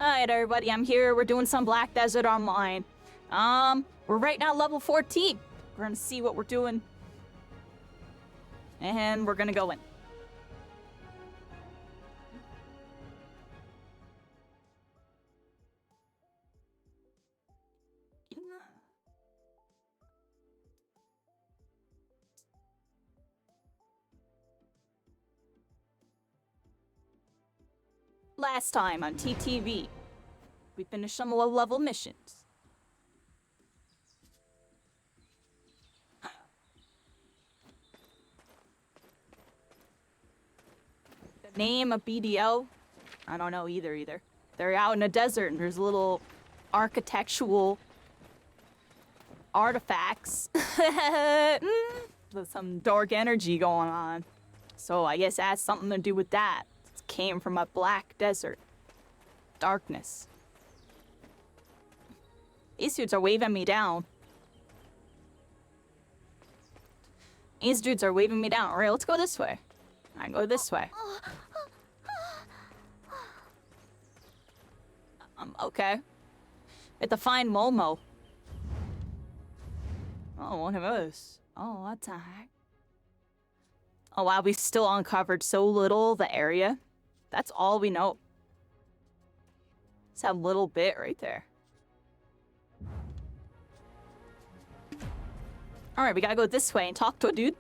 Alright, everybody, I'm here. We're doing some Black Desert Online. We're right now level 14. We're gonna see what we're doing. And we're gonna go in. Last time on TTV, we finished some low-level missions. The name of BDO? I don't know either. They're out in the desert and there's little architectural artifacts. With some dark energy going on. So I guess it has something to do with that. It came from a black desert. Darkness. These dudes are waving me down. These dudes are waving me down. Alright, let's go this way. I go this way. Okay. We have to find Momo. Oh, one of those. Oh, what the heck? Oh wow, we still uncovered so little of the area. That's all we know. It's that little bit right there. Alright, we gotta go this way and talk to a dude.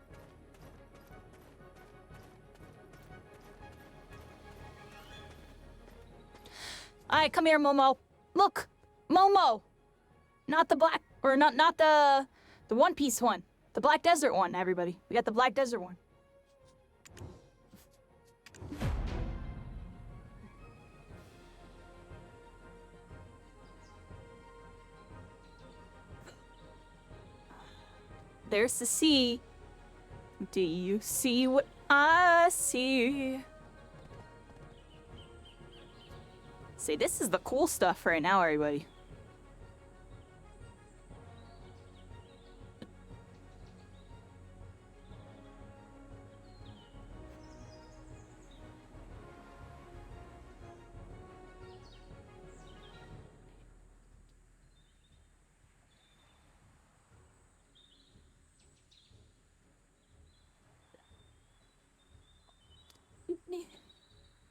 Alright, come here, Momo. Look! Momo! Not the black, or not the One Piece one. The Black Desert one, everybody. We got the Black Desert one. There's the sea. Do you see what I see? See, this is the cool stuff right now, everybody.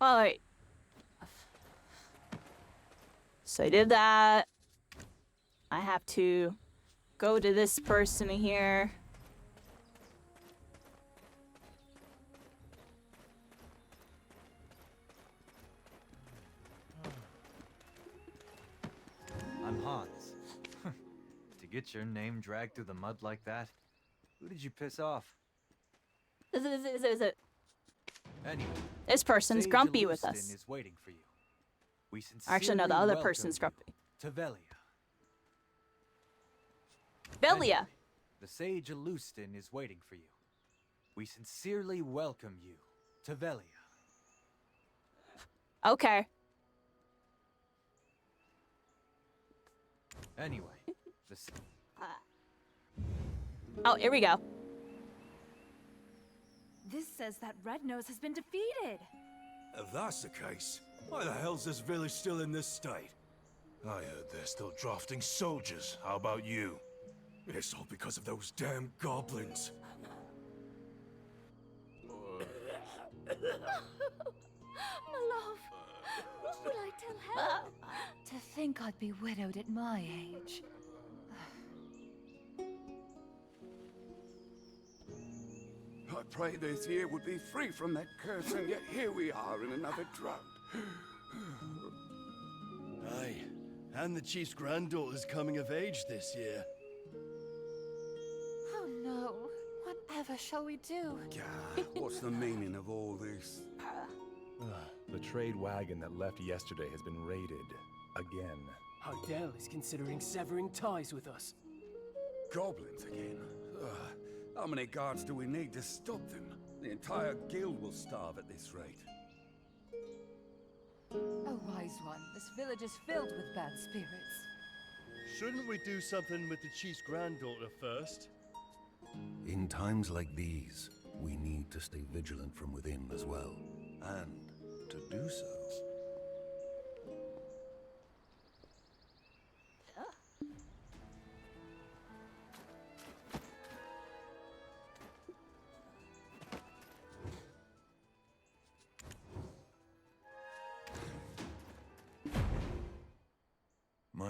Alright. So I did that. I have to go to this person here. I'm Hans. To get your name dragged through the mud like that? Who did you piss off? Anyway, This person's Sage grumpy with Alustin us. Is waiting for you. We Actually, no, the sincerely other welcome person's you grumpy. to Velia. Velia. Anyway, the Sage Alustin is waiting for you. We sincerely welcome you to Velia. Okay. Anyway, Oh, here we go. This says that Red Nose has been defeated. If that's the case, why the hell's this village still in this state? I heard they're still drafting soldiers. How about you? It's all because of those damn goblins. My love, what would I tell Helen? To think I'd be widowed at my age. I prayed this year would be free from that curse, and yet here we are in another drought. Aye, and the chief's granddaughter's coming of age this year. Oh no, whatever shall we do? God, what's the meaning of all this? The trade wagon that left yesterday has been raided again. Hardell is considering severing ties with us. Goblins again? Ugh. How many guards do we need to stop them? The entire guild will starve at this rate. A wise one. This village is filled with bad spirits. Shouldn't we do something with the chief's granddaughter first? In times like these, we need to stay vigilant from within as well. And to do so...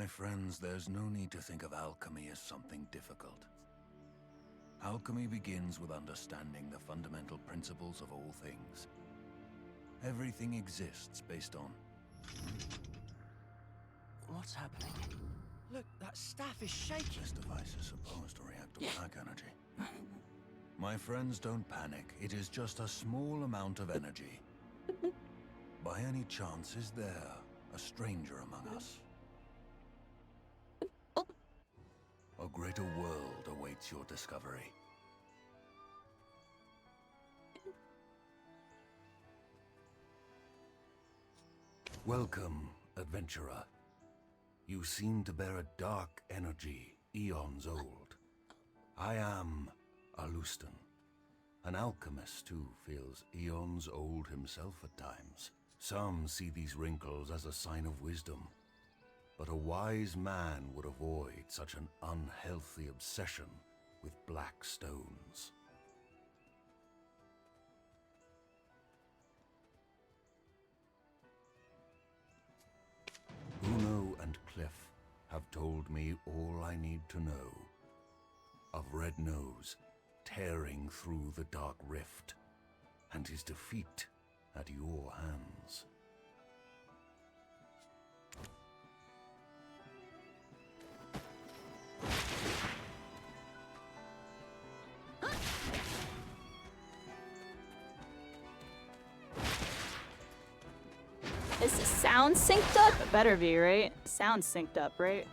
My friends, there's no need to think of alchemy as something difficult. Alchemy begins with understanding the fundamental principles of all things. Everything exists based on... What's happening? Look, that staff is shaking. This device is supposed to react to black energy. My friends, don't panic. It is just a small amount of energy. By any chance, is there a stranger among us? A greater world awaits your discovery. Welcome, adventurer. You seem to bear a dark energy, eons old. I am Alustan, an alchemist who feels eons old himself at times. Some see these wrinkles as a sign of wisdom, but a wise man would avoid such an unhealthy obsession with black stones. Uno and Cliff have told me all I need to know. Of Red Nose tearing through the Dark Rift, and his defeat at your hands. Is the sound synced up? It better be, right? Sound synced up, right?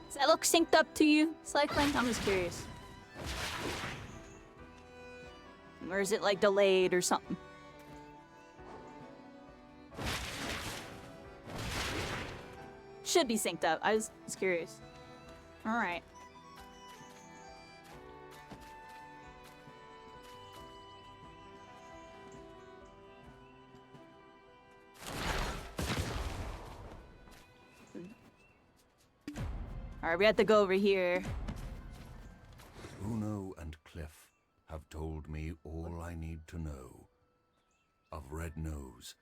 Does that look synced up to you, Cycling? I'm just curious. Or is it like delayed or something? Should be synced up. I was curious. Alright. Alright, we have to go over here. Uno and Cliff have told me all I need to know. Of Red Nose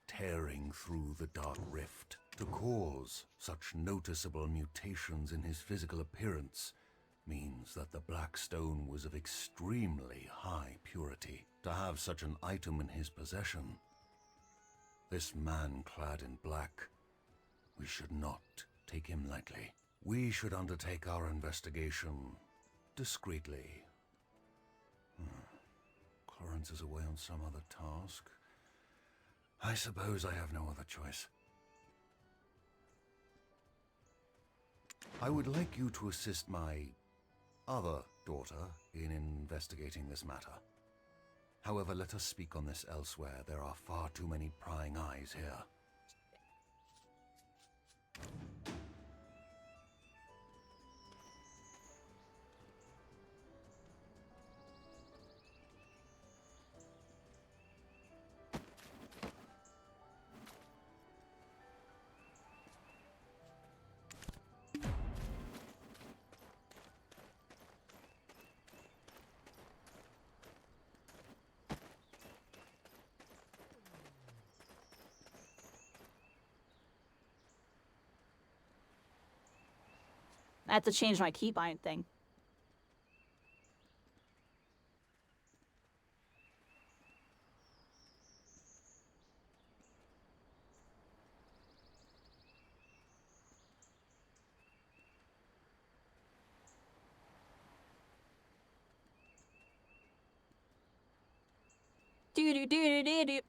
tearing through the Dark Rift. To cause such noticeable mutations in his physical appearance means that the Black Stone was of extremely high purity. To have such an item in his possession, this man clad in black, we should not take him lightly. We should undertake our investigation discreetly. Clarence is away on some other task. I suppose I have no other choice. I would like you to assist my other daughter in investigating this matter. However, let us speak on this elsewhere. There are far too many prying eyes here. I have to change my keybind thing. Do.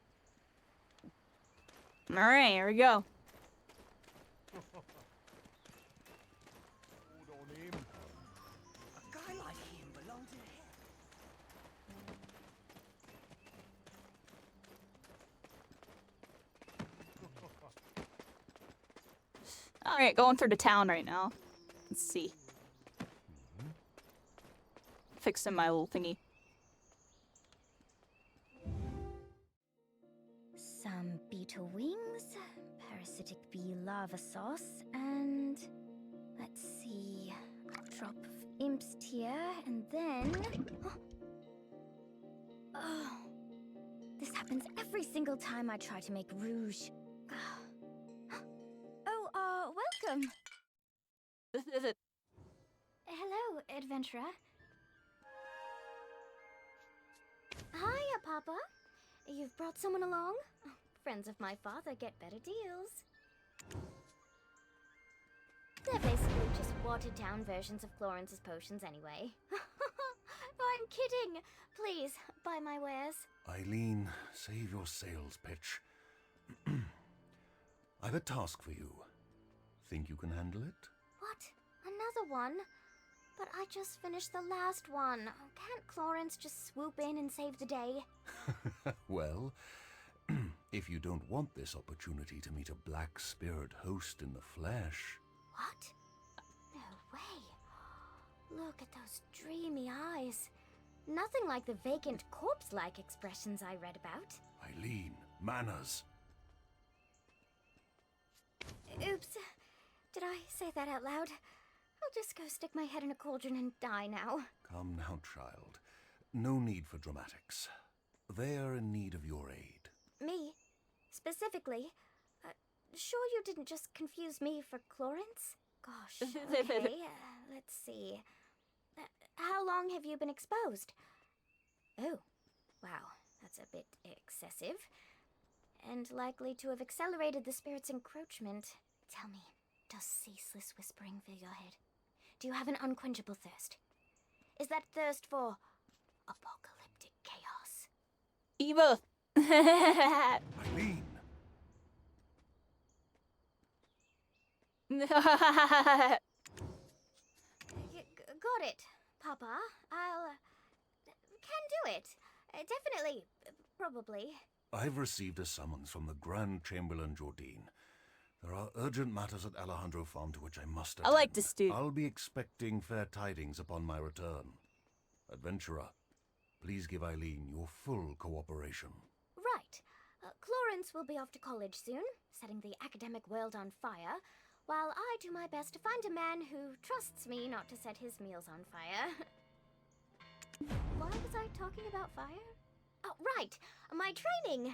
All right, here we go. Alright, going through the town right now. Let's see. Fixing my little thingy. Some beetle wings, parasitic bee lava sauce, and let's see, a drop of imp's tear, and then... Oh, this This happens every single time I try to make rouge. Oh, welcome. Hello, adventurer. Hiya, Papa. You've brought someone along? Friends of my father get better deals. They're basically just watered-down versions of Florence's potions anyway. I'm kidding. Please, buy my wares. Eileen, save your sales pitch. I've a task for you. Think you can handle it? What? Another one? But I just finished the last one. Can't Florence just swoop in and save the day? Well, if you don't want this opportunity to meet a black spirit host in the flesh... What? No way. Look at those dreamy eyes. Nothing like the vacant corpse-like expressions I read about. Eileen, manners. Oops. Did I say that out loud? I'll just go stick my head in a cauldron and die now. Come now, child. No need for dramatics. They are in need of your aid. Me? Specifically? Sure you didn't just confuse me for Clorence? Gosh, okay, let's see. How long have you been exposed? Oh, wow, that's a bit excessive. And likely to have accelerated the spirit's encroachment. Tell me, does ceaseless whispering fill your head? Do you have an unquenchable thirst? Is that thirst for apocalyptic chaos? Eva! Eileen! Got it, Papa. I'll... can do it. Definitely. Probably. I've received a summons from the Grand Chamberlain Jordine. There are urgent matters at Alejandro Farm to which I must attend. I like this dude. I'll be expecting fair tidings upon my return. Adventurer, please give Eileen your full cooperation. Right. Clorence will be off to college soon, setting the academic world on fire, while I do my best to find a man who trusts me not to set his meals on fire. Why was I talking about fire? Oh, right. My training.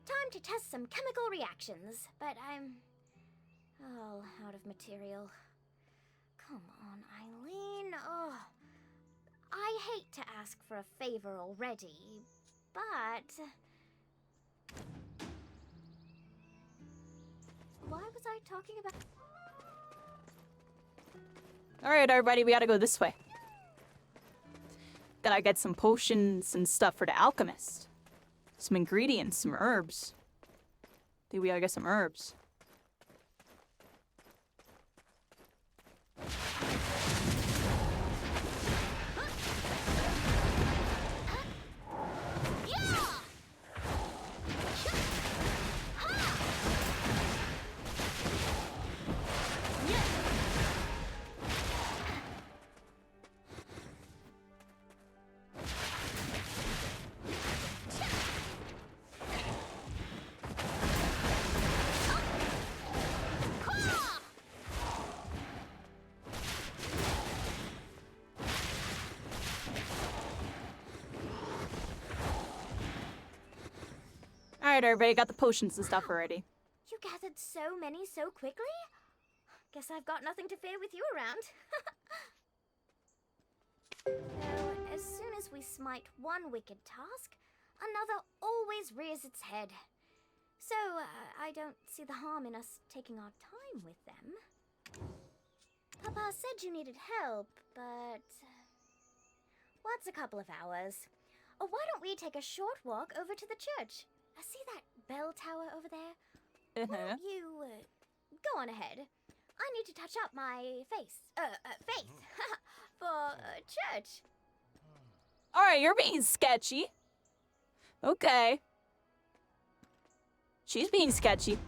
Time to test some chemical reactions, but I'm all out of material. Come on, Eileen. Oh, I hate to ask for a favor already, but... Why was I talking about... Alright, everybody, we gotta go this way. Gotta get some potions and stuff for the alchemist. Some ingredients, some herbs. I think we gotta get some herbs. Alright, everybody, got the potions and stuff already. You gathered so many so quickly? Guess I've got nothing to fear with you around. Though, as soon as we smite one wicked task, another always rears its head. So, I don't see the harm in us taking our time with them. Papa said you needed help, but... what's a couple of hours? Or why don't we take a short walk over to the church? See that bell tower over there? Why don't you go on ahead? I need to touch up my faith for church. Alright, you're being sketchy. Okay. She's being sketchy.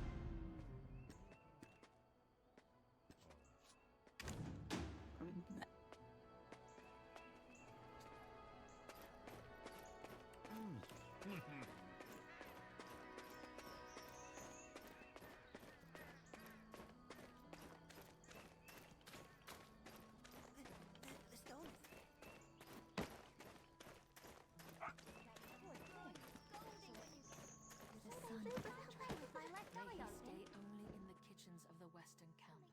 May he stay only in the kitchens of the Western Camp.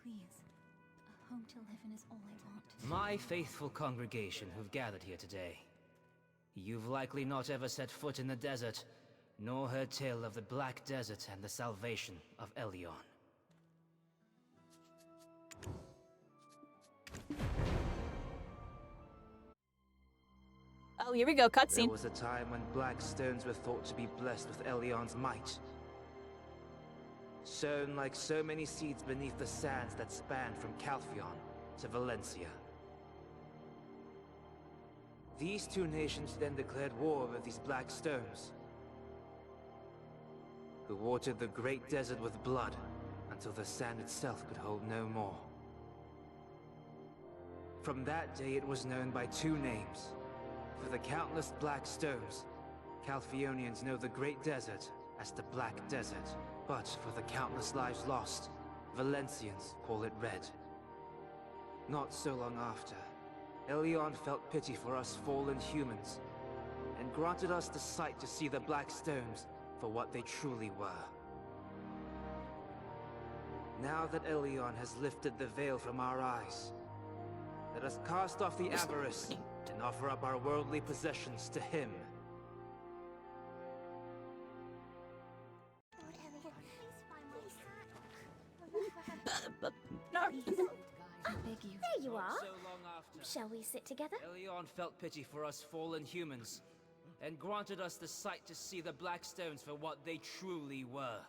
Please, a home to live in is all I want. My faithful congregation who've gathered here today. You've likely not ever set foot in the desert, nor heard tale of the Black Desert and the salvation of Elion. Oh, here we go, There cutscene. was a time when black stones were thought to be blessed with Elion's might. Sown like so many seeds beneath the sands that span from Calphion to Valencia. These two nations then declared war over these black stones, who watered the great desert with blood until the sand itself could hold no more. From that day it was known by two names. For the countless black stones, Calphionians know the great desert as the Black Desert. But for the countless lives lost, Valencians call it Red. Not so long after, Elion felt pity for us fallen humans, and granted us the sight to see the black stones for what they truly were. Now that Elion has lifted the veil from our eyes, let us cast off the avarice and offer up our worldly possessions to him. I beg you. There you are. So long after, Shall we sit together? Elion felt pity for us fallen humans, and granted us the sight to see the black stones for what they truly were.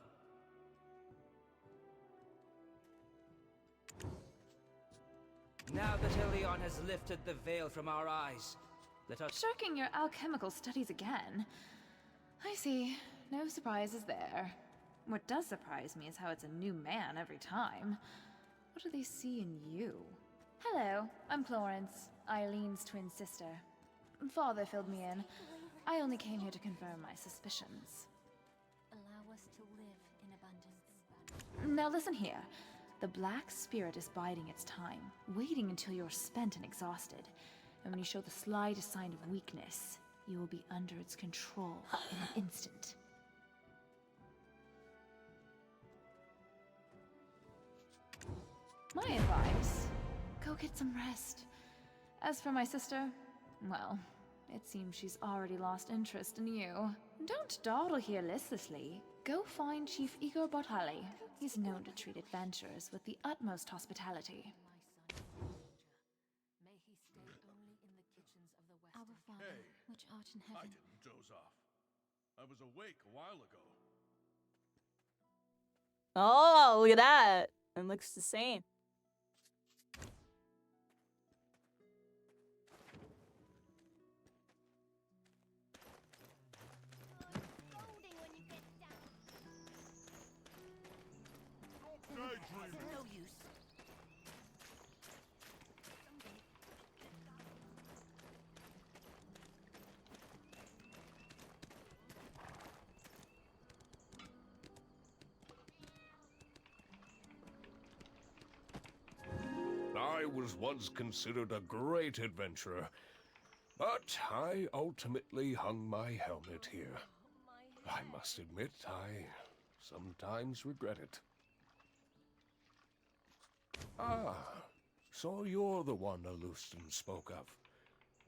Now that Elion has lifted the veil from our eyes, let us— Shirking your alchemical studies again. I see. No surprises there. What does surprise me is how it's a new man every time. What do they see in you? Hello, I'm Florence, Eileen's twin sister. Father filled me in. I only came here to confirm my suspicions. Allow us to live in abundance. Now listen here. The Black Spirit is biding its time, waiting until you're spent and exhausted. And when you show the slightest sign of weakness, you will be under its control in an instant. My advice, go get some rest. As for my sister, well, it seems she's already lost interest in you. Don't dawdle here listlessly. Go find Chief Igor Bartali. He's known to treat adventurers with the utmost hospitality. May he stay only in the kitchens of the Western Our Father, Hey, which art in I heaven. didn't doze off. I was awake a while ago. Oh, look at that. It looks the same. No use. I was once considered a great adventurer, but I ultimately hung my helmet here. I must admit, I sometimes regret it. Ah, so you're the one Alustin spoke of.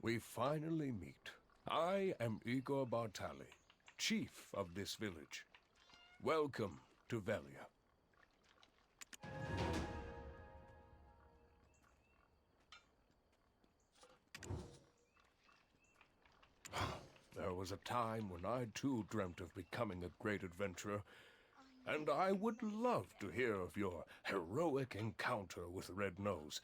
We finally meet. I am Igor Bartali, chief of this village. Welcome to Velia. There was a time when I too dreamt of becoming a great adventurer, and I would love to hear of your heroic encounter with Red Nose.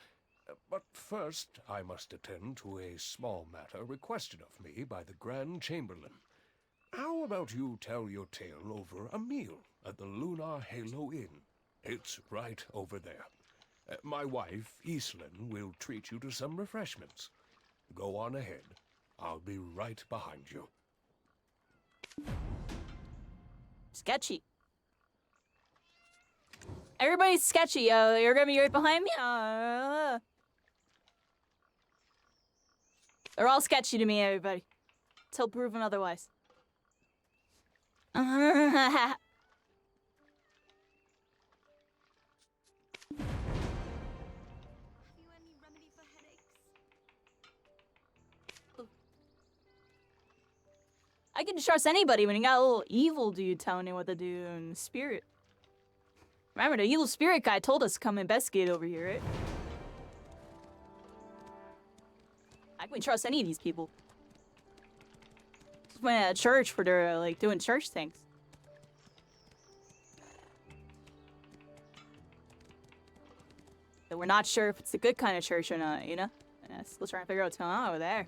But first, I must attend to a small matter requested of me by the Grand Chamberlain. How about you tell your tale over a meal at the Lunar Halo Inn? It's right over there. My wife, Islin, will treat you to some refreshments. Go on ahead. I'll be right behind you. Sketchy. Everybody's sketchy, yo. You're gonna be right behind me? They're all sketchy to me, everybody. till proven otherwise. I can trust anybody when you got a little evil dude telling you what to do in spirit. Remember, the evil spirit guy told us to come investigate over here, right? I can trust any of these people. Just went at church for their, like, doing church things. But we're not sure if it's a good kind of church or not, you know? And still trying to figure out what's going on over there.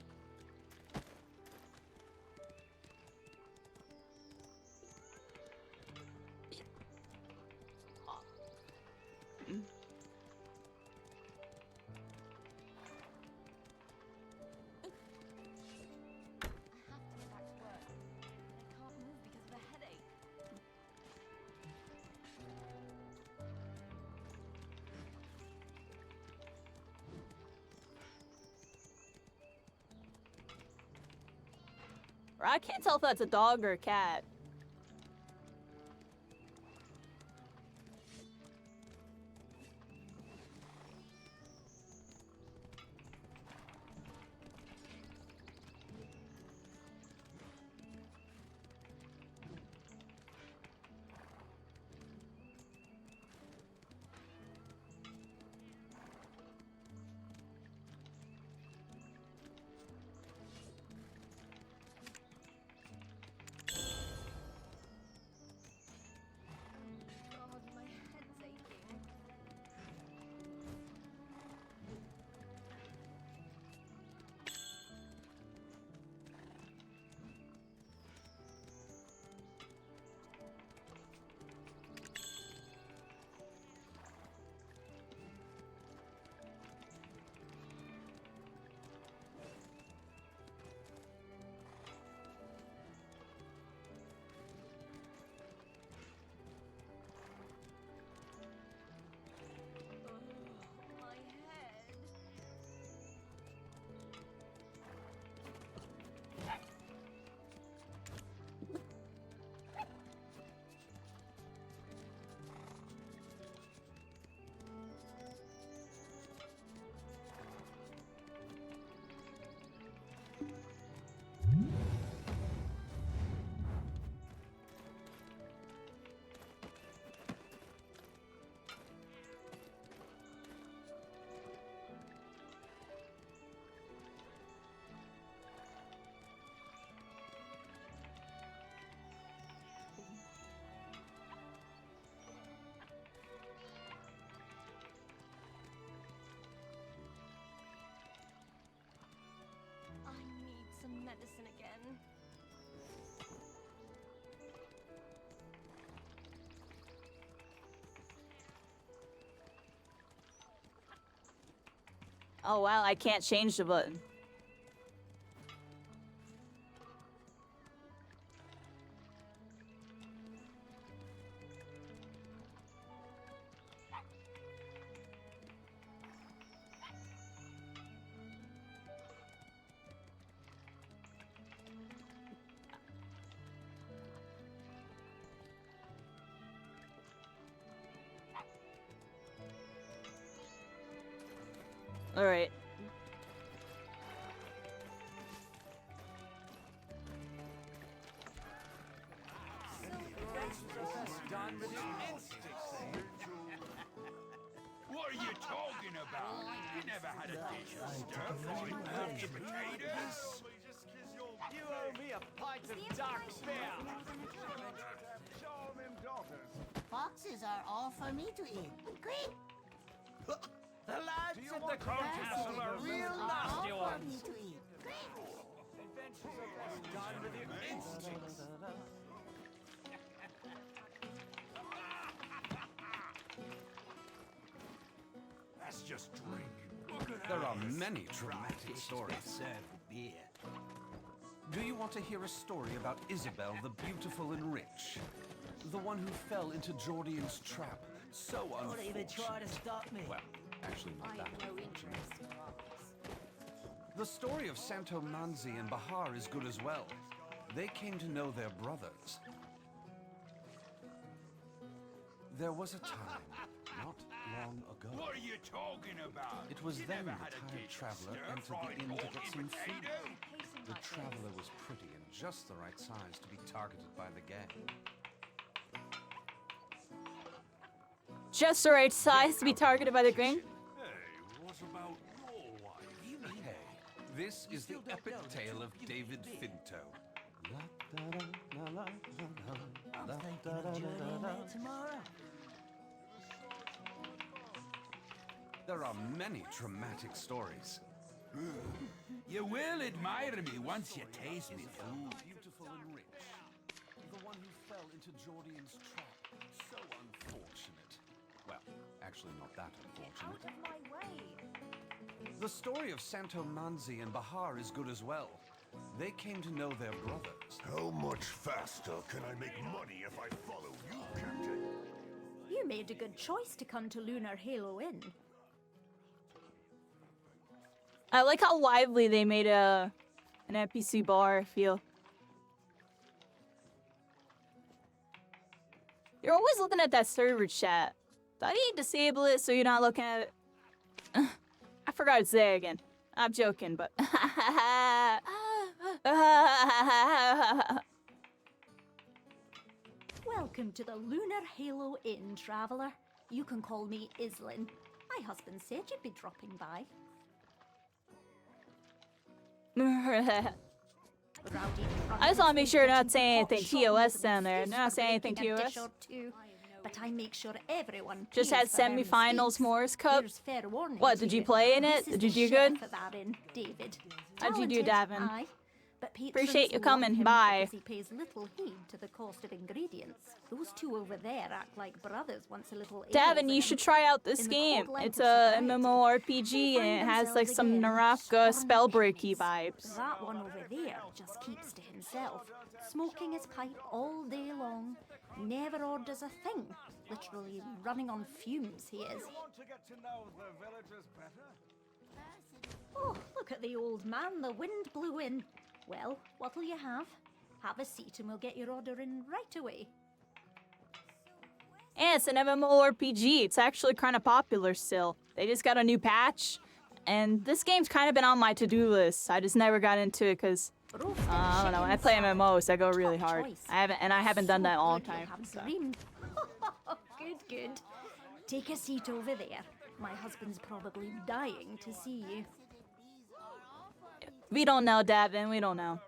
I can't tell if that's a dog or a cat. Medicine again. Oh wow, I can't change the button. All right. What are you talking about? You never had a dish of stir-fried pork and potatoes. You owe me a pint of dark beer. Show them daughters. Foxes are all for me to eat. Quick! The lads at the castle are real nasty ones. To eat. Adventures are best done with your instincts. That's just drink. There are many dramatic stories served with beer. Do you want to hear a story about Isabel the Beautiful and Rich? The one who fell into Jordian's trap. So unfortunate. Don't even try to stop me. Well, actually not that. No interest. The story of Santo Manzi and Bahar is good as well. They came to know their brothers. There was a time, not long ago. What are you talking about? It was You then never the had a tired dish traveler entered stir-fried the inn to pork get and some food. potato? The traveler was pretty and just the right size to be targeted by the gang. Just the right size to be targeted by the gang. Hey, what about your wife? Hey, this is the epic tale of David Finto. There are many dramatic stories. You will admire me once you taste me food. Beautiful and rich. The one who fell into Jordian's trap. So unfortunate. Well, actually not that unfortunate. Out of my way! The story of Santo Manzi and Bahar is good as well. They came to know their brothers. How much faster can I make money if I follow you, Captain? You made a good choice to come to Lunar Halo Inn. I like how lively they made an NPC bar feel. You're always looking at that server chat. Thought you disable it so you're not looking at it. I forgot it's there again. I'm joking, but Welcome to the Lunar Halo Inn, traveler. You can call me Islin. My husband said you'd be dropping by. I just want to make sure not to say anything TOS down there. Not say anything TOS. But I make sure everyone Just pays had for their semifinals mistakes. Morris Cup. Here's fair warning What, to did you you. play in it? This is Did you the do good? chef of that inn, David. How'd you do, Talented, Davin? aye, but patrons Appreciate you love coming. him Bye. because he pays little heed to the cost of ingredients. Those two over there act like brothers once a little ale Davin, you for should them. try out this In the game. cold It's light a of MMORPG and it has like some Naraka spellbreaky vibes. That one over there just keeps to himself, smoking his pipe all day long, never orders a thing, literally running on fumes he is. Want to get to know the villagers better? Oh, look at the old man, the wind blew in. Well, what'll you have? Have a seat and we'll get your order in right away. And it's an MMORPG. It's actually kind of popular still. They just got a new patch. And this game's kind of been on my to-do list. I just never got into it because, I don't know, when I play MMOs, I go really hard. I haven't done that in a long time. So. Good, good. Take a seat over there. My husband's probably dying to see you. We don't know, Davin. We don't know.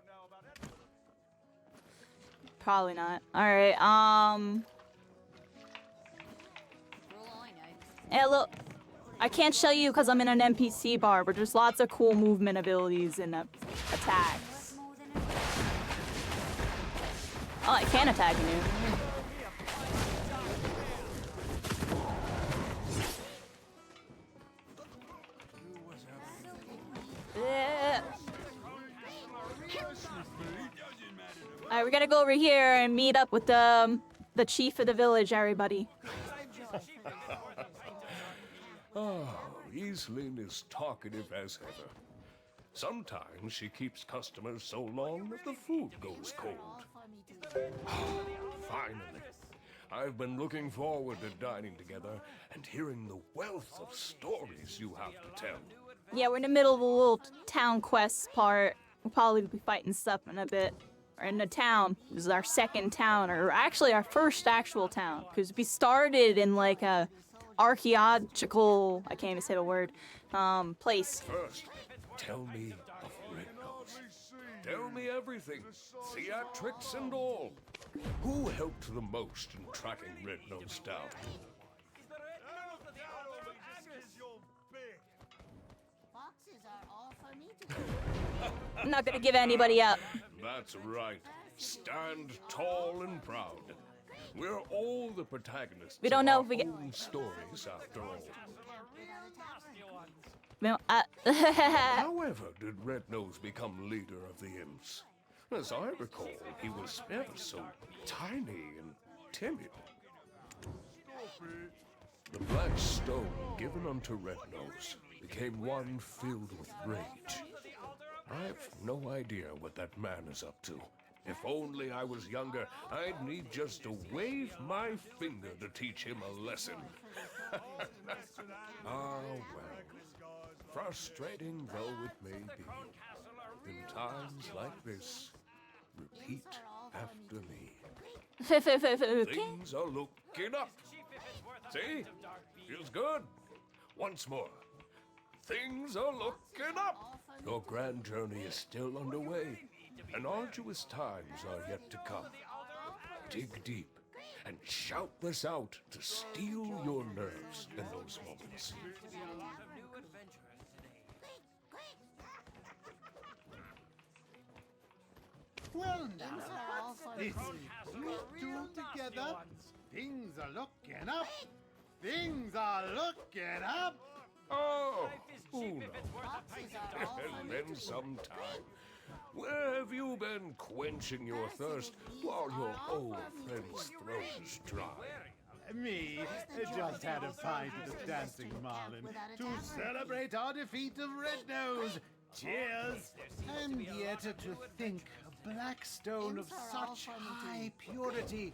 Probably not. Alright, Hey, look. I can't show you because I'm in an NPC bar, but there's lots of cool movement abilities and attacks. Oh, I can attack you. Alright, we're gonna go over here and meet up with the chief of the village, everybody. Oh, Iselin is talkative as ever. Sometimes she keeps customers so long that the food goes cold. Finally. I've been looking forward to dining together and hearing the wealth of stories you have to tell. Yeah, we're in the middle of a little town quest part. We'll probably be fighting stuff in a bit. We're in the town. This is our second town, or actually our first actual town, because we started in like a archaeological, I can't even say the word, place. First, tell me of Red Nose. Tell me everything, theatrics and all. Who helped the most in tracking Red Nose down? Foxes are all for me to I'm not gonna give anybody up. That's right. Stand tall and proud. We're all the protagonists. We don't know of if we get- our own stories after all. No, However, did Red Nose become leader of the imps? As I recall, he was ever so tiny and timid. The black stone given unto Red Nose became one filled with rage. I've no idea what that man is up to. If only I was younger, I'd need just to wave my finger to teach him a lesson. Ah, well. Frustrating though it may be, in times like this, repeat after me. Things are looking up. See? Feels good. Once more. Things are looking up. Your grand journey is still underway, and arduous times are yet to come. Dig deep and shout this out to steel your nerves in those moments. Well now, it's you two together. Things are looking up. Things are looking up. Oh, who knows? It's been some time. Where have you been quenching your thirst while your old friend's throat is dry? Me just had a pint of the Dancing Marlin to celebrate our defeat of Red Nose. Cheers! And yet to think a black stone of such high purity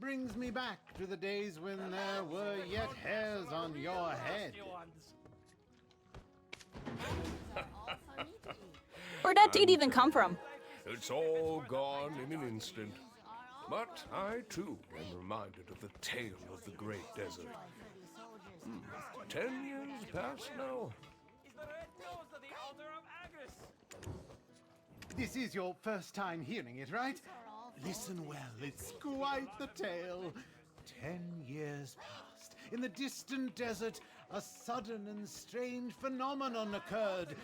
brings me back to the days when there were yet hairs on your head. Where'd that dude even come from? It's all gone in an instant. But I, too, am reminded of the tale of the Great Desert. 10 years past now. This is your first time hearing it, right? Listen well, it's quite the tale. 10 years past. In the distant desert, a sudden and strange phenomenon occurred.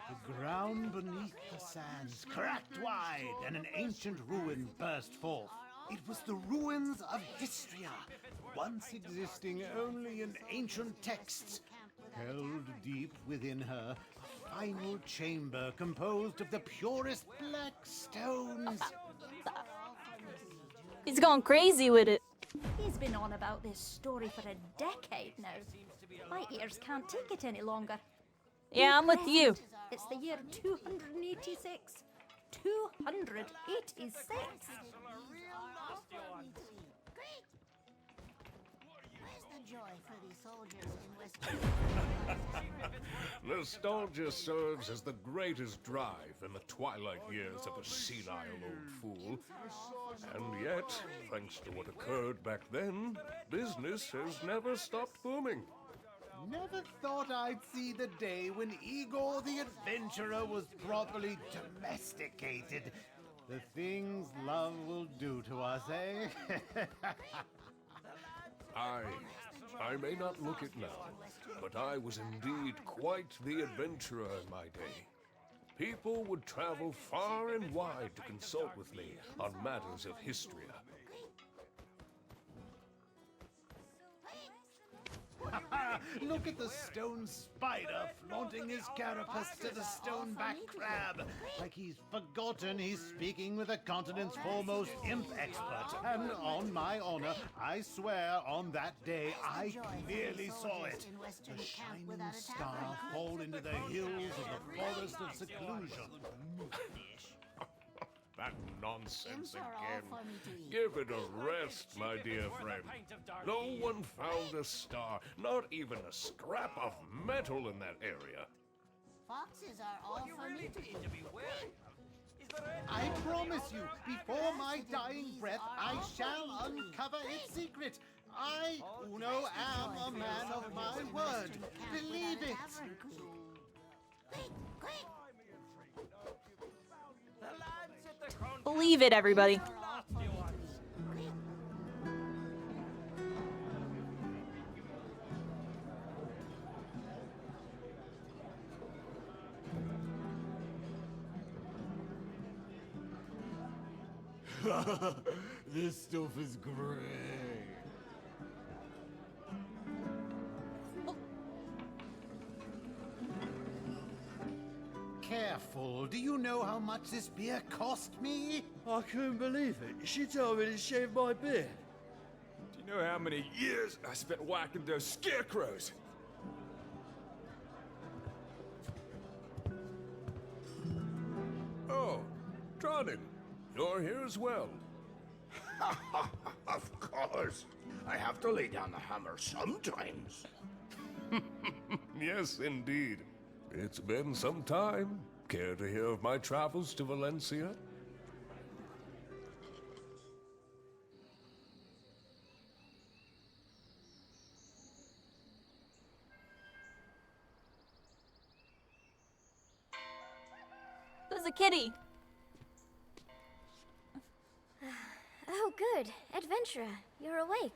The ground beneath the sands cracked wide, and an ancient ruin burst forth. It was the ruins of Histria, once existing only in ancient texts. Held deep within her, a final chamber composed of the purest black stones. He's going crazy with it. He's been on about this story for a decade now. My ears can't take it any longer. Yeah, I'm with you. It's the year 286. 286. Nostalgia serves as the greatest drive in the twilight years of a senile old fool. And yet, thanks to what occurred back then, business has never stopped booming. Never thought I'd see the day when Igor the Adventurer was properly domesticated. The things love will do to us, eh? I may not look it now, but I was indeed quite the adventurer in my day. People would travel far and wide to consult with me on matters of Histria. Look at the stone spider flaunting his carapace to the stoneback crab, like he's forgotten he's speaking with the continent's foremost imp expert. And on my honor, I swear on that day I clearly saw it. A shining star fall into the hills of the forest of seclusion. That nonsense again. Give it a rest, my dear friend. No one found a star, not even a scrap of metal in that area. Foxes are all for me to eat. I promise you, before my dying breath, I shall uncover its secret. I, Uno, am a man of my word. Believe it. Believe it, everybody. This stuff is great. Careful. Do you know how much this beer cost me? I couldn't believe it. She told me to shave my beard. Do you know how many years I spent whacking those scarecrows? running. You're here as well. Of course. I have to lay down the hammer sometimes. Yes, indeed. It's been some time. Care to hear of my travels to Valencia? Who's a kitty? Oh, good. Adventurer, you're awake.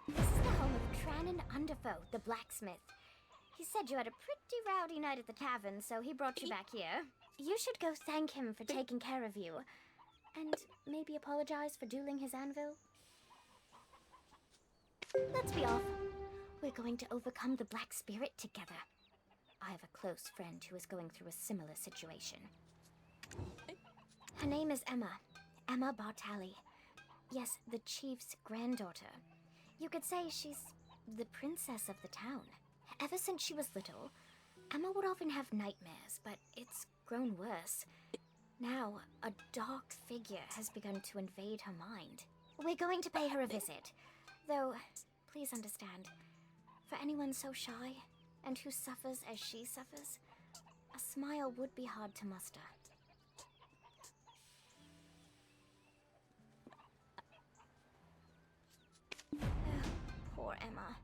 This is the home of Trannon Underfoe, the blacksmith. He said you had a pretty rowdy night at the tavern, so he brought you back here. You should go thank him for taking care of you. And maybe apologize for dueling his anvil. Let's be off. We're going to overcome the Black Spirit together. I have a close friend who is going through a similar situation. Her name is Emma. Emma Bartali. Yes, the chief's granddaughter. You could say she's the princess of the town. Ever since she was little, Emma would often have nightmares, but it's grown worse. Now, a dark figure has begun to invade her mind. We're going to pay her a visit. Though, please understand, for anyone so shy, and who suffers as she suffers, a smile would be hard to muster. Poor Emma.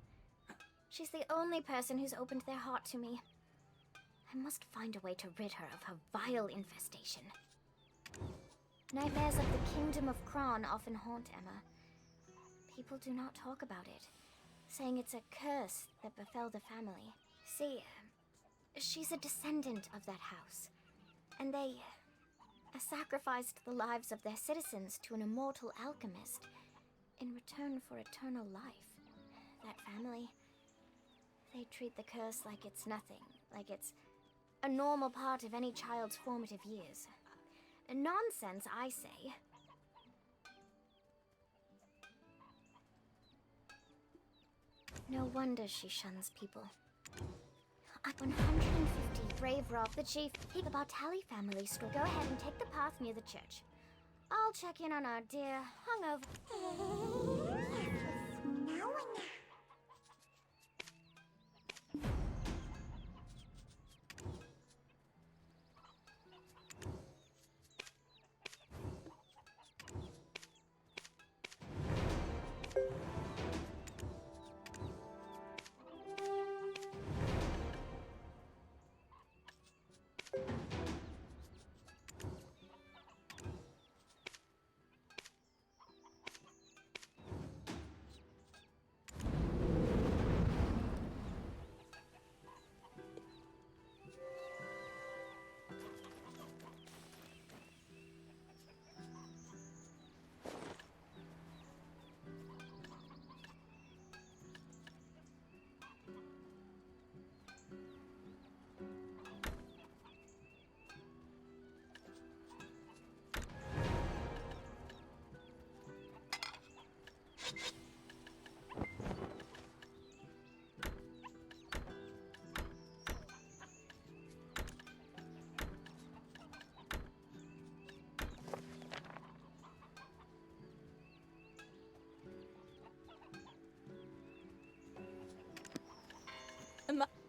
She's the only person who's opened their heart to me. I must find a way to rid her of her vile infestation. Nightmares of the Kingdom of Kron often haunt Emma. People do not talk about it, saying it's a curse that befell the family. See, she's a descendant of that house, and they sacrificed the lives of their citizens to an immortal alchemist in return for eternal life. That family, they treat the curse like it's nothing, like it's a normal part of any child's formative years. Nonsense, I say. No wonder she shuns people. At 150 Brave Rock, the chief, the Bartali family store. Go ahead and take the path near the church. I'll check in on our dear hungover.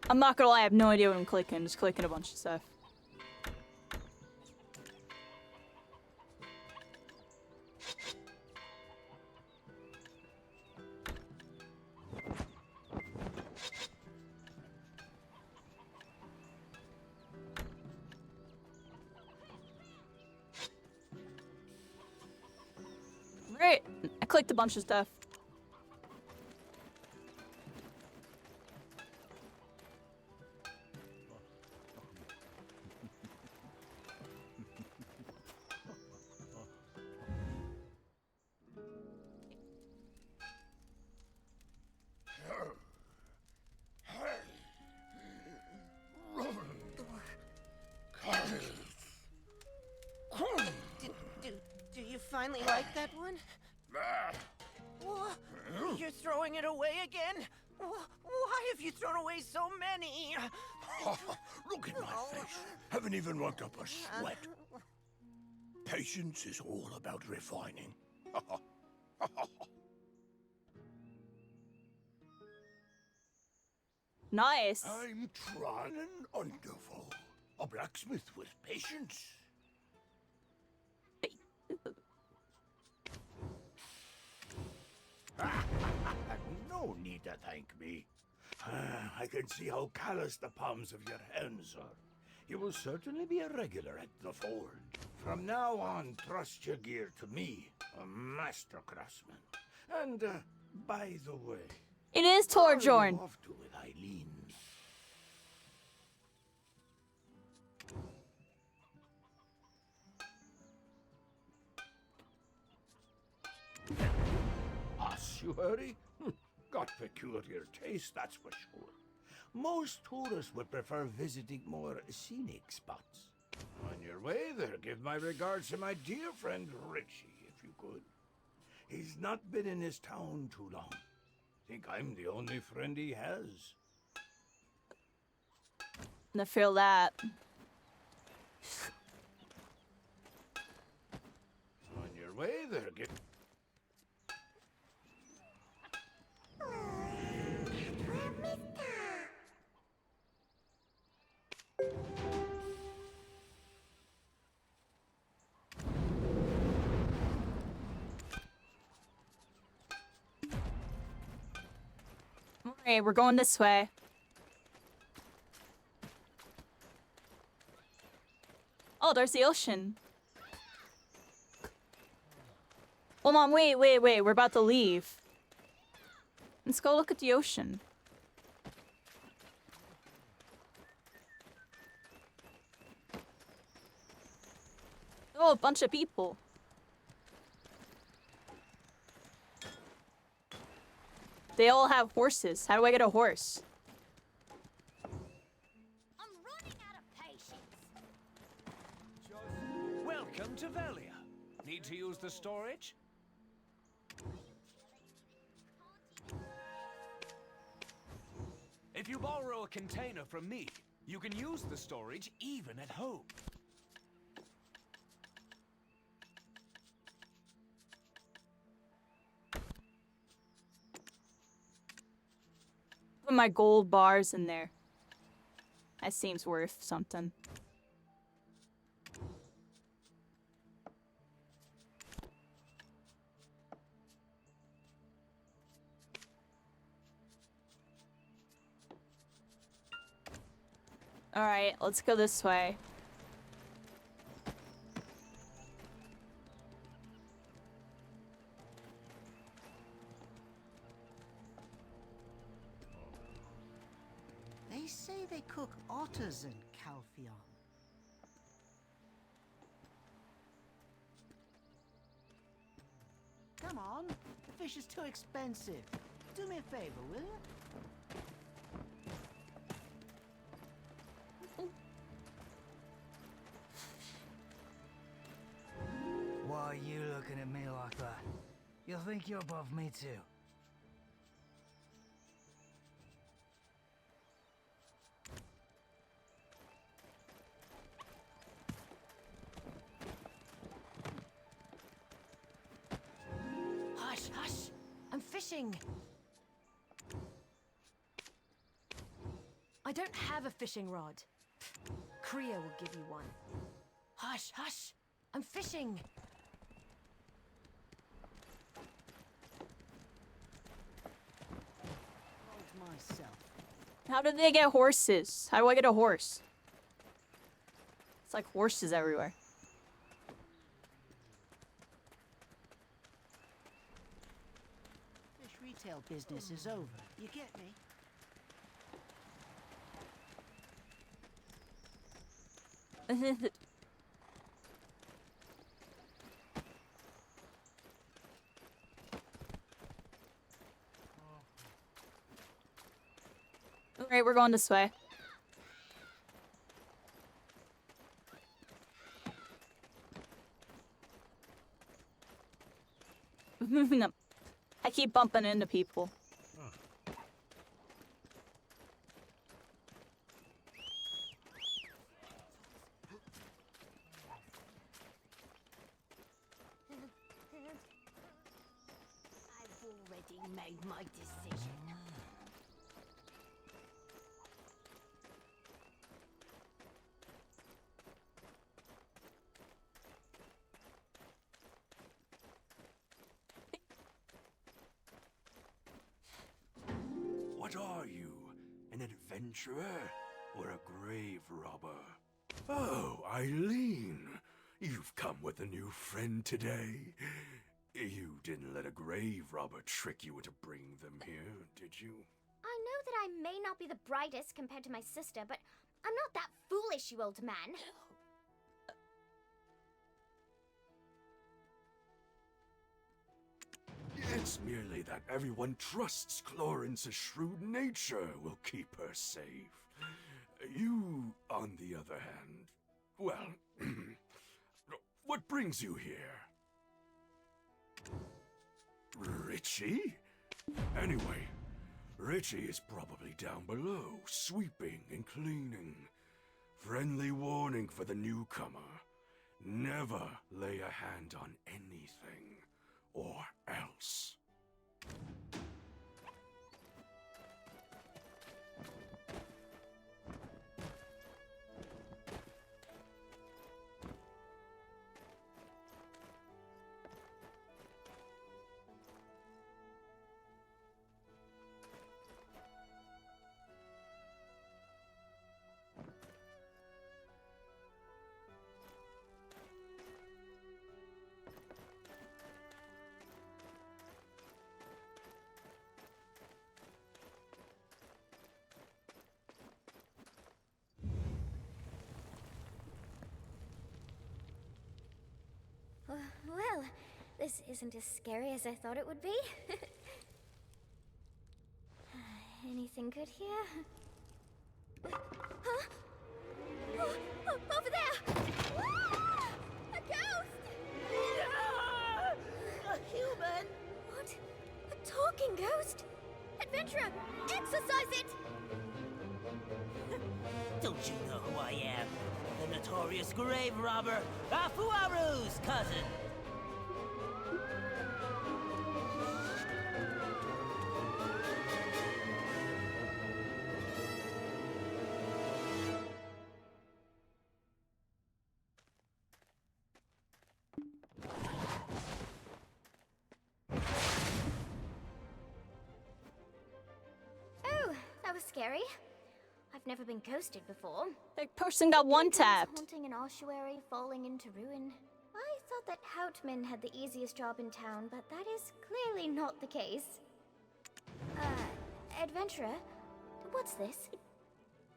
I'm not gonna lie, I have no idea what I'm clicking. Just clicking a bunch of stuff. Right, I clicked a bunch of stuff. Do you finally like that one? What? You're throwing it away again? Why have you thrown away so many? Look at my face. Haven't even worked up a sweat. Patience is all about refining. Nice. I'm Tran Underful, a blacksmith with patience. No need to thank me. I can see how callous the palms of your hands are. You will certainly be a regular at the forge. From now on, trust your gear to me, a master craftsman. And, by the way... It is Torbjorn. Off to with Eileen. Ossuary? Got peculiar taste, that's for sure. Most tourists would prefer visiting more scenic spots. On your way there, give my regards to my dear friend Richie, if you could. He's not been in his town too long. Think I'm the only friend he has. I feel that. On your way there, give... Alright, we're going this way. Oh, there's the ocean. Hold on, wait. We're about to leave. Let's go look at the ocean. Oh, a bunch of people. They all have horses. How do I get a horse? I'm running out of patience. Welcome to Velia. Need to use the storage? If you borrow a container from me, you can use the storage even at home. Put my gold bars in there. That seems worth something. Alright, let's go this way. They say they cook otters in Calpheon. Come on, the fish is too expensive. Do me a favor, will you? Why are you looking at me like that? You think you're above me too? Hush, hush! I'm fishing! I don't have a fishing rod. Kriya will give you one. Hush, hush! I'm fishing! Myself. How did they get horses? How do I get a horse? It's like horses everywhere. Fish retail business is over. You get me? Alright, we're going this way. Moving up. I keep bumping into people. I've already made my decision. What are you? An adventurer or a grave robber? Oh, Eileen. You've come with a new friend today. You didn't let a grave robber trick you into bringing them here, did you? I know that I may not be the brightest compared to my sister, but I'm not that foolish, you old man. It's merely that everyone trusts Clorince's shrewd nature will keep her safe. You, on the other hand, well, what brings you here? Richie? Anyway, Richie is probably down below, sweeping and cleaning. Friendly warning for the newcomer. Never lay a hand on anything, or else. Well, this isn't as scary as I thought it would be. Anything good here? Huh? Oh, over there! Ah! A ghost! A human! What? A talking ghost? Adventurer, exorcise it! Don't you know who I am? The notorious grave robber, Afuaru's cousin! Oh, that was scary. I've never been ghosted before. That person got one-tapped. Haunting an ossuary, falling into ruin. I thought that Houtman had the easiest job in town, but that is clearly not the case. Adventurer, what's this?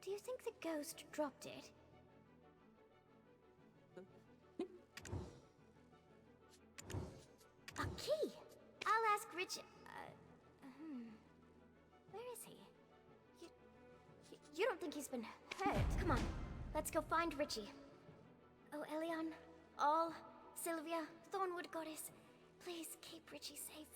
Do you think the ghost dropped it? A key! I'll ask Rich... Where is he? You don't think he's been hurt? Come on, let's go find Richie. Oh, Elion, All, Sylvia, Thornwood Goddess, please keep Richie safe.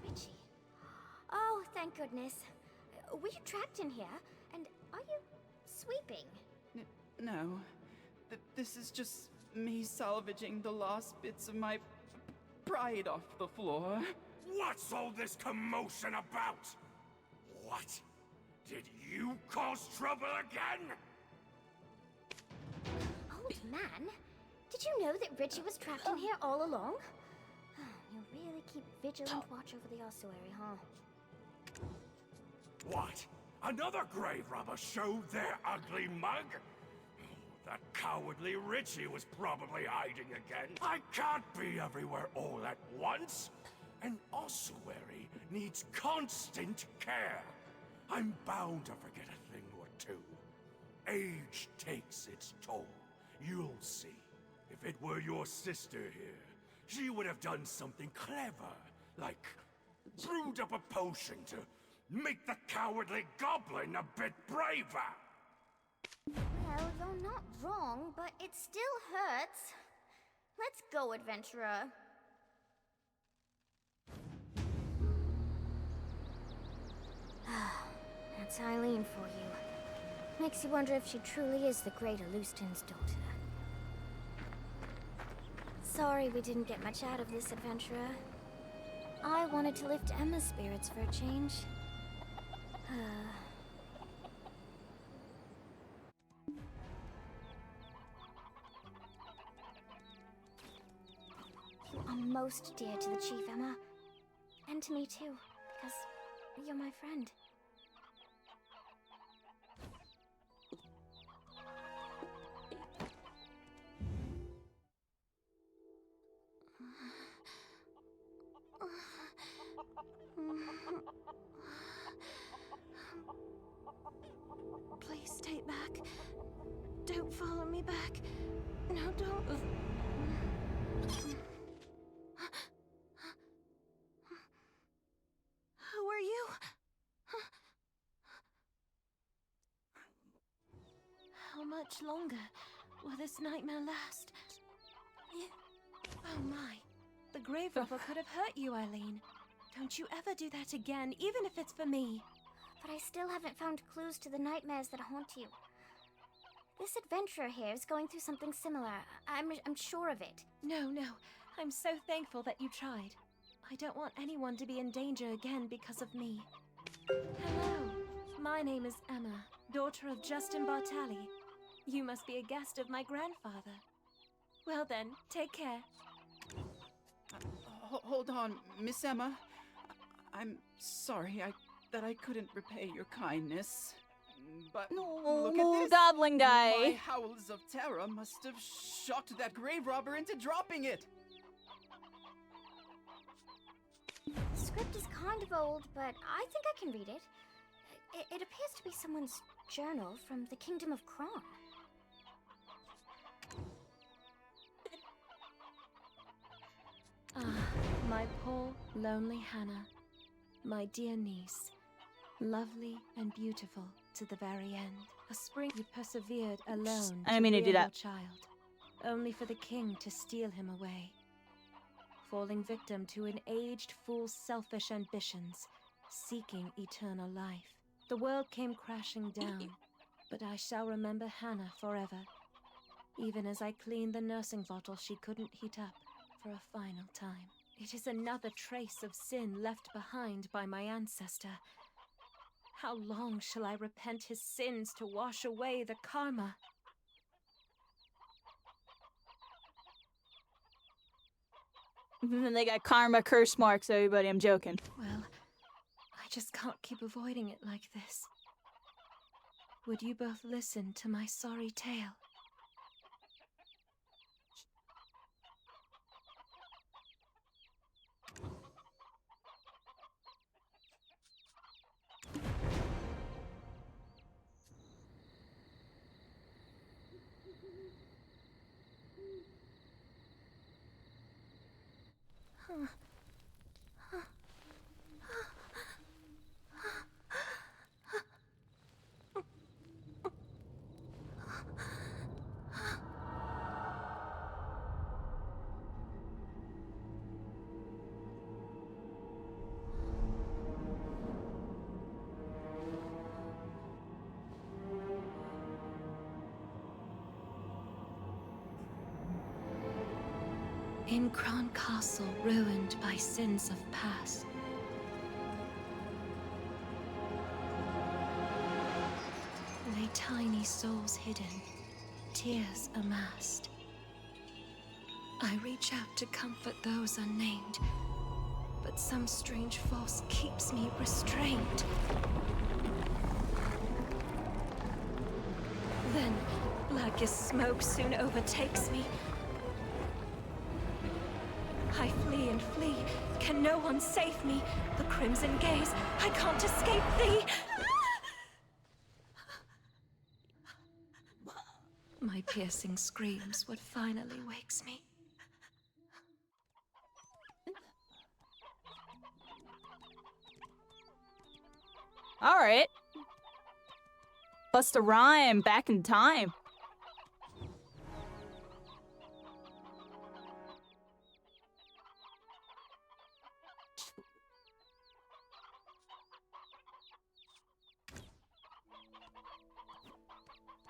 Richie. Oh, thank goodness. Were you trapped in here? And are you sweeping? No. This is just me salvaging the last bits of my pride off the floor. What's all this commotion about? What? Did you cause trouble again? Old man, did you know that Richie was trapped in here all along? You really keep vigilant watch over the ossuary, huh? What? Another grave robber showed their ugly mug? That cowardly Richie was probably hiding again. I can't be everywhere all at once. An ossuary needs constant care. I'm bound to forget a thing or two. Age takes its toll. You'll see. If it were your sister here, she would have done something clever, like brewed up a potion to make the cowardly goblin a bit braver. Well, you're not wrong, but it still hurts. Let's go, adventurer. That's Eileen for you. Makes you wonder if she truly is the great Alustin's daughter. Sorry we didn't get much out of this, adventurer. I wanted to lift Emma's spirits for a change. You are most dear to the Chief, Emma. And to me too, because you're my friend. Please stay back. Don't follow me back. No, don't. Who are you? How much longer will this nightmare last? Oh my. The grave robber could have hurt you, Eileen. Don't you ever do that again, even if it's for me. But I still haven't found clues to the nightmares that haunt you. This adventurer here is going through something similar. I'm sure of it. No. I'm so thankful that you tried. I don't want anyone to be in danger again because of me. Hello. My name is Emma, daughter of Justin Bartali. You must be a guest of my grandfather. Well then, take care. Hold on, Miss Emma. I'm sorry that I couldn't repay your kindness. But look at this. Goblin guy. My howls of terror must have shocked that grave robber into dropping it. The script is kind of old, but I think I can read it. It appears to be someone's journal from the Kingdom of Kron. My poor, lonely Hannah. My dear niece. Lovely and beautiful to the very end. A spring you persevered alone I didn't mean to do rear your that. child, only for the king to steal him away. Falling victim to an aged fool's selfish ambitions, seeking eternal life. The world came crashing down, but I shall remember Hannah forever, even as I cleaned the nursing bottle she couldn't heat up for a final time. It is another trace of sin left behind by my ancestor. How long shall I repent his sins to wash away the karma? And they got karma curse marks, everybody. I'm joking. Well, I just can't keep avoiding it like this. Would you both listen to my sorry tale? In Kron Castle, ruined by sins of past, lay tiny souls hidden, tears amassed. I reach out to comfort those unnamed, but some strange force keeps me restrained. Then, black as smoke soon overtakes me. I flee and flee. Can no one save me? The crimson gaze. I can't escape thee. My piercing scream's what finally wakes me. Alright. Bust a rhyme back in time.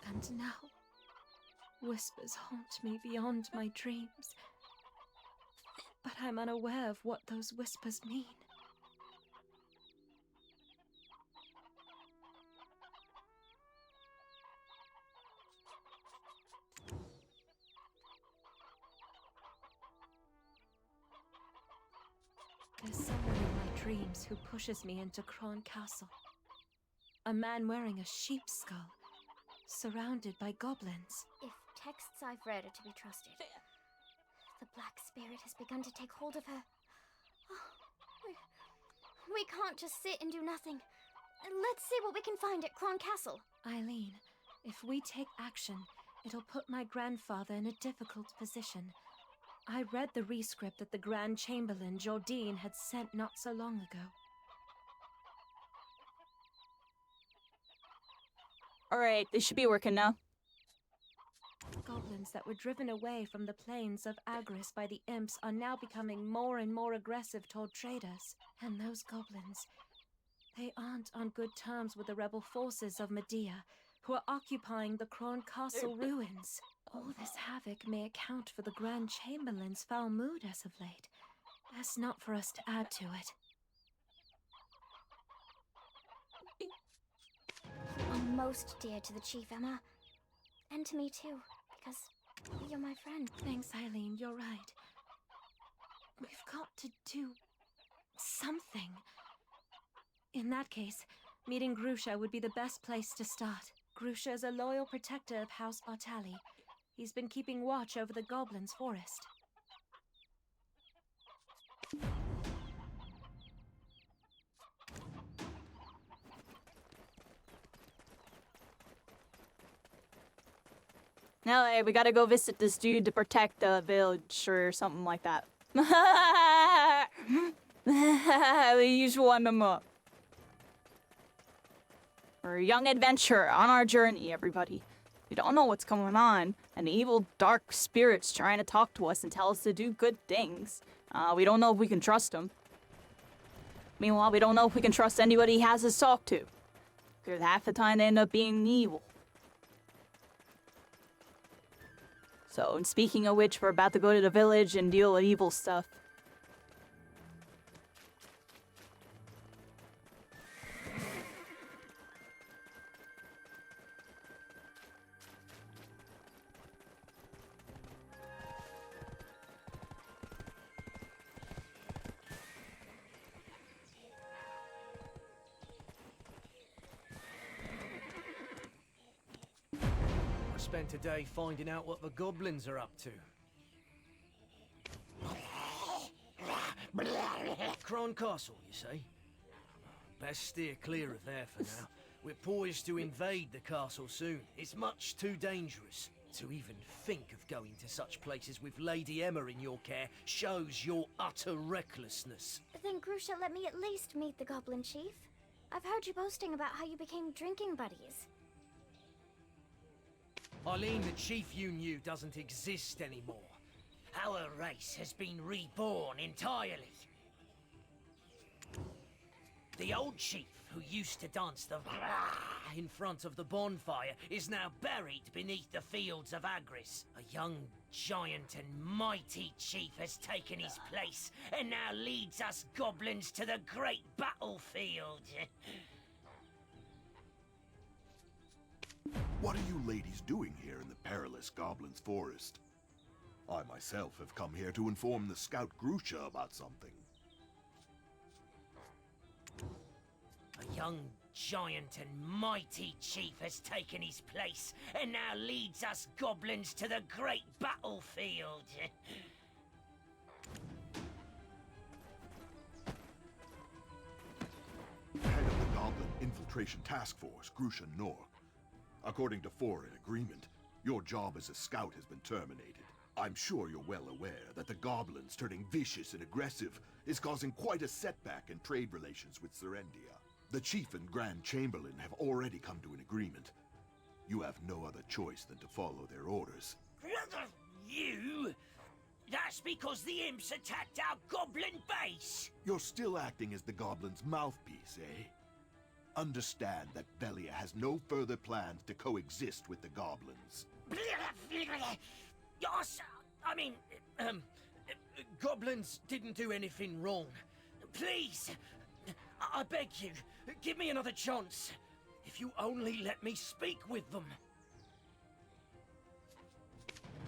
And now, whispers haunt me beyond my dreams. But I'm unaware of what those whispers mean. There's someone in my dreams who pushes me into Kron Castle. A man wearing a sheep's skull, surrounded by goblins. If texts I've read are to be trusted, the Black Spirit has begun to take hold of her. Oh, we can't just sit and do nothing. Let's see what we can find at Kron Castle. Eileen, if we take action, it'll put my grandfather in a difficult position. I read the rescript that the Grand Chamberlain, Jordine, had sent not so long ago. Alright, they should be working now. Goblins that were driven away from the plains of Agris by the imps are now becoming more and more aggressive toward traders. And those goblins, they aren't on good terms with the rebel forces of Medea, who are occupying the Kron Castle ruins. All this havoc may account for the Grand Chamberlain's foul mood as of late. Best not for us to add to it. You are most dear to the Chief, Emma. And to me too, because you're my friend. Thanks, Eileen, you're right. We've got to do something. In that case, meeting Grusha would be the best place to start. Grusha is a loyal protector of House Bartali. He's been keeping watch over the Goblins' forest. Now, hey, we gotta go visit this dude to protect the village or something like that. The usual MMO. We're a young adventurer on our journey, everybody. We don't know what's going on. An evil, dark spirit's trying to talk to us and tell us to do good things. We don't know if we can trust him. Meanwhile, we don't know if we can trust anybody he has us talk to. Because half the time they end up being evil. So, and speaking of which, we're about to go to the village and deal with evil stuff. Spent today finding out what the goblins are up to. Kron Castle, you say? Best steer clear of there for now. We're poised to invade the castle soon. It's much too dangerous. To even think of going to such places with Lady Emma in your care shows your utter recklessness. Then Grusha, let me at least meet the Goblin Chief. I've heard you boasting about how you became drinking buddies. Eileen, the chief you knew doesn't exist anymore. Our race has been reborn entirely. The old chief who used to dance the in front of the bonfire is now buried beneath the fields of Agris. A young, giant and mighty chief has taken his place and now leads us goblins to the great battlefield. What are you ladies doing here in the perilous Goblin's Forest? I myself have come here to inform the Scout Grusha about something. A young, giant and mighty chief has taken his place and now leads us goblins to the great battlefield. Head of the Goblin Infiltration Task Force, Grusha Nork. According to foreign agreement, Your job as a scout has been terminated. I'm sure you're well aware that the goblins turning vicious and aggressive is causing quite a setback in trade relations with Serendia. The Chief and Grand Chamberlain have already come to an agreement. You have no other choice than to follow their orders. You? That's because the imps attacked our goblin base! You're still acting as the goblins' mouthpiece, eh? Understand that Velia has no further plans to coexist with the goblins. Yes, I mean, goblins didn't do anything wrong. Please, I beg you, give me another chance. If you only let me speak with them.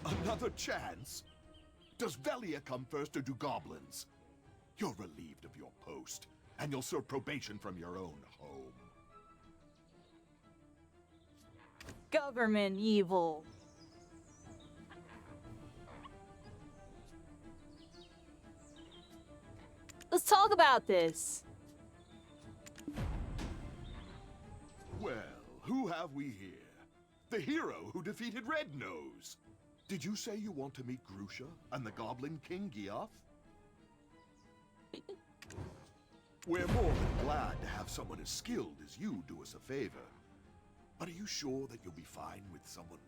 Another chance? Does Velia come first or do goblins? You're relieved of your post, and you'll serve probation from your own home. Government evil. Let's talk about this. Well, who have we here? The hero who defeated Red Nose. Did you say you want to meet Grusha and the Goblin King Giath? We're more than glad to have someone as skilled as you do us a favor. But are you sure that you'll be fine with someone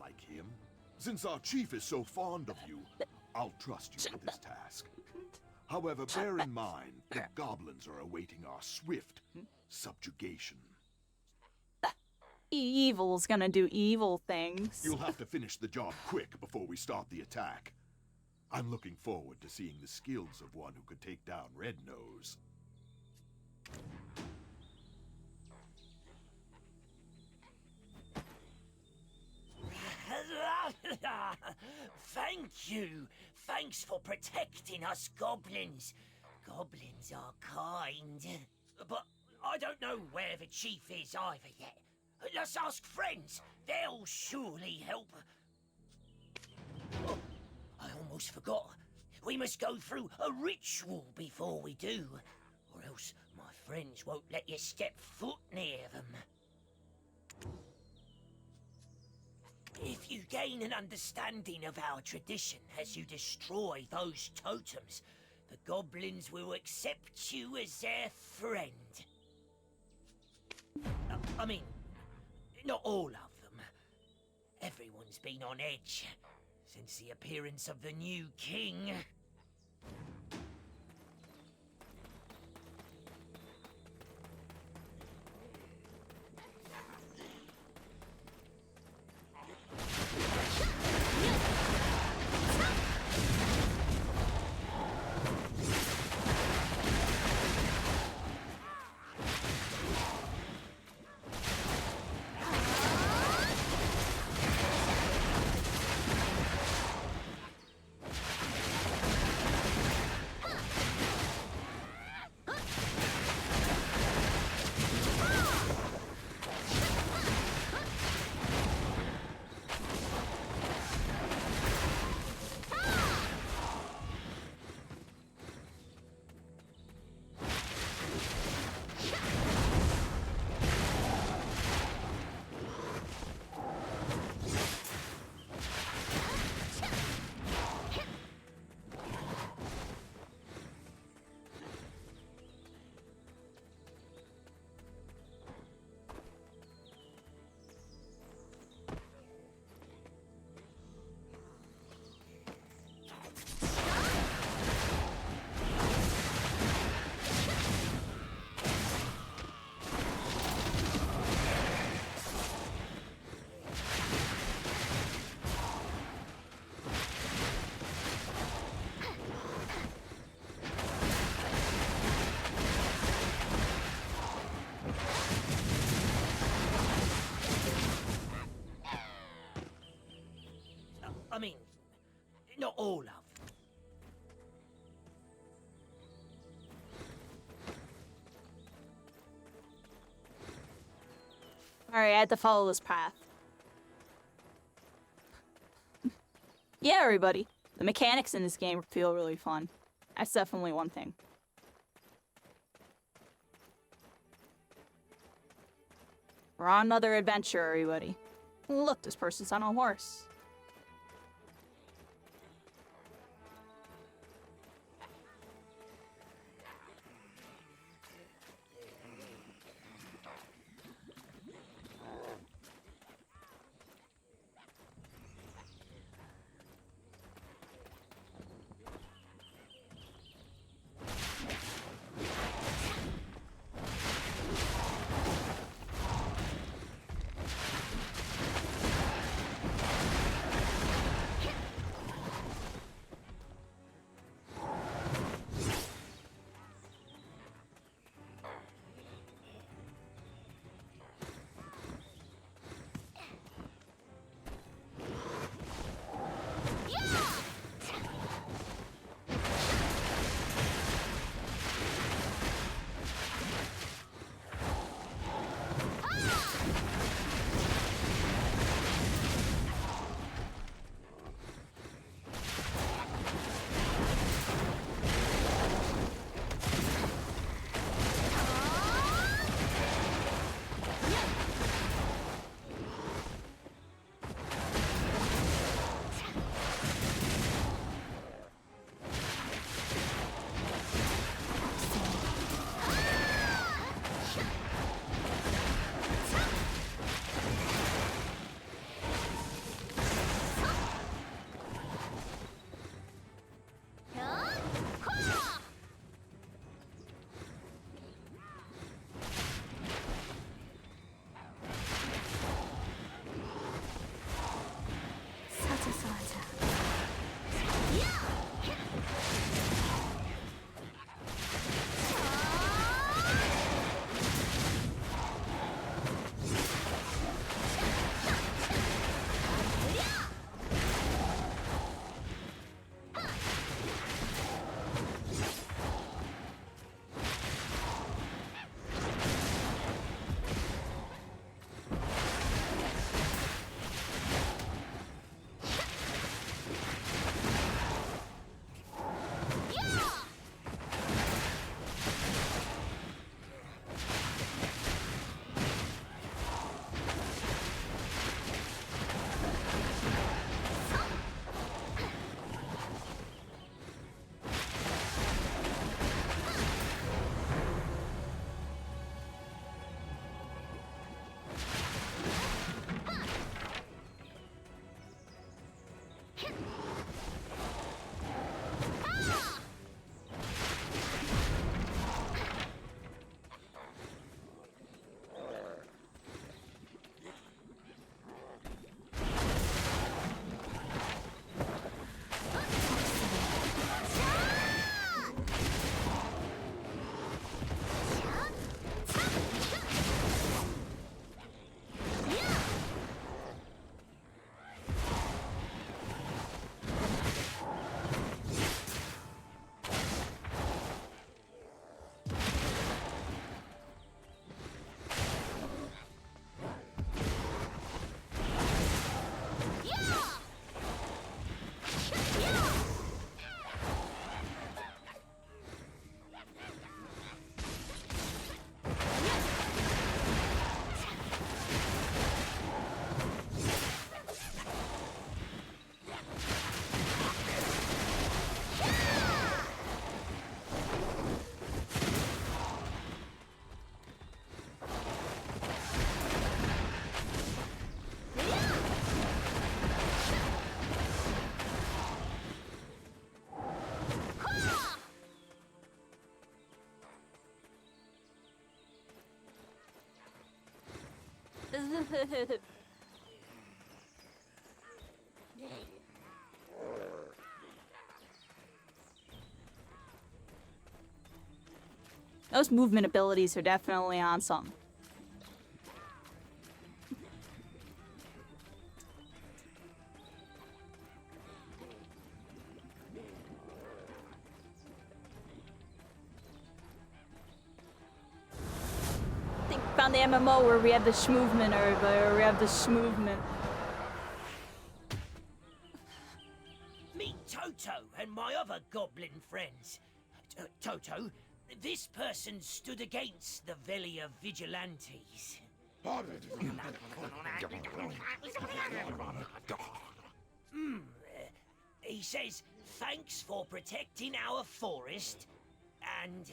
like him? Since our chief is so fond of you, I'll trust you with this task. However, bear in mind, the goblins are awaiting our swift subjugation. Evil's gonna do evil things. You'll have to finish the job quick before we start the attack. I'm looking forward to seeing the skills of one who could take down Red Nose. Thank you. Thanks for protecting us goblins. Goblins are kind. But I don't know where the chief is either yet. Let's ask friends. They'll surely help. Oh, I almost forgot. We must go through a ritual before we do, or else my friends won't let you step foot near them. If you gain an understanding of our tradition as you destroy those totems, the goblins will accept you as their friend. I mean, not all of them. Everyone's been on edge since the appearance of the new king. I mean, not all of them. Alright, I had to follow this path. Yeah, everybody. The mechanics in this game feel really fun. That's definitely one thing. We're on another adventure, everybody. Look, this person's on a horse. Those movement abilities are definitely on some. I think we found the MMO where we have the schmovement, or where we have the schmovement. Meet Toto and my other goblin friends. Toto, this person stood against the Velia vigilantes. He says thanks for protecting our forest, and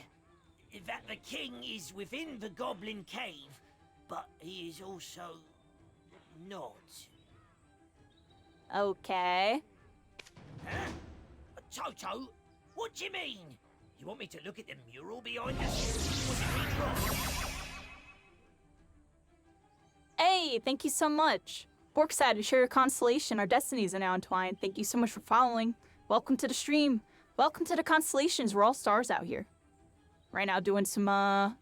that the king is within the goblin cave, but he is also not. Okay. Huh? Toto, what do you mean? You want me to look at the mural behind us? Was it redrawn? Hey, thank you so much. Borkside, to share your constellation. Our destinies are now entwined. Thank you so much for following. Welcome to the stream. Welcome to the constellations. We're all stars out here. Right now doing some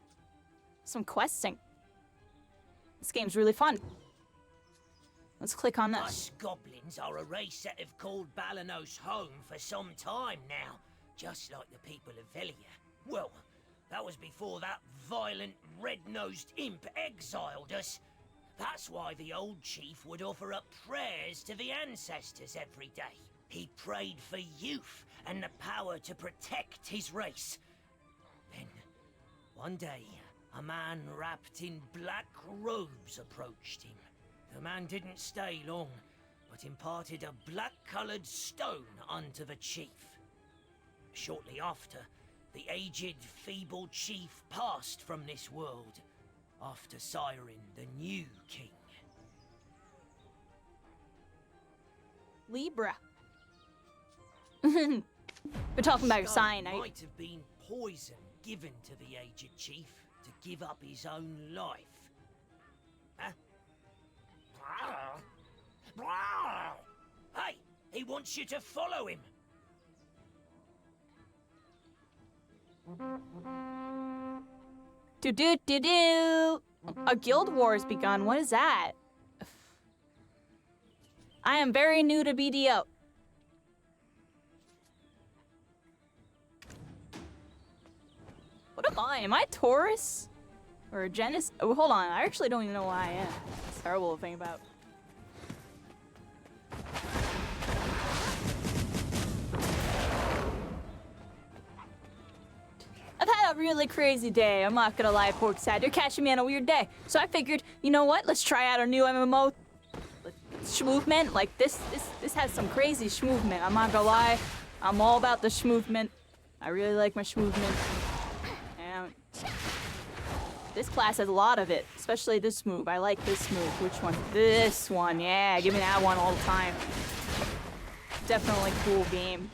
questing. This game's really fun. Let's click on this. Us goblins are a race that have called Balanos home for some time now, just like the people of Velia. Well, that was before that violent, red-nosed imp exiled us. That's why the old chief would offer up prayers to the ancestors every day. He prayed for youth and the power to protect his race. Then, one day, a man wrapped in black robes approached him. The man didn't stay long, but imparted a black-colored stone unto the chief. Shortly after, the aged, feeble chief passed from this world, after siring the new king. Libra. We're talking about your Stone cyanide. might have been poison given to the aged chief to give up his own life. Huh? Hey, he wants you to follow him. Do. A guild war has begun. What is that? I am very new to BDO. What am I? Am I a Taurus? Or a Genesis? Oh, hold on. I actually don't even know why I am. It's terrible to think about. I've had a really crazy day. I'm not gonna lie, Porkside. You're catching me on a weird day. So I figured, you know what? Let's try out our new MMO schmovement. Like this has some crazy schmovement. I'm not gonna lie. I'm all about the schmovement. I really like my schmovement. And this class has a lot of it, especially this move. I like this move. Which one? This one. Yeah, give me that one all the time. Definitely cool game.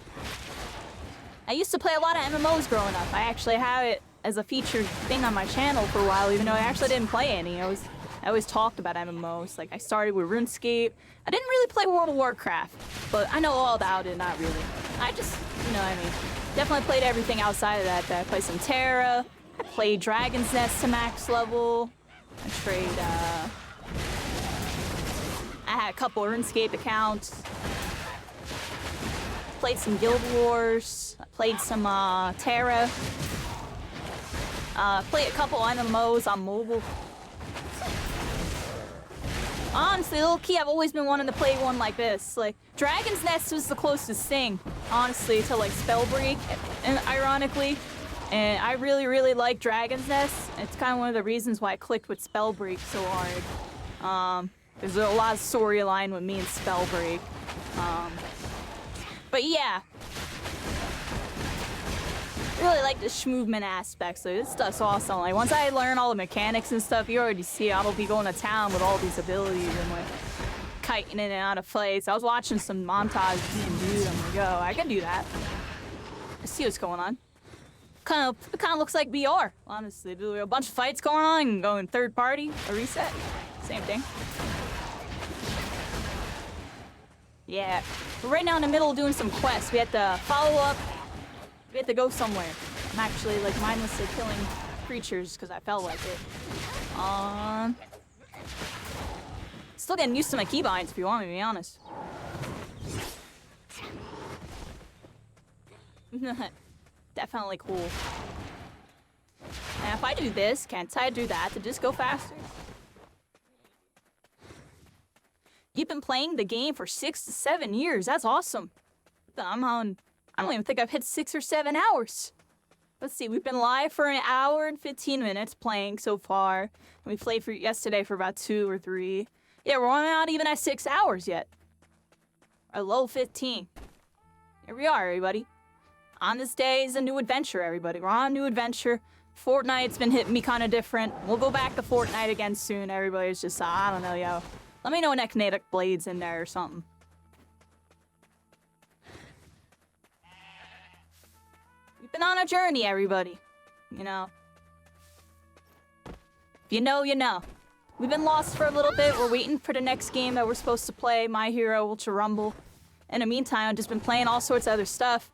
I used to play a lot of MMOs growing up. I actually have it as a featured thing on my channel for a while, even though I actually didn't play any. I always talked about MMOs. Like, I started with RuneScape. I didn't really play World of Warcraft, but I know all about it, not really. I just, you know what I mean. Definitely played everything outside of that. I played some Terra. I played Dragon's Nest to max level. I had a couple RuneScape accounts. Played some Guild Wars. Played some Terra. Played a couple MMOs on mobile. Honestly, low-key, I've always been wanting to play one like this. Like, Dragon's Nest was the closest thing, honestly, to like Spellbreak, and ironically. And I really, really like Dragon's Nest. It's kind of one of the reasons why I clicked with Spellbreak so hard. There's a lot of storyline with me and Spellbreak. But yeah. Really like the schmovement aspects. So this stuff's awesome. Like, once I learn all the mechanics and stuff, you already see I'll be going to town with all these abilities and like kiting in and out of place. I was watching some montage being dude. I'm like, oh, I can do that. I see what's going on. It kind of looks like BR, honestly. There's a bunch of fights going on and going third party, a reset. Same thing. Yeah. We're right now in the middle of doing some quests. We have to follow up. We have to go somewhere. I'm actually like mindlessly killing creatures because I felt like it. Still getting used to my keybinds if you want me to be honest. Definitely cool. And if I do this, can't I do that to just go faster? You've been playing the game for 6 to 7 years. That's awesome. I don't even think I've hit 6 or 7 hours. Let's see, we've been live for an hour and 15 minutes playing so far. And we played for yesterday for about 2 or 3. Yeah, we're not even at 6 hours yet. A low 15. Here we are, everybody. On this day is a new adventure, everybody. We're on a new adventure. Fortnite's been hitting me kind of different. We'll go back to Fortnite again soon. Everybody's just, I don't know, yo. Let me know when Kinetic Blade's in there or something. We've been on a journey, everybody. You know. If you know, you know. We've been lost for a little bit. We're waiting for the next game that we're supposed to play, My Hero Ultra Rumble. In the meantime, I've just been playing all sorts of other stuff.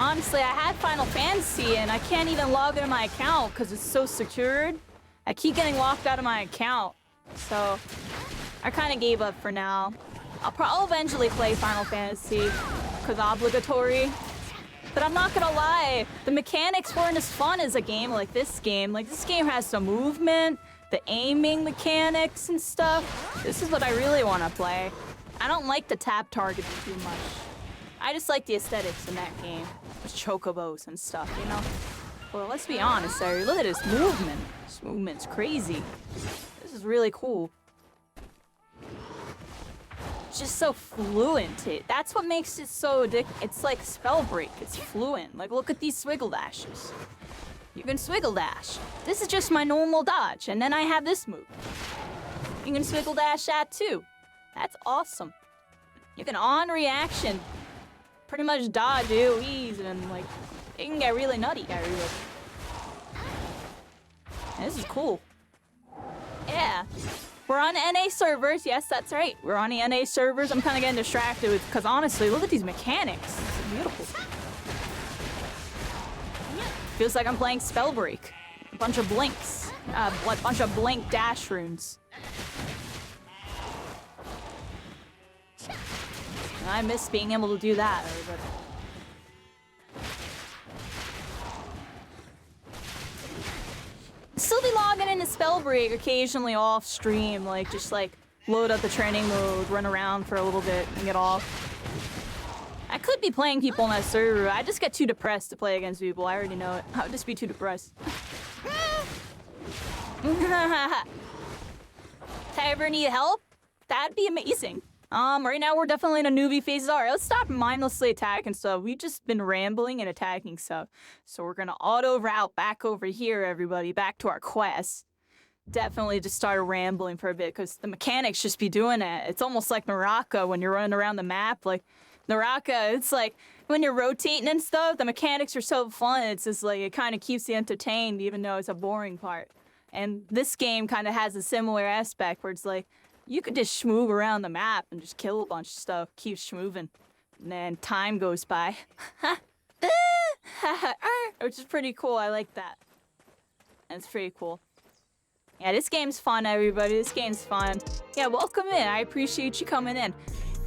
Honestly, I had Final Fantasy, and I can't even log into my account because it's so secured. I keep getting locked out of my account. So, I kind of gave up for now. I'll eventually play Final Fantasy because obligatory. But I'm not gonna lie, the mechanics weren't as fun as a game like this game. Like, this game has some movement, the aiming mechanics and stuff. This is what I really want to play. I don't like the tap targeting too much. I just like the aesthetics in that game. With chocobos and stuff, you know? Well, let's be honest, Harry. Look at this movement. This movement's crazy. This is really cool. It's just so fluent. That's what makes it so addictive. It's like Spellbreak. It's fluent. Like, look at these swiggle dashes. You can swiggle dash. This is just my normal dodge, and then I have this move. You can swiggle dash that too. That's awesome. You can on reaction pretty much dodge AoEs and like it can get really nutty. This is cool. Yeah. We're on NA servers. Yes, that's right. We're on the NA servers. I'm kind of getting distracted with because honestly, look at these mechanics. It's beautiful. Feels like I'm playing Spellbreak. A bunch of blinks. A bunch of blink dash runes. I miss being able to do that, everybody. Still be logging into Spellbreak occasionally off stream, like just like load up the training mode, run around for a little bit, and get off. I could be playing people on that server. I just get too depressed to play against people. I already know it. I would just be too depressed. If I ever need help, that'd be amazing. Right now we're definitely in a newbie phase. Alright, let's stop mindlessly attacking stuff. We've just been rambling and attacking stuff. So we're gonna auto route back over here, everybody, back to our quest. Definitely just start rambling for a bit because the mechanics just be doing it. It's almost like Naraka when you're running around the map. Like Naraka, it's like when you're rotating and stuff, the mechanics are so fun. It's just like it kind of keeps you entertained even though it's a boring part. And this game kind of has a similar aspect where it's like you could just schmoove around the map and just kill a bunch of stuff, keep schmooving, and then time goes by. Which is pretty cool, I like that. And it's pretty cool. Yeah, this game's fun, everybody, this game's fun. Yeah, welcome in, I appreciate you coming in.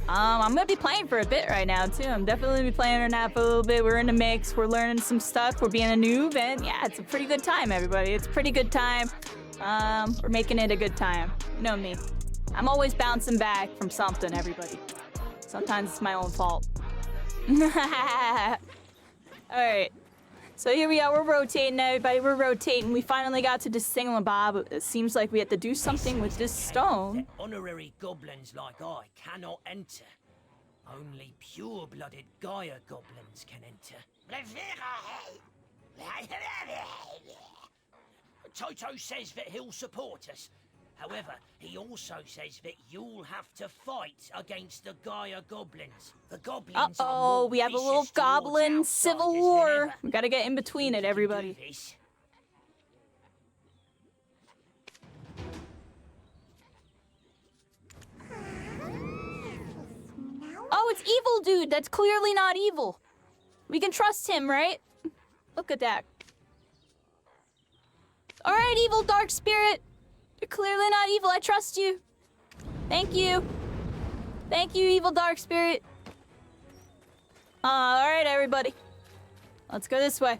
I'm gonna be playing for a bit right now, too. I'm definitely gonna be playing her nap a little bit. We're in the mix, we're learning some stuff, we're being a noob, and yeah, it's a pretty good time, everybody. It's a pretty good time. We're making it a good time. You know me. I'm always bouncing back from something, everybody. Sometimes it's my own fault. Alright. So here we are, we're rotating, everybody, we're rotating. We finally got to this thingamabob. It seems like we had to do something with this stone. Honorary goblins like I cannot enter. Only pure-blooded Gaia goblins can enter. Toto says that he'll support us. However, he also says that you'll have to fight against the Gaia goblins. The goblins uh-oh, we have a little goblin civil war. We gotta get in between it, everybody. Oh, it's evil dude. That's clearly not evil. We can trust him, right? Look at that. All right, evil dark spirit. You're clearly not evil. I trust you. Thank you. Thank you, evil dark spirit. All right, everybody. Let's go this way.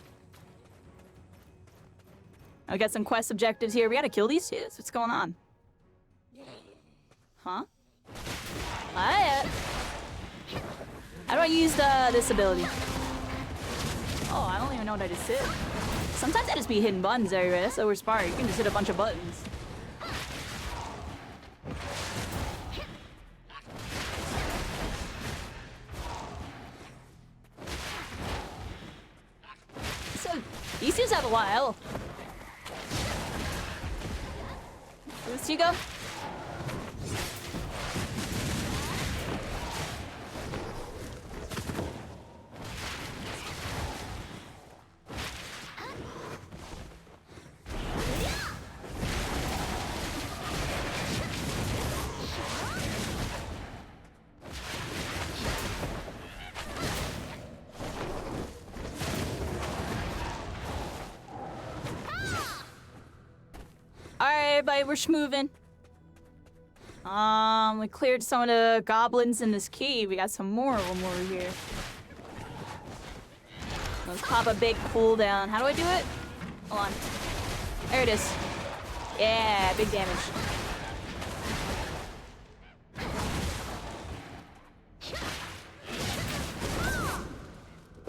I got some quest objectives here. We gotta kill these dudes. What's going on? Huh? How do I use this ability? Oh, I don't even know what I just hit. Sometimes I just be hitting buttons everywhere. That's the worst part. You can just hit a bunch of buttons. So, these dudes have a lot of health. Where's Hugo? Alright, everybody, we're schmoving. We cleared some of the goblins in this cave. We got some more of them over here. Let's pop a big cooldown. How do I do it? Hold on. There it is. Yeah, big damage.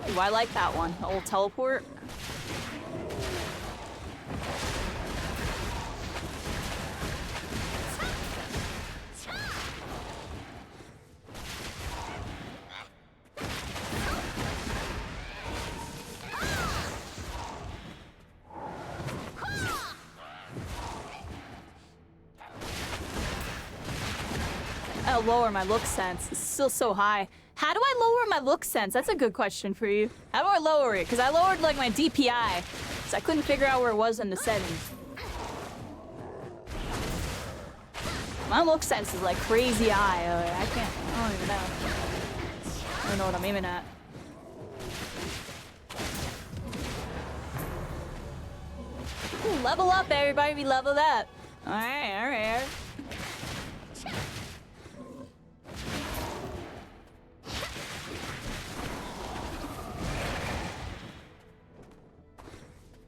Ooh, I like that one. The old teleport. I lower my look sense. It's still so high. How do I lower my look sense? That's a good question for you. How do I lower it? Because I lowered like my DPI, so I couldn't figure out where it was in the settings. My look sense is like crazy high. I don't even know. I don't know what I'm aiming at. Ooh, level up, everybody. We leveled up. All right.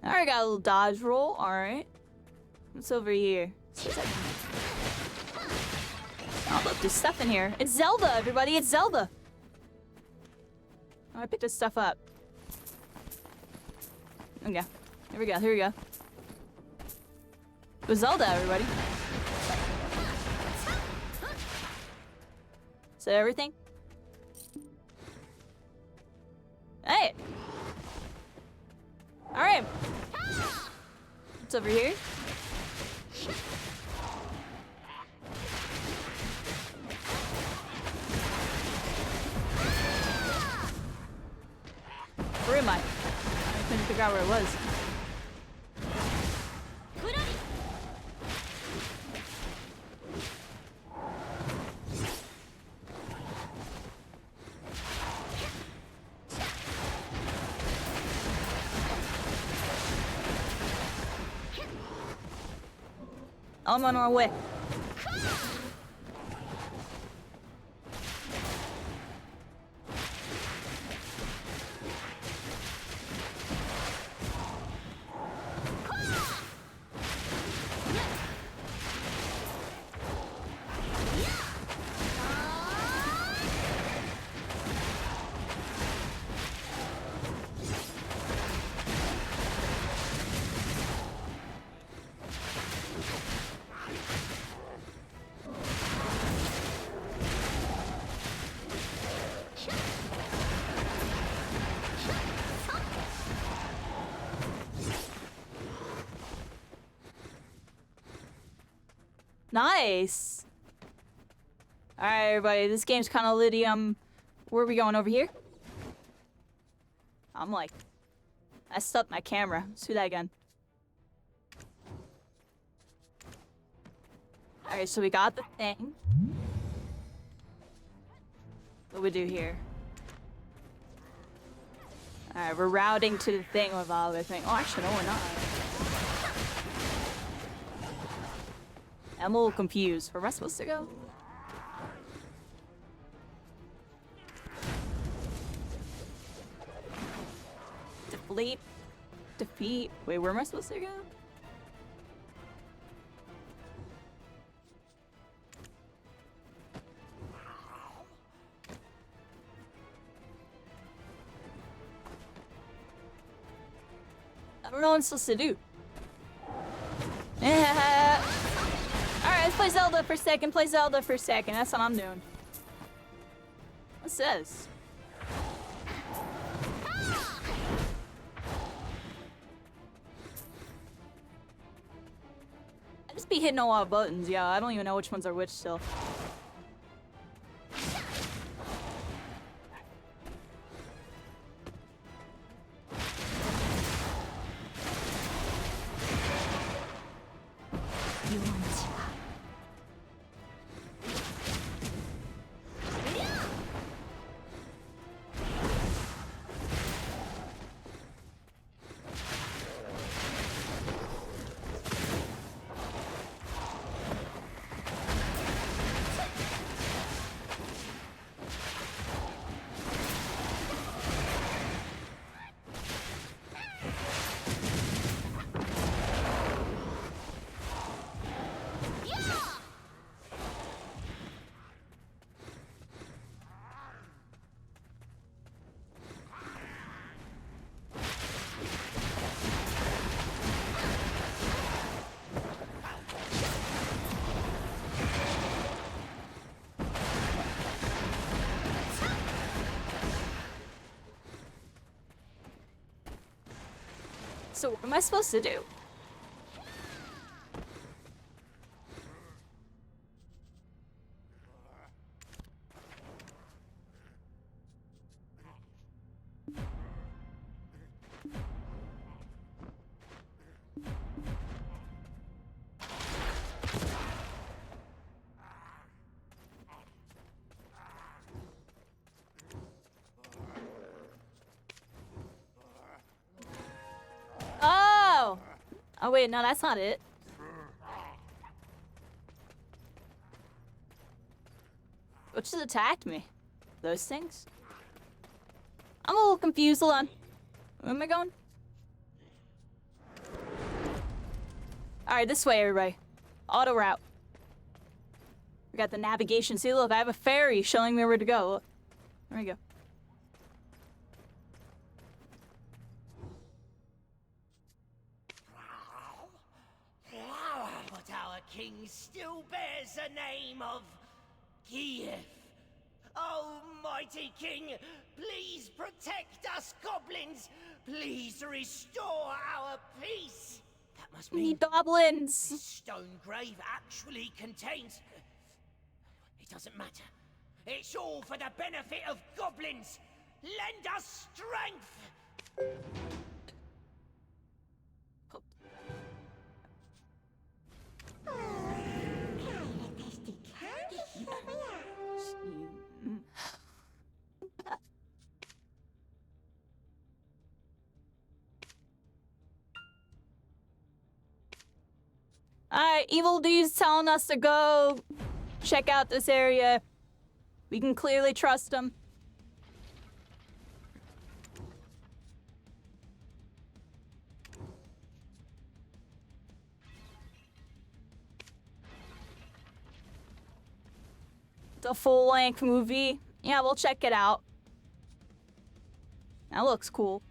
Alright, got a little dodge roll. Alright. What's over here? Oh, look, there's stuff in here. It's Zelda, everybody. It's Zelda. Oh, I picked this stuff up. Okay. Here we go. It was Zelda, everybody. Is that everything? Hey! Alright. What's over here? Where am I? I couldn't figure out where it was. I'm on our way. Nice. All right, everybody. This game's kind of litty. Where are we going over here? I'm like, messed up my camera. Let's do that again. All right, so we got the thing. What do we do here? All right, we're routing to the thing with all the thing. Oh, actually, no, we're not. I'm a little confused. Where am I supposed to go? Defeat. Wait, where am I supposed to go? I don't know what I'm supposed to do. Yeah. Alright, let's play Zelda for a second. Play Zelda for a second. That's what I'm doing. What's this? I just be hitting a lot of buttons, yeah. I don't even know which ones are which still. So what am I supposed to do? Oh wait, no, that's not it. What just attacked me? Those things? I'm a little confused. Hold on. Where am I going? Alright, this way, everybody. Auto route. We got the navigation. See, look, I have a fairy showing me where to go. Look. There we go. But our king still bears the name of Kiev. Oh, mighty king, please protect us goblins. Please restore our peace. That must mean goblins. This stone grave actually contains... It doesn't matter. It's all for the benefit of goblins. Lend us strength. Alright, evil dude's telling us to go check out this area. We can clearly trust him. The full-length movie. Yeah, we'll check it out. That looks cool.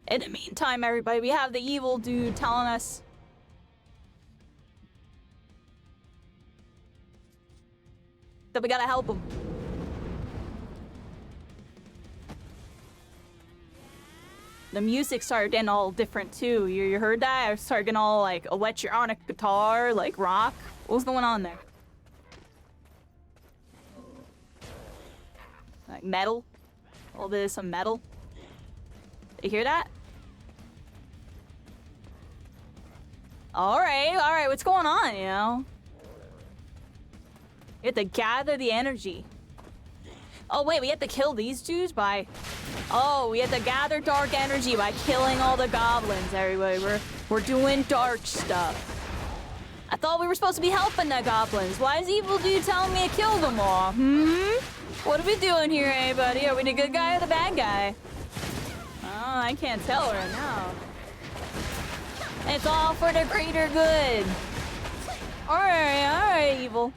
In the meantime, everybody, we have the evil dude telling us that we gotta help him. The music started getting all different too. You heard that? I started getting all like electronic guitar, like rock. What was going on there? Like metal? A little bit of some metal. You hear that? Alright, what's going on, you know? You have to gather the energy. Oh wait, we have to kill these dudes by... Oh, we have to gather dark energy by killing all the goblins, everybody. We're doing dark stuff. I thought we were supposed to be helping the goblins. Why is evil dude telling me to kill them all? What are we doing here, anybody? Are we the good guy or the bad guy? Oh, I can't tell right now. It's all for the greater good. Alright, evil.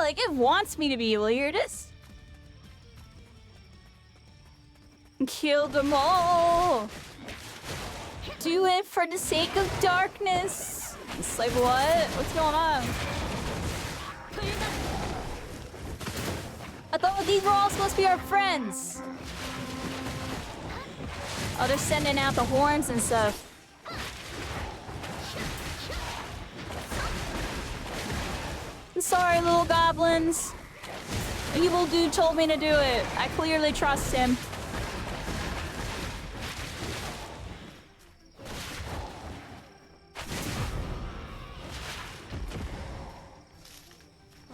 like, it wants me to be evil. Here it is. Kill them all. Do it for the sake of darkness. It's like, what? What's going on? I thought these were all supposed to be our friends. Oh, they're sending out the horns and stuff. I'm sorry, little goblins. The evil dude told me to do it. I clearly trust him.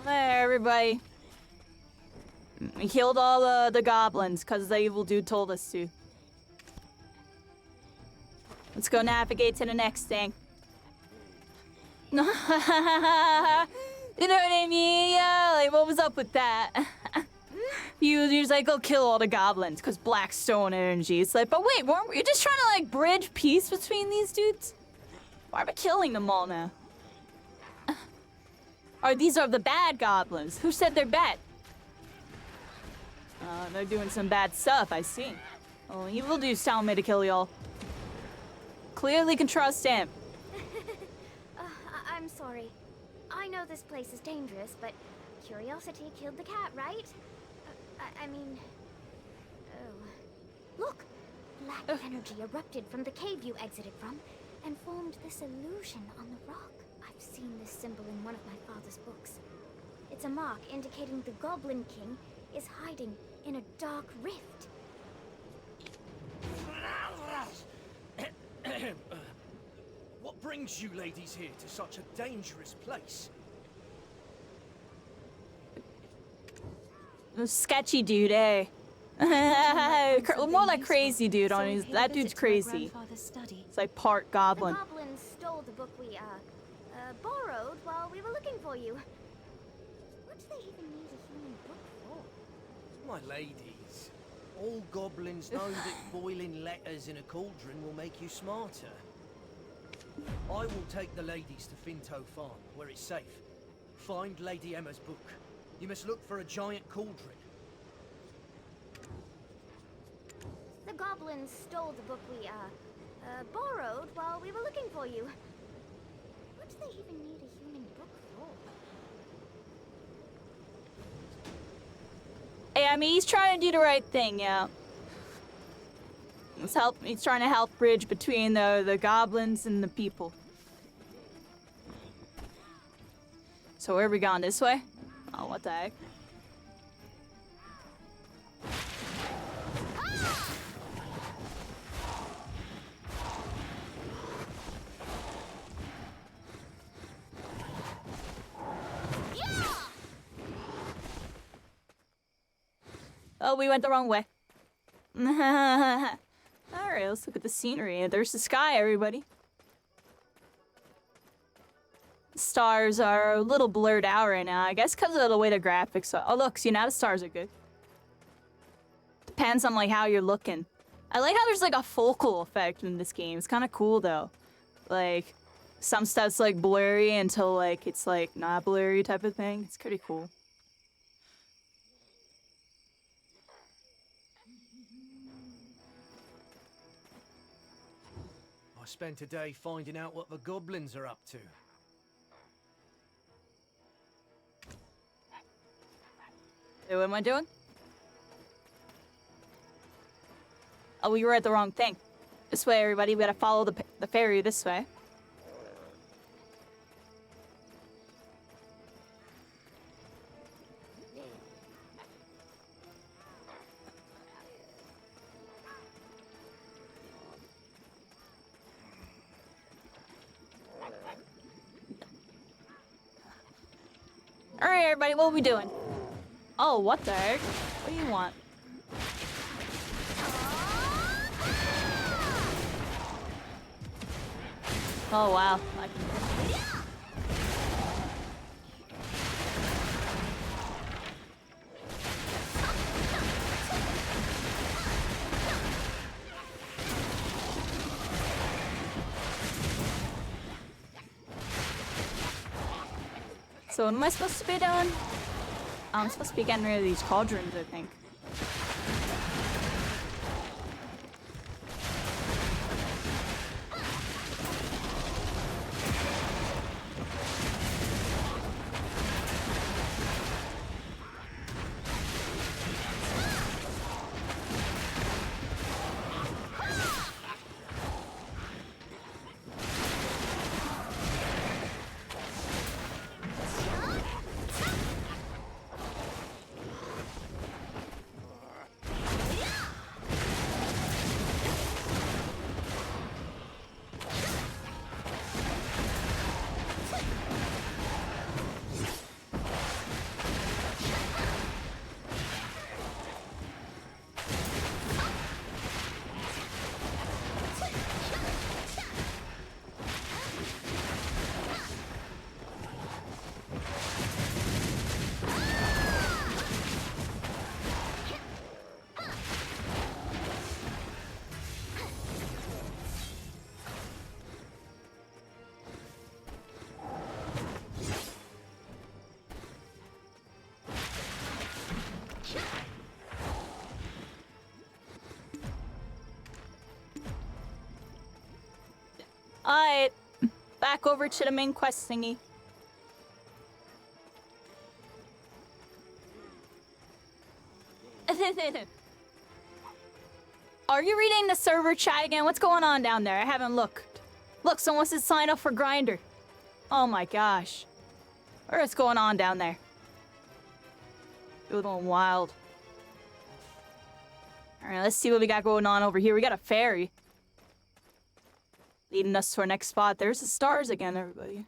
There, everybody. We killed all the goblins because the evil dude told us to. Let's go navigate to the next thing. You know what I mean? Yeah, like, what was up with that? He was like, go kill all the goblins because black stone energy. It's like, but wait, weren't we just trying to like bridge peace between these dudes? Why are we killing them all now? Or these are the bad goblins. Who said they're bad? They're doing some bad stuff, I see. Oh, evil dude's telling me to kill y'all. Clearly can trust him. I'm sorry. I know this place is dangerous, but curiosity killed the cat, right? I mean... Oh. Look! Black energy erupted from the cave you exited from, and formed this illusion on the rock. I've seen this symbol in one of my father's books. It's a mark indicating the Goblin King is hiding in a dark rift. What brings you ladies here to such a dangerous place? Sketchy dude, eh? More like crazy dude on his. That dude's crazy. It's like part goblin. The goblins stole the book we borrowed while we were looking for you. What do they even need a human book for? My ladies, all goblins know that boiling letters in a cauldron will make you smarter. I will take the ladies to Finto Farm, where it's safe. Find Lady Emma's book. You must look for a giant cauldron. The goblins stole the book we borrowed while we were looking for you. What do they even need a human book for? Hey, I mean, he's trying to do the right thing, yeah. He's trying to help bridge between the goblins and the people. So where are we going? This way? Oh, what the heck? Oh, we went the wrong way. Alright, let's look at the scenery. There's the sky, everybody. The stars are a little blurred out right now, I guess because of the way the graphics are. Oh, look, see, now the stars are good. Depends on, like, how you're looking. I like how there's, like, a focal effect in this game. It's kind of cool, though. Like, some stuff's, like, blurry until, like, it's, like, not blurry type of thing. It's pretty cool. I spent a day finding out what the goblins are up to. Hey, what am I doing? Oh, we were at the wrong thing. This way, everybody. We gotta follow the ferry this way. Alright, everybody, what are we doing? Oh, what the heck? What do you want? Oh, wow. So what am I supposed to be doing? I'm supposed to be getting rid of these cauldrons, I think. Alright, back over to the main quest thingy. Are you reading the server chat again? What's going on down there? I haven't looked. Look, someone said sign up for Grindr. Oh my gosh. What's going on down there? You're going wild. Alright, let's see what we got going on over here. We got a ferry leading us to our next spot. There's the stars again, everybody.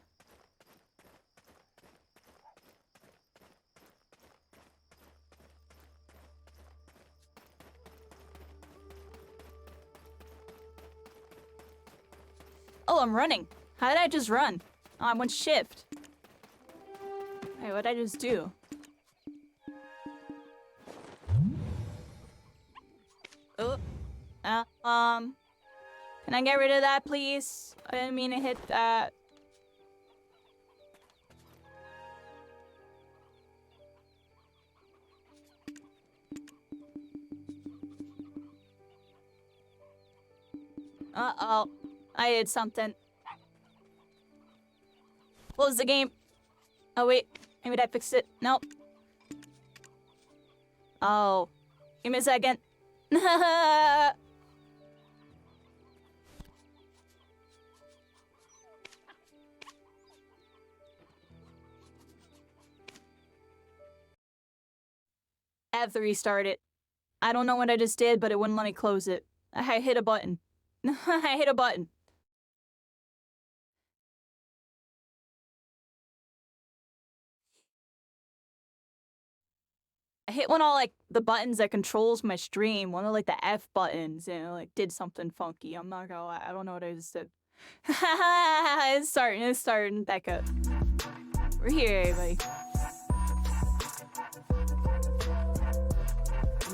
Oh, I'm running. How did I just run? Oh, I went shift. Hey, what did I just do? Oh. Can I get rid of that, please? I didn't mean to hit that. Uh-oh. I did something. Close the game. Oh, wait. Maybe I fixed it. Nope. Oh. Give me a second. I have to restart it. I don't know what I just did, but it wouldn't let me close it. I hit a button. I hit a button. I hit one of like the buttons that controls my stream, one of like the F buttons, and it like did something funky. I'm not gonna lie, I don't know what I just did. It's starting back up. We're here, everybody.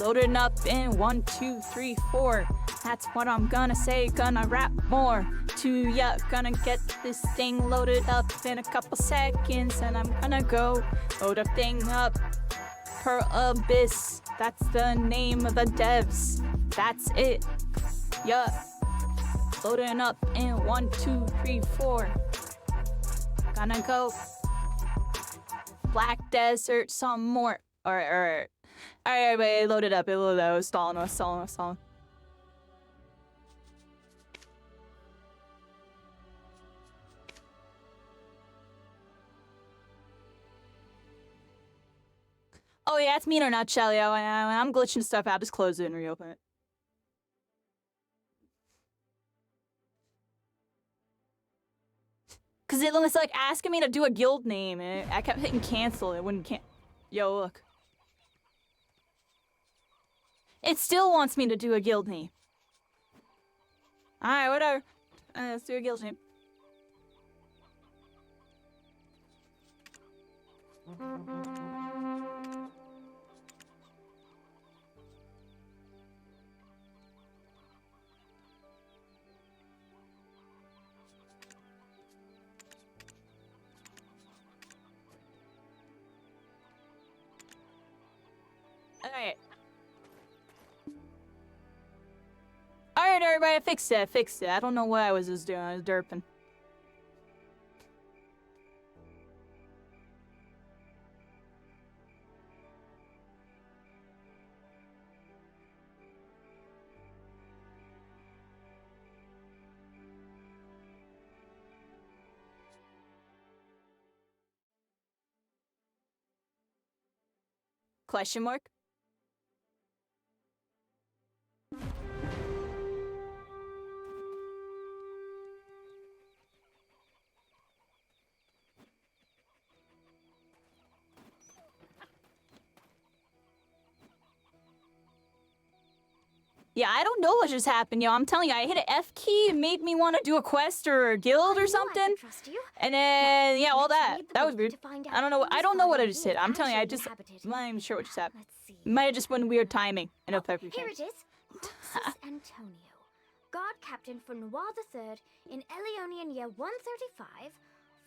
Loading up in 1, 2, 3, 4. That's what I'm gonna say, gonna rap more to ya. Gonna get this thing loaded up in a couple seconds, and I'm gonna go load a thing up. Per Abyss, that's the name of the devs. That's it. Yeah. Loading up in 1, 2, 3, 4. Gonna go Black Desert some more. Alright, everybody, it loaded up. It loaded up. I was stalling. Oh yeah, it's me in a nutshell, yo. I'm glitching stuff out. Just close it and reopen it. Cause it was like asking me to do a guild name, and I kept hitting cancel. It wouldn't Yo, look. It still wants me to do a guild name. Alright, whatever. Let's do a guild name. Alright. Alright, everybody, I fixed it. I don't know what I was just doing. I was derping. Question mark? Yeah, I don't know what just happened, yo. I'm telling you, I hit an F key and made me want to do a quest or a guild or something. And then, yeah, all that. That was weird. I don't know. I don't know what I just hit. I'm telling you, I'm not even sure what just happened. Might have just been weird timing. I know Pepper Here it is. Praxis Antonio, guard captain for Noir III in Elionian year 135,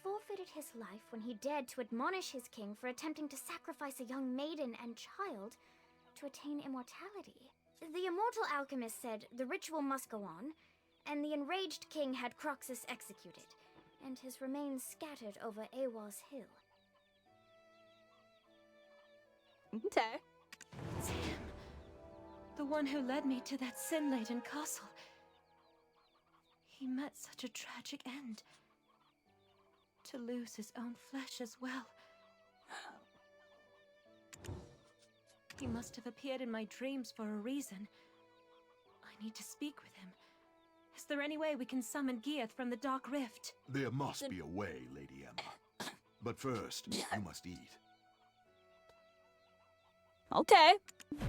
forfeited his life when he dared to admonish his king for attempting to sacrifice a young maiden and child to attain immortality. The immortal alchemist said the ritual must go on, and the enraged king had Croxus executed, and his remains scattered over Awar's hill. Okay. It's him. The one who led me to that sin-laden castle. He met such a tragic end. To lose his own flesh as well. He must have appeared in my dreams for a reason. I need to speak with him. Is there any way we can summon Geath from the Dark Rift? There must be a way, Lady Emma. But first, you must eat. Okay.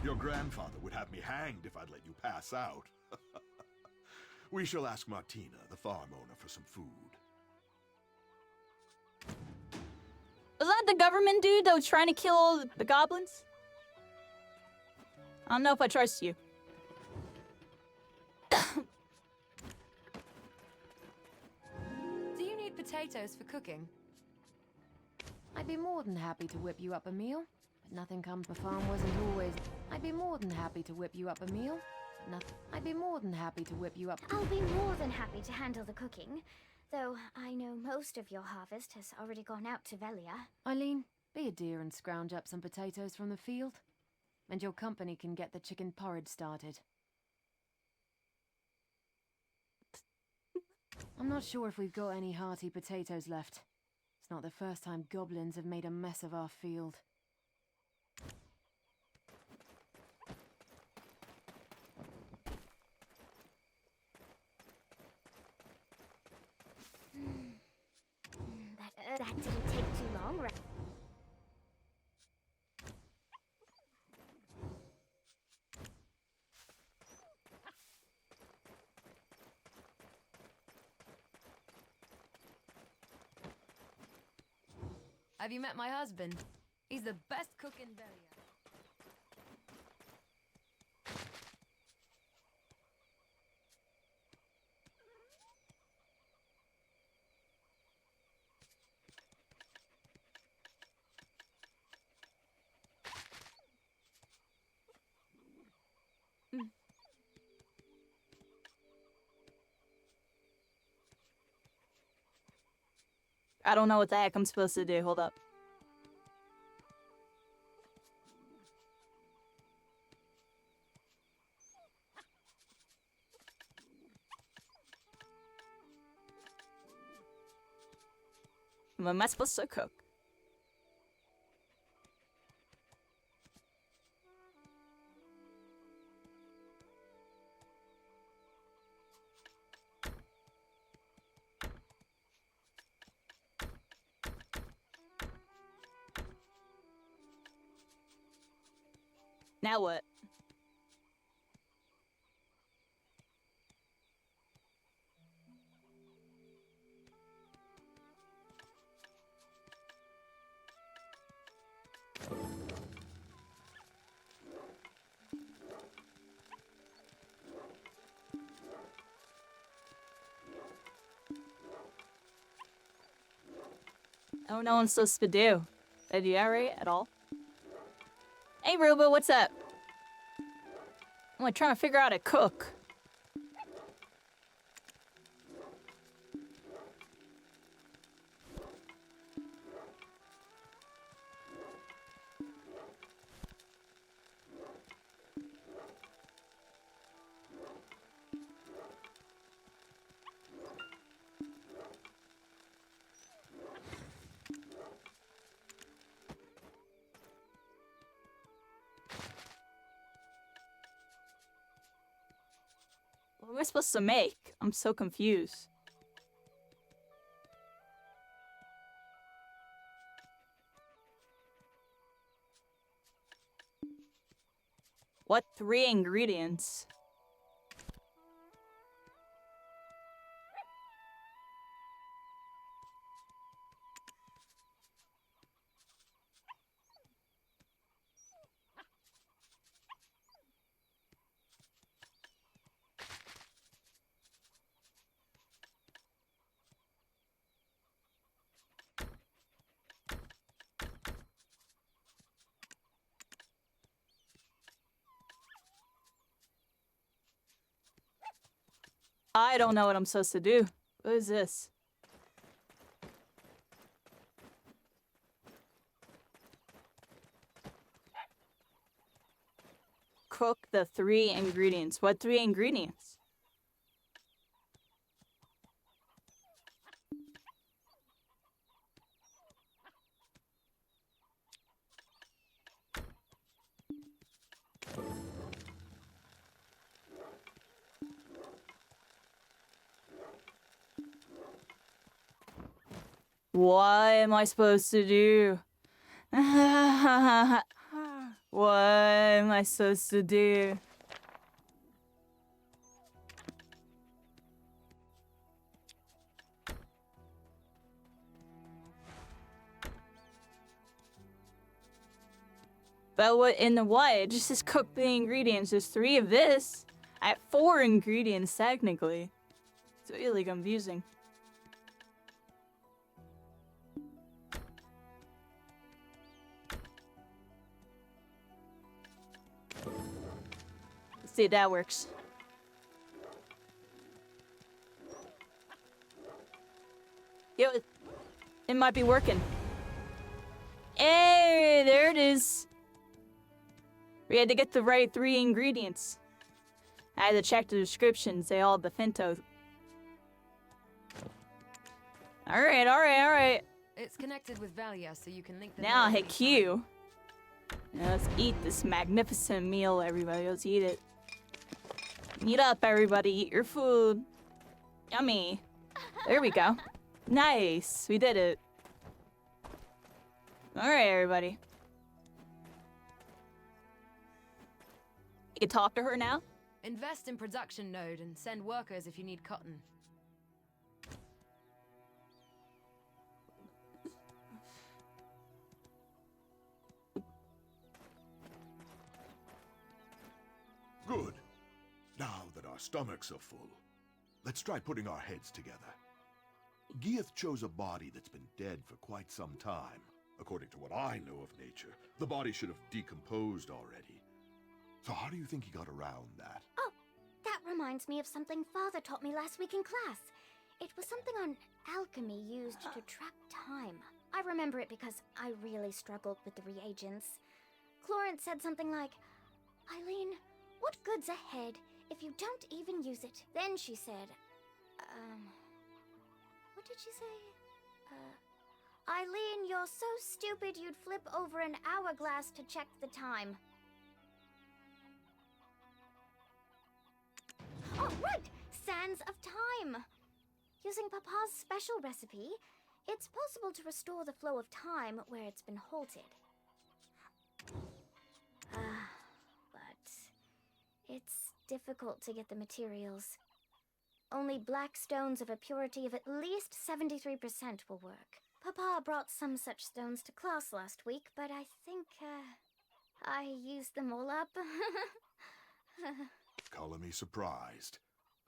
Your grandfather would have me hanged if I'd let you pass out. We shall ask Martina, the farm owner, for some food. Was that the government dude that was trying to kill the goblins? I don't know if I trust you. Do you need potatoes for cooking? I'd be more than happy to whip you up a meal, but nothing comes. The farm wasn't always. I'd be more than happy to whip you up a meal. I'd be more than happy to whip you up. I'll be more than happy to handle the cooking, though I know most of your harvest has already gone out to Velia. Eileen, be a dear and scrounge up some potatoes from the field, and your company can get the chicken porridge started. I'm not sure if we've got any hearty potatoes left. It's not the first time goblins have made a mess of our field. That didn't take too long, right? Have you met my husband? He's the best cook in Velia. I don't know what the heck I'm supposed to do. Hold up. What am I supposed to cook? Now what? I don't know what I'm supposed to do. Did you right at all? Hey, Robo, what's up? I'm like trying to figure out how to cook. What am I supposed to make? I'm so confused. What 3 ingredients? I don't know what I'm supposed to do. What is this? Cook the 3 ingredients. What 3 ingredients? What am I supposed to do? What am I supposed to do? But what in the what? It just says cook the ingredients. There's 3 of this. I have 4 ingredients technically. It's really confusing. Let's see if that works. Yo, it might be working. Hey, there it is. We had to get the right 3 ingredients. I had to check the descriptions. They all have the Finto. Alright. It's connected with Valia, so you can link them. Now hit Q. Now let's eat this magnificent meal, everybody. Let's eat it. Eat up, everybody. Eat your food. Yummy. There we go. Nice. We did it. Alright, everybody. You can talk to her now? Invest in production node and send workers if you need cotton. Good. Now that our stomachs are full, let's try putting our heads together. Gieth chose a body that's been dead for quite some time. According to what I know of nature, the body should have decomposed already. So how do you think he got around that? Oh, that reminds me of something Father taught me last week in class. It was something on alchemy used to trap time. I remember it because I really struggled with the reagents. Clorence said something like, Eileen, what good's ahead if you don't even use it? Then she said, what did she say? Eileen, you're so stupid you'd flip over an hourglass to check the time. Oh, right! Sands of Time! Using Papa's special recipe, it's possible to restore the flow of time where it's been halted. But it's difficult to get the materials. Only black stones of a purity of at least 73% will work. Papa brought some such stones to class last week, but I think, I used them all up. Color me surprised.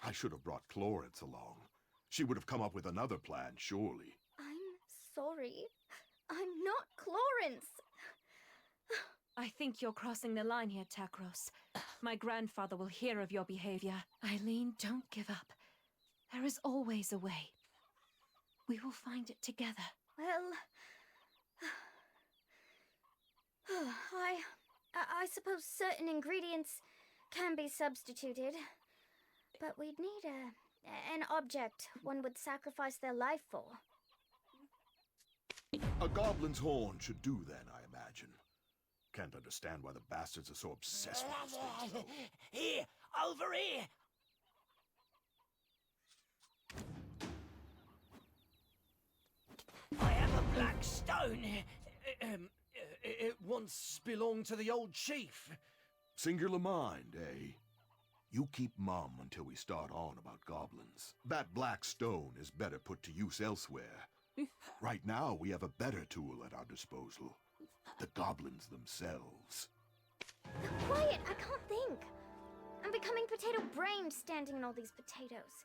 I should have brought Clorence along. She would have come up with another plan, surely. I'm sorry. I'm not Clorence. I think you're crossing the line here, Takros. My grandfather will hear of your behavior. Eileen, don't give up. There is always a way. We will find it together. Well, I suppose certain ingredients can be substituted, but we'd need an object one would sacrifice their life for. A goblin's horn should do then, I imagine. Can't understand why the bastards are so obsessed with this thing, though. Here! Over here! I have a black stone. It once belonged to the old chief. Singular mind, eh? You keep mum until we start on about goblins. That black stone is better put to use elsewhere. Right now, we have a better tool at our disposal. The goblins themselves. Quiet, I can't think. I'm becoming potato brained standing in all these potatoes.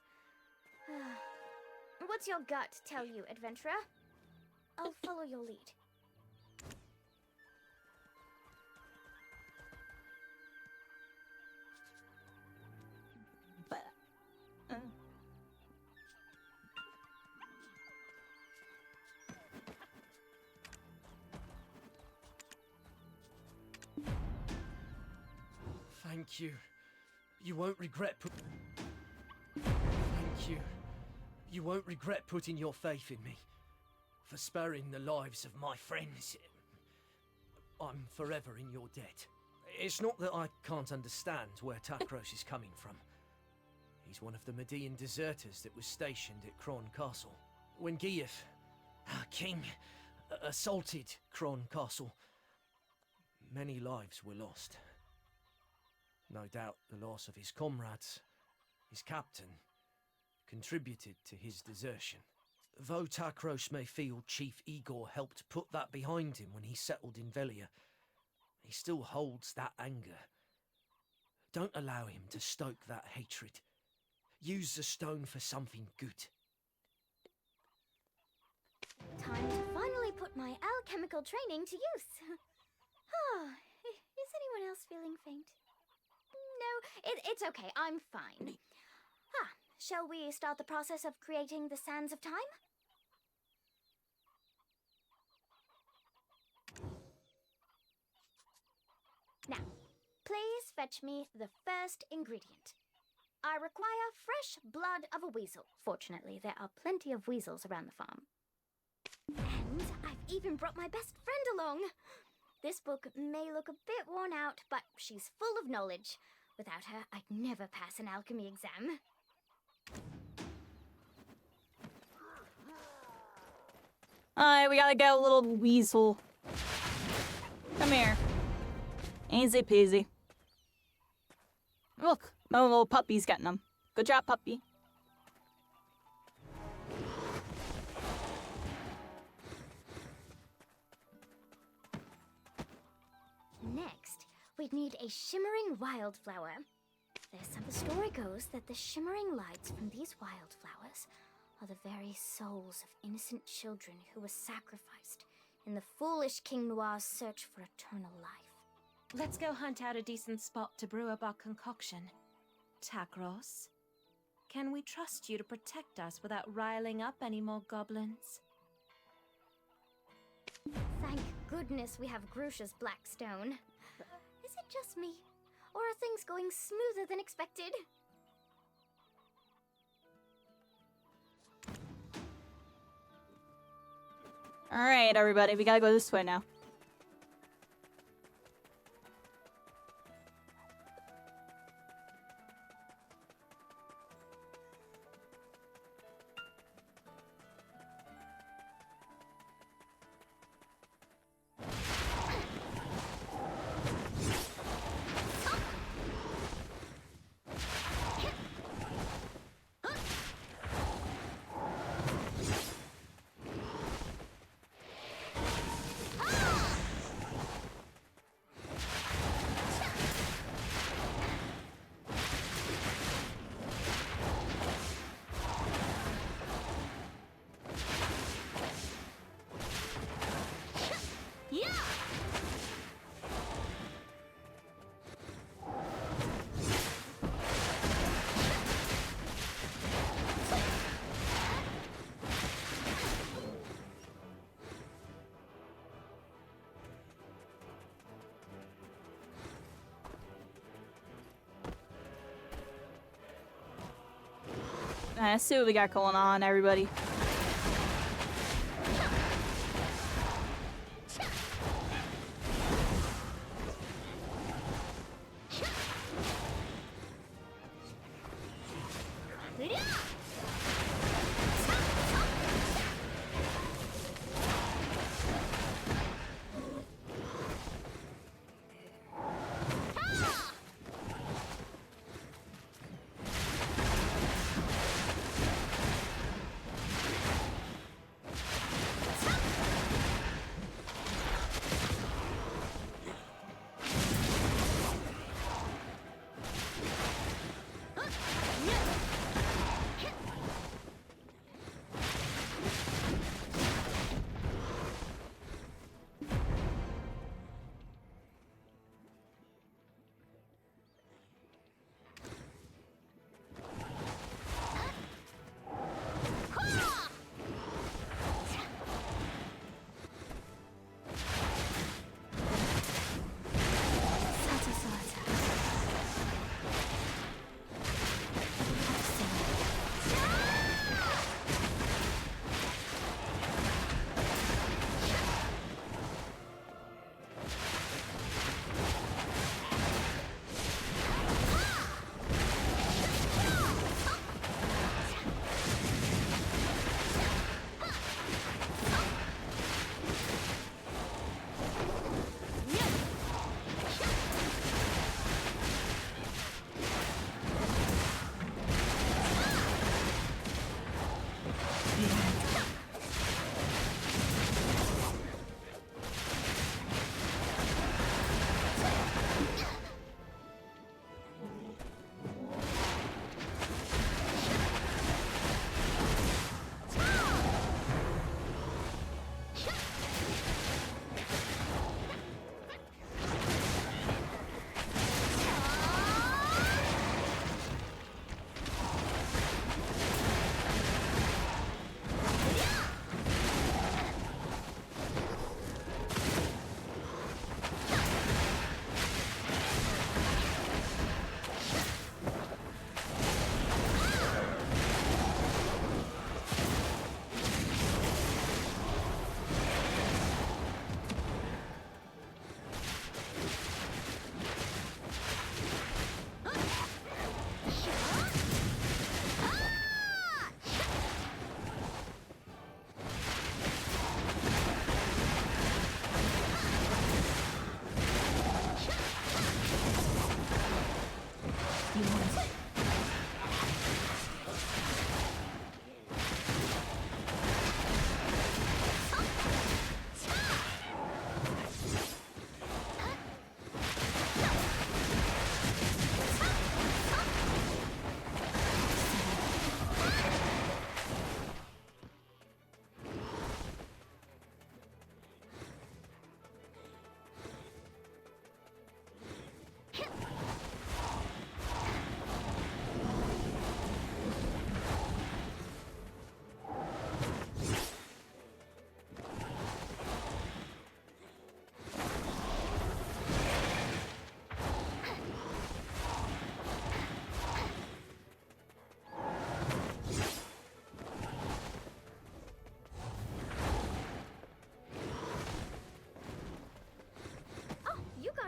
What's your gut tell you, adventurer? I'll follow your lead. Thank you. You won't regret Thank you. You won't regret putting your faith in me. For sparing the lives of my friends. I'm forever in your debt. It's not that I can't understand where Takros is coming from. He's one of the Median deserters that was stationed at Kron Castle. When Giaf, our king, assaulted Kron Castle, many lives were lost. No doubt the loss of his comrades, his captain, contributed to his desertion. Though Takros may feel Chief Igor helped put that behind him when he settled in Velia, he still holds that anger. Don't allow him to stoke that hatred. Use the stone for something good. Time to finally put my alchemical training to use. Is anyone else feeling faint? No, it's okay, I'm fine. Shall we start the process of creating the Sands of Time? Now, please fetch me the first ingredient. I require fresh blood of a weasel. Fortunately, there are plenty of weasels around the farm. And I've even brought my best friend along. This book may look a bit worn out, but she's full of knowledge. Without her, I'd never pass an alchemy exam. Alright, we gotta get a little weasel. Come here. Easy peasy. Look, no little puppy's getting them. Good job, puppy. Next, we'd need a shimmering wildflower. The story goes that the shimmering lights from these wildflowers are the very souls of innocent children who were sacrificed in the foolish King Noir's search for eternal life. Let's go hunt out a decent spot to brew up our concoction. Takros, can we trust you to protect us without riling up any more goblins? Thank goodness we have Grusha's black stone. Is it just me? Or are things going smoother than expected? Alright, everybody, we gotta go this way now. Let's see what we got going on, everybody.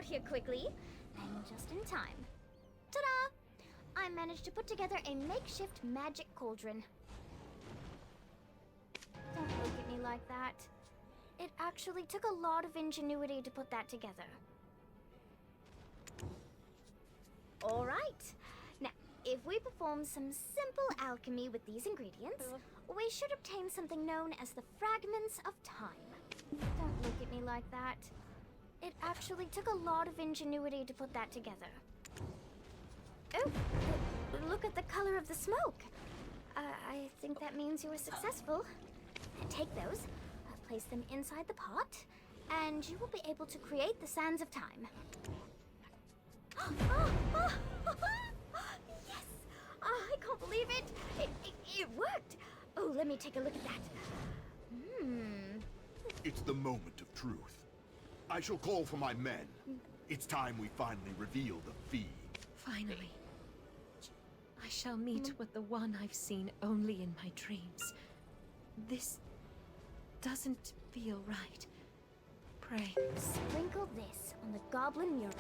Here quickly, and just in time. Ta-da! I managed to put together a makeshift magic cauldron. Don't look at me like that. It actually took a lot of ingenuity to put that together. Alright. Now, if we perform some simple alchemy with these ingredients, we should obtain something known as the Fragments of Time. Don't look at me like that. It actually took a lot of ingenuity to put that together. Oh, look at the color of the smoke. I think that means you were successful. Take those, place them inside the pot, and you will be able to create the Sands of Time. Yes! I can't believe it! It worked! Oh, let me take a look at that. It's the moment of truth. I shall call for my men. It's time we finally reveal the fee. Finally. I shall meet with the one I've seen only in my dreams. This doesn't feel right. Pray. Sprinkle this on the goblin mural.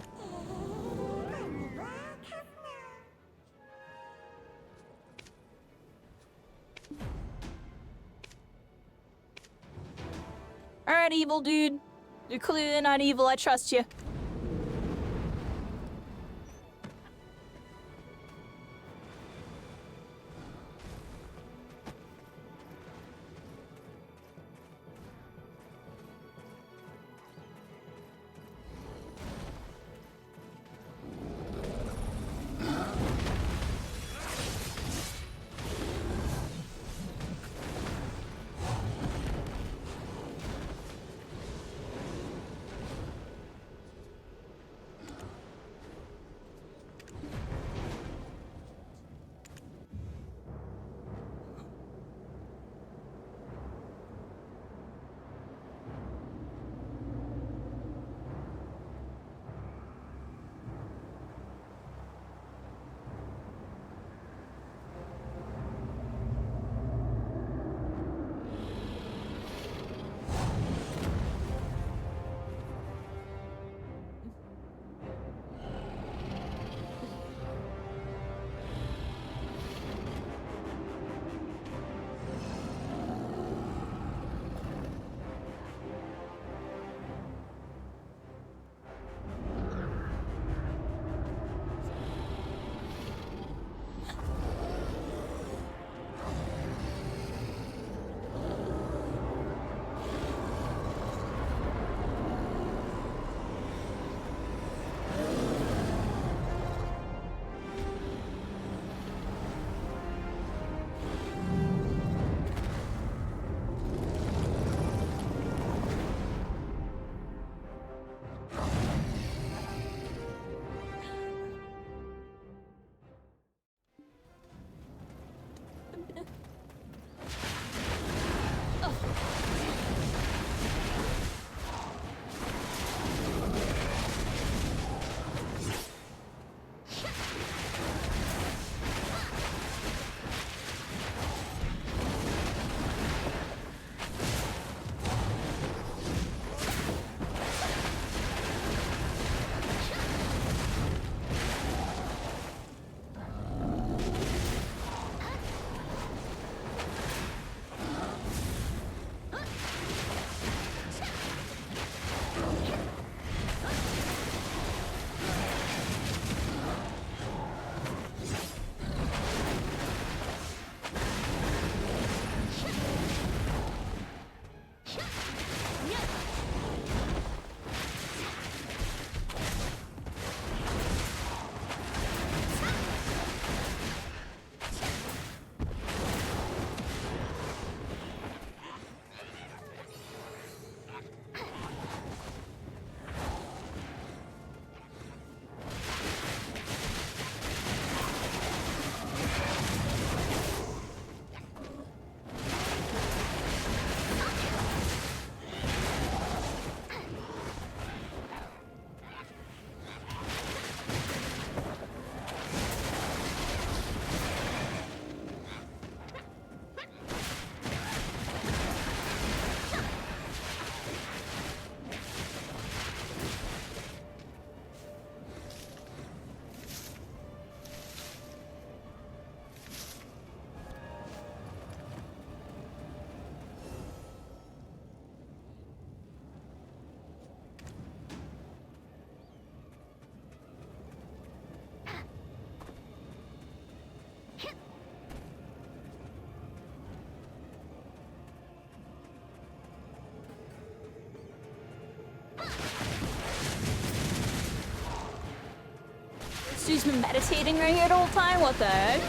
Alright, evil dude. You're clearly not evil, I trust you. She's been meditating right here the whole time? What the heck?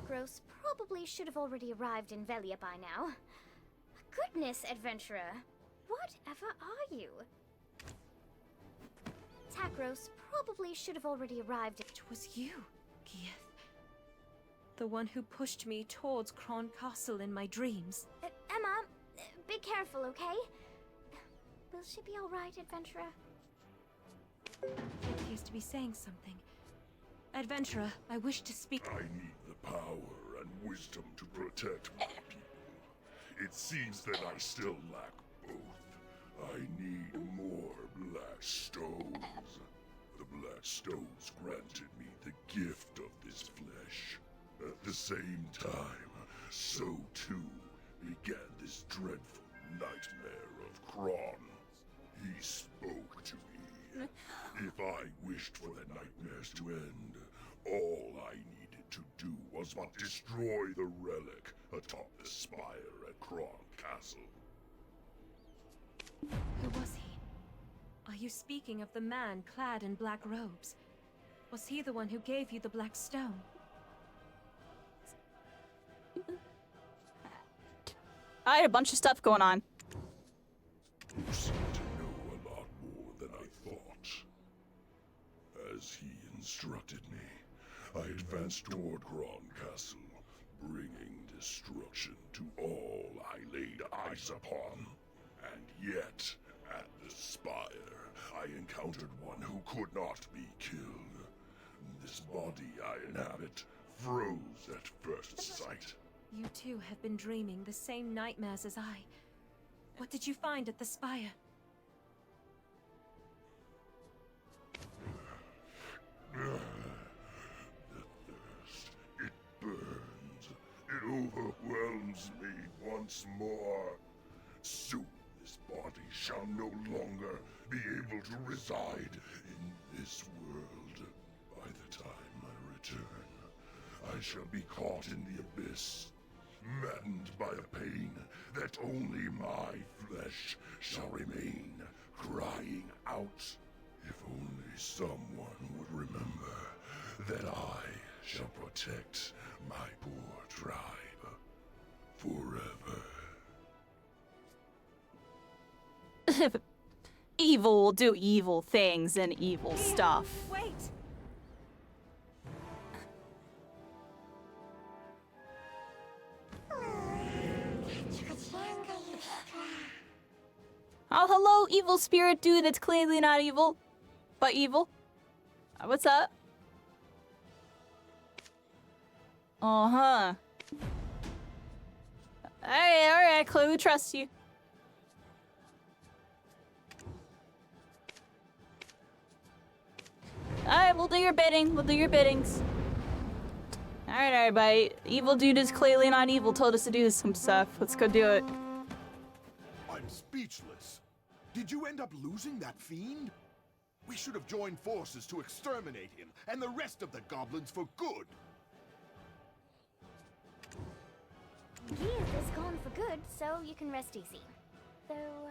Takros probably should have already arrived in Velia by now. Goodness, adventurer. Whatever are you? Takros probably should have already arrived. It was you, Gieth. The one who pushed me towards Kron Castle in my dreams. Emma, be careful, okay? Will she be alright, adventurer? He appears to be saying something. Adventurer, I wish to speak. I need the power and wisdom to protect my people. It seems that I still lack both. I need more black stones. The black stones granted me the gift of this flesh. At the same time, so too began this dreadful nightmare of Kron. He spoke to me. If I wished for the nightmares to end, all I needed to do was but destroy the relic atop the spire at Kron Castle. Who was he? Are you speaking of the man clad in black robes? Was he the one who gave you the black stone? I had a bunch of stuff going on. You seem to know a lot more than I thought. As he instructed me, I advanced toward Kron Castle, bringing destruction to all I laid eyes upon. And yet, at the spire, I encountered one who could not be killed. This body I inhabit froze at first sight. You too have been dreaming the same nightmares as I. What did you find at the spire? The thirst, it burns. It overwhelms me once more. Soon this body shall no longer be able to reside in this world. By the time I return, I shall be caught in the abyss, maddened by a pain that only my flesh shall remain, crying out. If only someone would remember that I shall protect my poor tribe forever. Evil will do evil things and evil stuff. Wait! Oh, hello, evil spirit dude that's clearly not evil, but evil. What's up? Uh-huh. Alright, Chloe, we trust you. Alright, we'll do your bidding. We'll do your biddings. Alright, everybody. Evil dude is clearly not evil. Told us to do some stuff. Let's go do it. I'm speechless. Did you end up losing that fiend? We should have joined forces to exterminate him and the rest of the goblins for good. Gieth is gone for good, so you can rest easy. Though,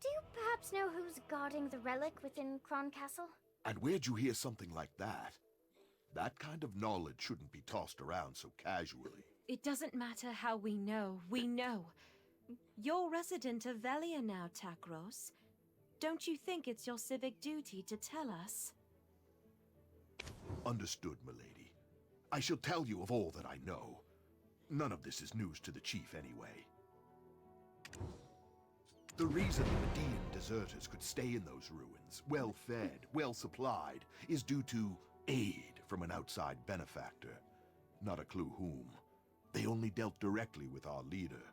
do you perhaps know who's guarding the relic within Kron Castle? And where'd you hear something like that? That kind of knowledge shouldn't be tossed around so casually. It doesn't matter how we know. We know. You're resident of Velia now, Takros. Don't you think it's your civic duty to tell us? Understood, milady. I shall tell you of all that I know. None of this is news to the chief anyway. The reason the Median deserters could stay in those ruins, well-fed, well-supplied, is due to aid from an outside benefactor. Not a clue whom. They only dealt directly with our leader.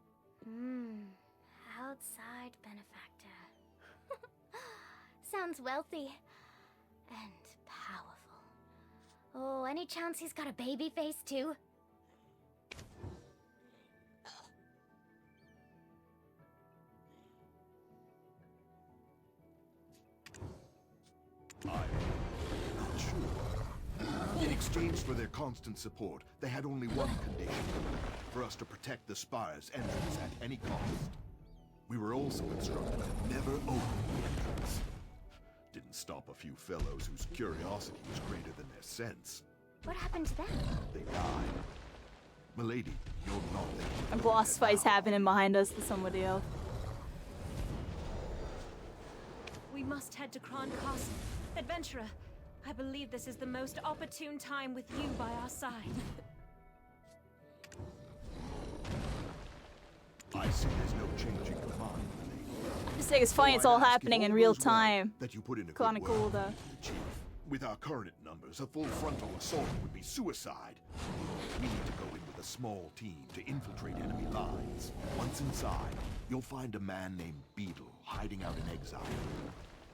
Outside benefactor. Sounds wealthy. And powerful. Oh, any chance he's got a baby face too? I'm not sure. In exchange for their constant support, they had only one condition. For us to protect the spire's entrance at any cost. We were also instructed to never open the entrance. Didn't stop a few fellows whose curiosity was greater than their sense. What happened to them? They died. Milady, you're not A boss fight's happening behind us to somebody else. We must head to Kron Castle. Adventurer, I believe this is the most opportune time with you by our side. I see there's no changing your mind, Milady. Just think it's funny, it's all happening in real time. That you put in a Kinda good cool word though. for the Chief. With our current numbers, a full frontal assault would be suicide. We need to go in with a small team to infiltrate enemy lines. Once inside, you'll find a man named Beetle hiding out in exile.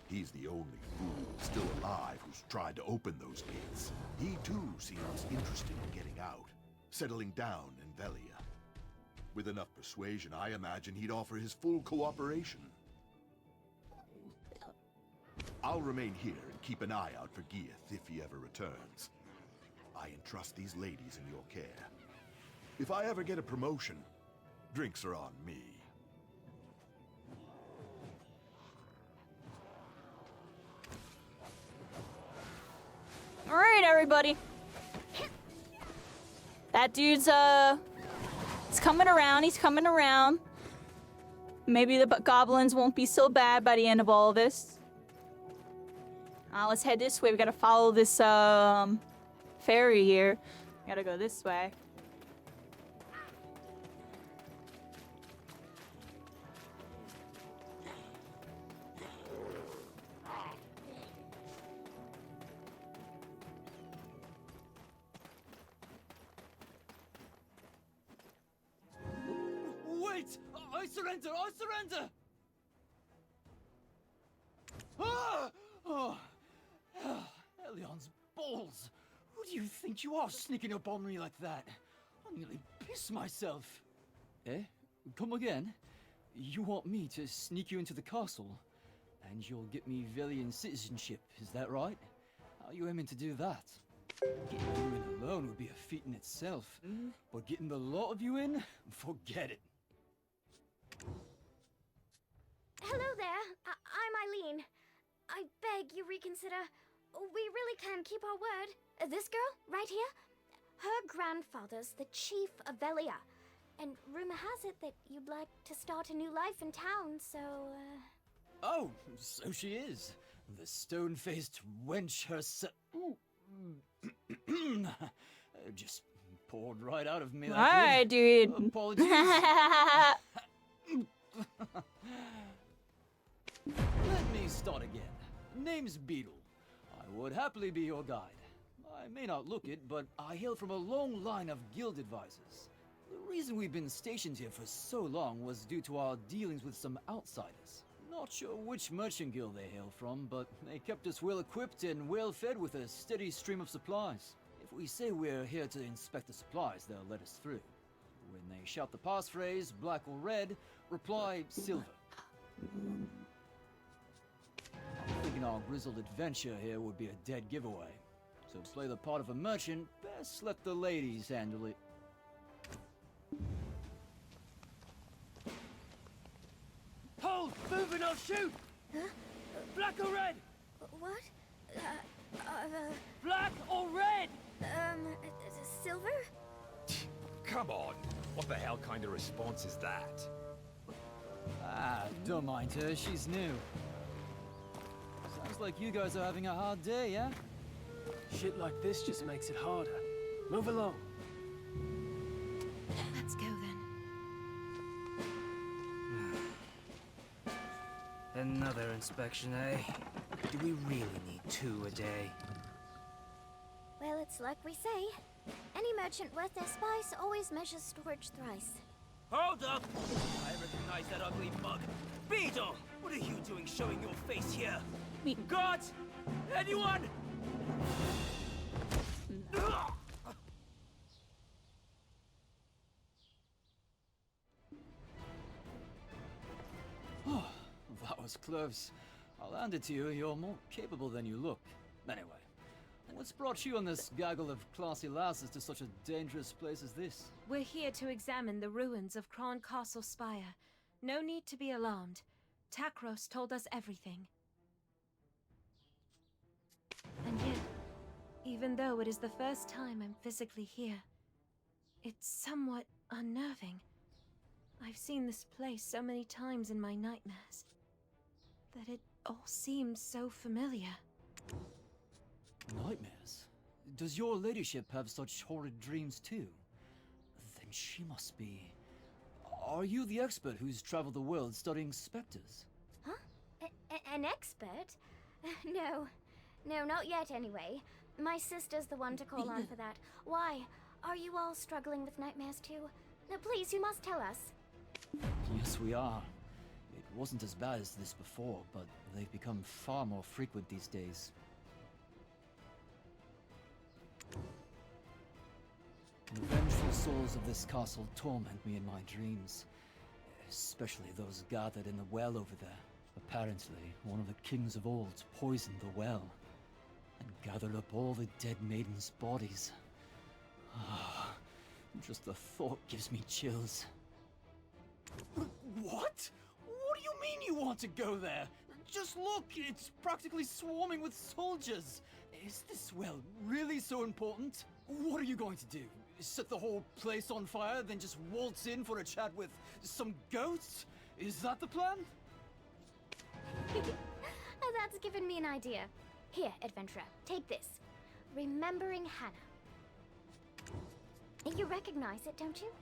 He's the only fool still alive who's tried to open those gates. He too seems interested in getting out, settling down in Velia. With enough persuasion, I imagine he'd offer his full cooperation. I'll remain here and keep an eye out for Gieth if he ever returns. I entrust these ladies in your care. If I ever get a promotion, drinks are on me. All right, everybody. That dude's he's coming around. He's coming around. Maybe the goblins won't be so bad by the end of all of this. Let's head this way. We gotta follow this ferry here. We gotta go this way. Wait! I surrender! I surrender! Ah! Oh. Elion's balls! Who do you think you are sneaking up on me like that? I nearly pissed myself. Eh? Come again? You want me to sneak you into the castle? And you'll get me Velian citizenship, is that right? How are you aiming to do that? Getting you in alone would be a feat in itself. But getting the lot of you in? Forget it. Hello there. I'm Eileen. I beg you reconsider. We really can keep our word. This girl, right here, her grandfather's the chief of Velia. And rumor has it that you'd like to start a new life in town, so, Oh, so she is. The stone-faced wench herself. Just poured right out of me. All right, dude. Apologies. Let me start again. Name's Beetle. I would happily be your guide. I may not look it, but I hail from a long line of guild advisors. The reason we've been stationed here for so long was due to our dealings with some outsiders. Not sure which merchant guild they hail from, but they kept us well equipped and well fed with a steady stream of supplies. If we say we're here to inspect the supplies, they'll let us through. When they shout the passphrase, black or red, reply silver. I'm thinking our grizzled adventure here would be a dead giveaway. So to play the part of a merchant, best let the ladies handle it. Hold! Moving, I'll shoot! Huh? Black or red? what? Black or red? Silver? Come on. What the hell kind of response is that? Ah, don't mind her, she's new. Sounds like you guys are having a hard day, yeah? Shit like this just makes it harder. Move along. Let's go then. Another inspection, eh? Do we really need 2 a day? Well, it's like we say. Any merchant worth their spice always measures storage thrice. Hold up! I recognize that ugly mug. Beetle! What are you doing showing your face here? Guards! Anyone? Oh, that was close. I'll hand it to you, you're more capable than you look. Anyway, what's brought you and this gaggle of classy lasses to such a dangerous place as this? We're here to examine the ruins of Kron Castle Spire. No need to be alarmed. Takros told us everything. And yet, even though it is the first time I'm physically here, It's somewhat unnerving. I've seen this place so many times in my nightmares that it all seems so familiar. Nightmares? Does your ladyship have such horrid dreams too? Then she must be... Are you the expert who's traveled the world studying specters? Huh? An expert? No. No, not yet anyway. My sister's the one to call on for that. Why? Are you all struggling with nightmares too? No, please, you must tell us. Yes, we are. It wasn't as bad as this before, but they've become far more frequent these days. The vengeful souls of this castle torment me in my dreams, especially those gathered in the well over there. Apparently, one of the kings of old poisoned the well and gathered up all the dead maidens' bodies. Just the thought gives me chills. What? What do you mean you want to go there? Just look, it's practically swarming with soldiers. Is this well really so important? What are you going to do? Set the whole place on fire, then just waltz in for a chat with some ghosts? Is that the plan? That's given me an idea. Here, adventurer, take this. Remembering Hannah. You recognize it, don't you?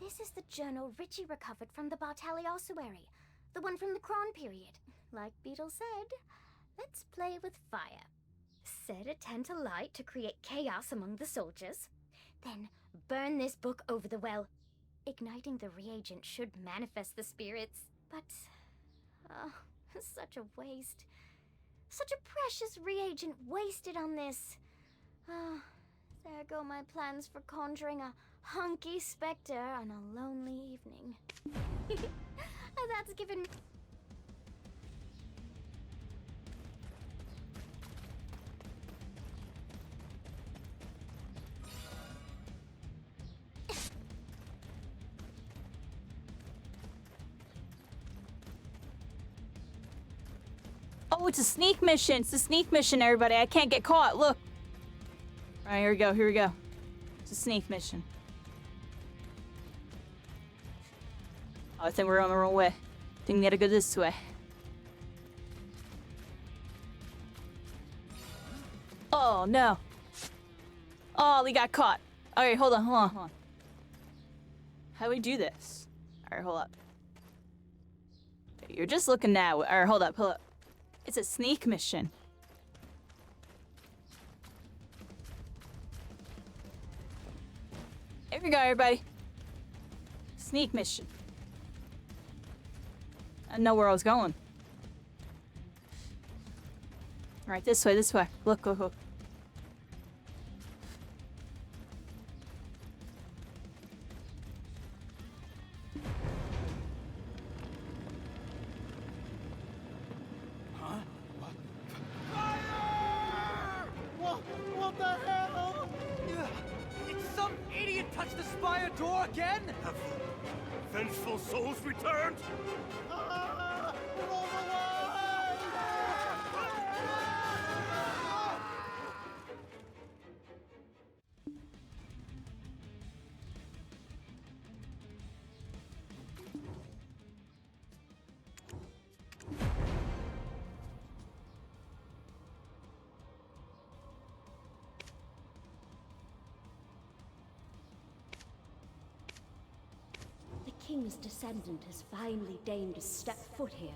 This is the journal Richie recovered from the Bartali ossuary, the one from the Kron period. Like Beetle said, let's play with fire. Set a tent alight to create chaos among the soldiers. Then burn this book over the well. Igniting the reagent should manifest the spirits, but... such a waste. Such a precious reagent wasted on this. There go my plans for conjuring a hunky specter on a lonely evening. That's given... Oh, it's a sneak mission. It's a sneak mission, everybody. I can't get caught. Look. All right, here we go. Here we go. It's a sneak mission. Oh, I think we're on the wrong way. I think we gotta go this way. Oh, no. Oh, we got caught. All right, hold on, hold on, hold on. How do we do this? All right, hold up. You're just looking now. All right, hold up, hold up. It's a sneak mission. Here we go, everybody. Sneak mission. I didn't know where I was going. All right, this way, this way. Look, look, look. What the hell? Did some idiot touch the spire door again? Have the vengeful souls returned? Roll away! The king's descendant has finally deigned to step foot here,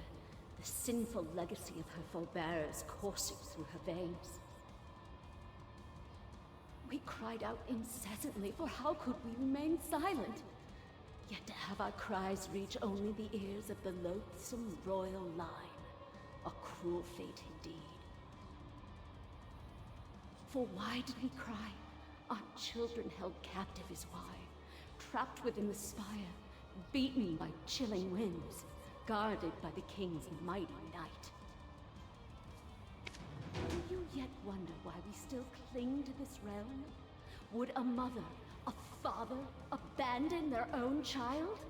the sinful legacy of her forebears coursing through her veins. We cried out incessantly, for how could we remain silent? Yet to have our cries reach only the ears of the loathsome royal line, a cruel fate indeed. For why did we cry? Our children held captive is why, trapped within the spire, beaten by chilling winds, guarded by the king's mighty knight. Do you yet wonder why we still cling to this realm? Would a mother, a father, abandon their own child?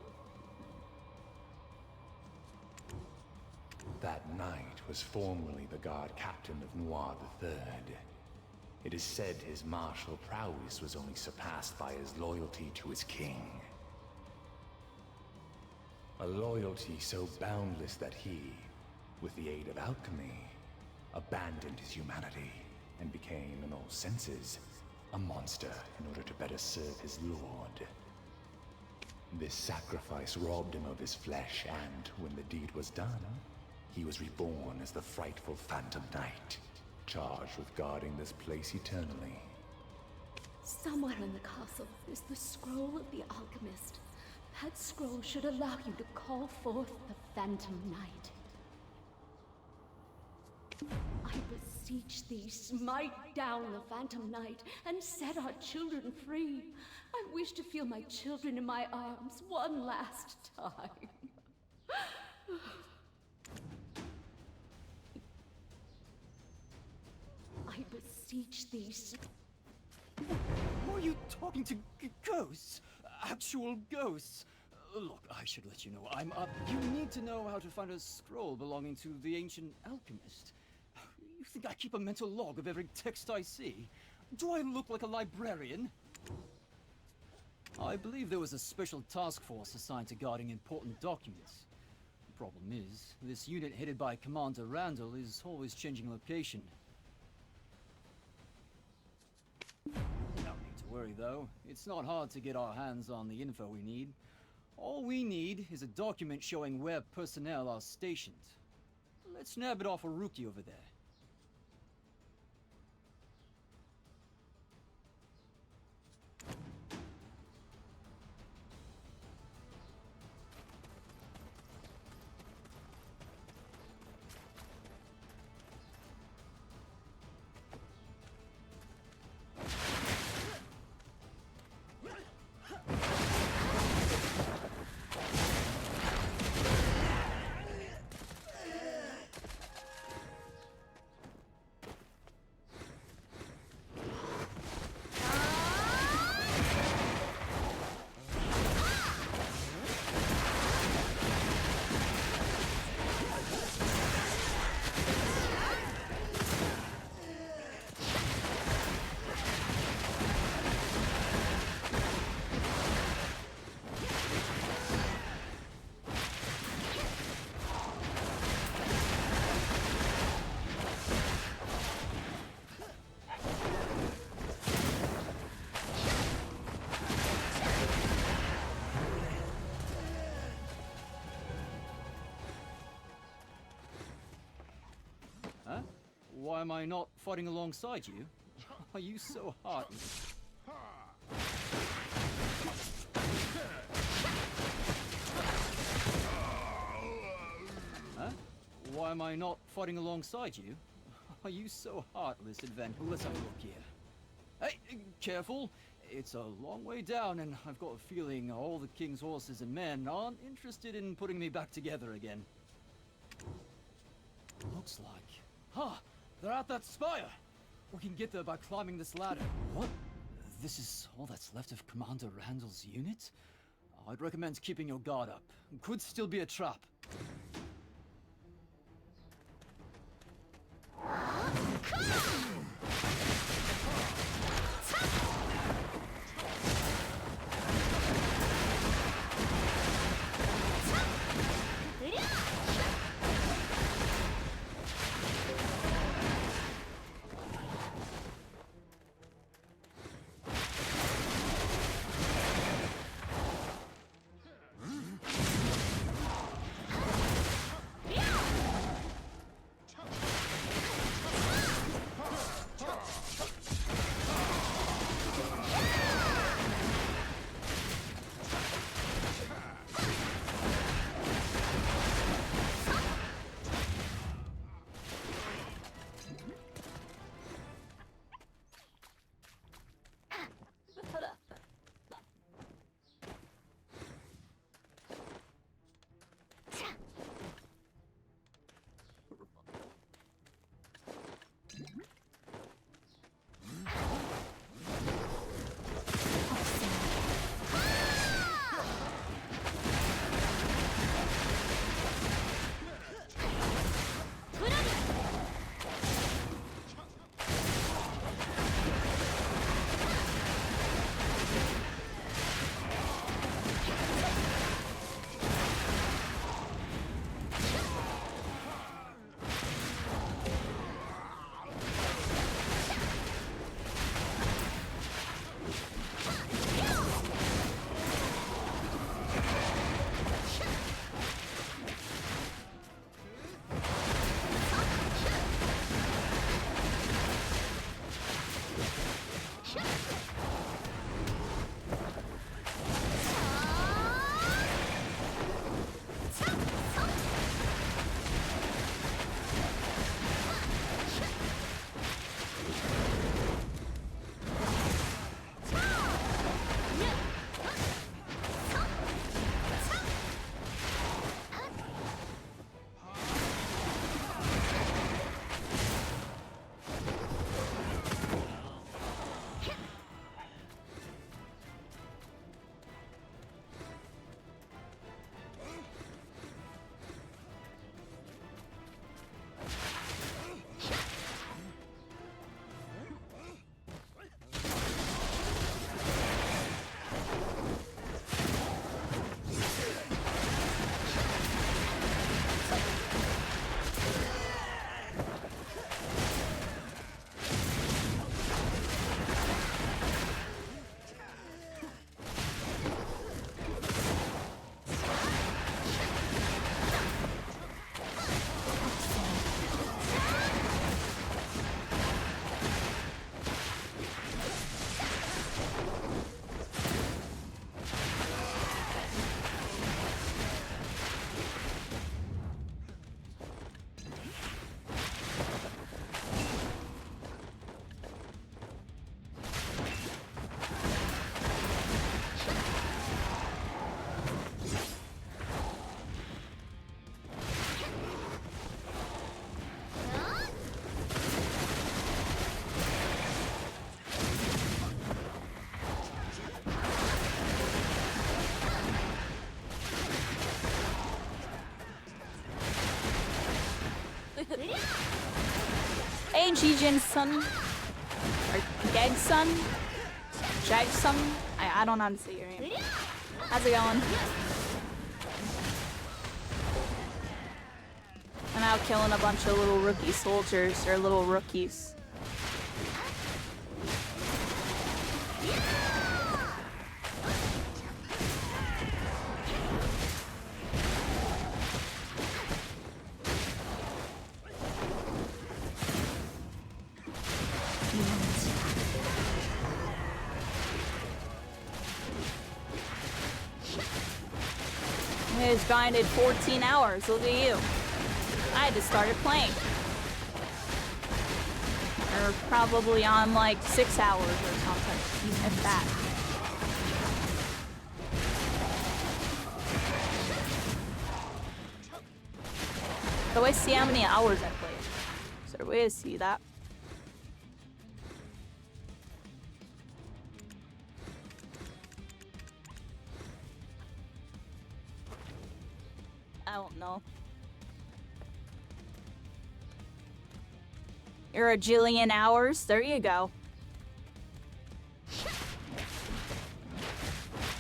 That knight was formerly the guard captain of Noir III. It is said his martial prowess was only surpassed by his loyalty to his king. A loyalty so boundless that he, with the aid of alchemy, abandoned his humanity and became, in all senses, a monster in order to better serve his lord. This sacrifice robbed him of his flesh, and when the deed was done, he was reborn as the frightful Phantom Knight, charged with guarding this place eternally. Somewhere in the castle is the scroll of the alchemist. That scroll should allow you to call forth the Phantom Knight. I beseech thee, smite down the Phantom Knight and set our children free. I wish to feel my children in my arms one last time. I beseech thee. Are you talking to ghosts? Actual ghosts? Look, I should let you know, I'm up. You need to know how to find a scroll belonging to the ancient alchemist. You think I keep a mental log of every text I see? Do I look like a librarian? I believe there was a special task force assigned to guarding important documents. The problem is, this unit headed by Commander Randall is always changing location. No need to worry though, it's not hard to get our hands on the info we need. All we need is a document showing where personnel are stationed. Let's nab it off a rookie over there. Why am I not fighting alongside you? Are you so heartless? Huh? Why am I not fighting alongside you? Are you so heartless, Advent? Let's have a look here. Hey, careful! It's a long way down, and I've got a feeling all the king's horses and men aren't interested in putting me back together again. Looks like... Huh! They're at that spire! We can get there by climbing this ladder. What? This is all that's left of Commander Randall's unit? I'd recommend keeping your guard up. Could still be a trap. Jijin-sun. Or Geg-sun? Jag-sun? I don't know how to say your name. How's it going? I'm out killing a bunch of little rookie soldiers, or little rookies. I just grinded 14 hours, look at you. I just started playing. Or probably on like 6 hours or something, if that. So I see how many hours I played. So we see that. I don't know. You're a jillion hours. There you go.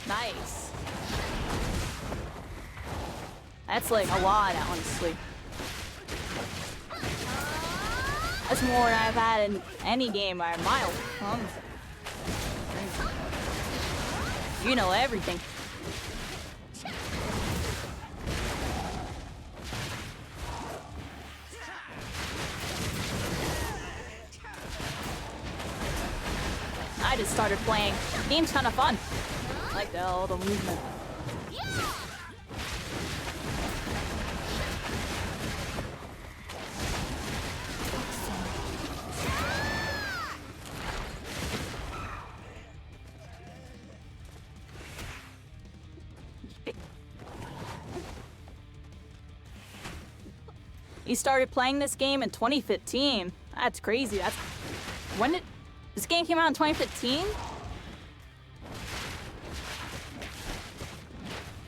Nice. That's like a lot, honestly. That's more than I've had in any game by a mile. You know everything. I just started playing. The game's kind of fun. I like all the movement. You started playing this game in 2015. That's crazy. That's when did this game came out in 2015?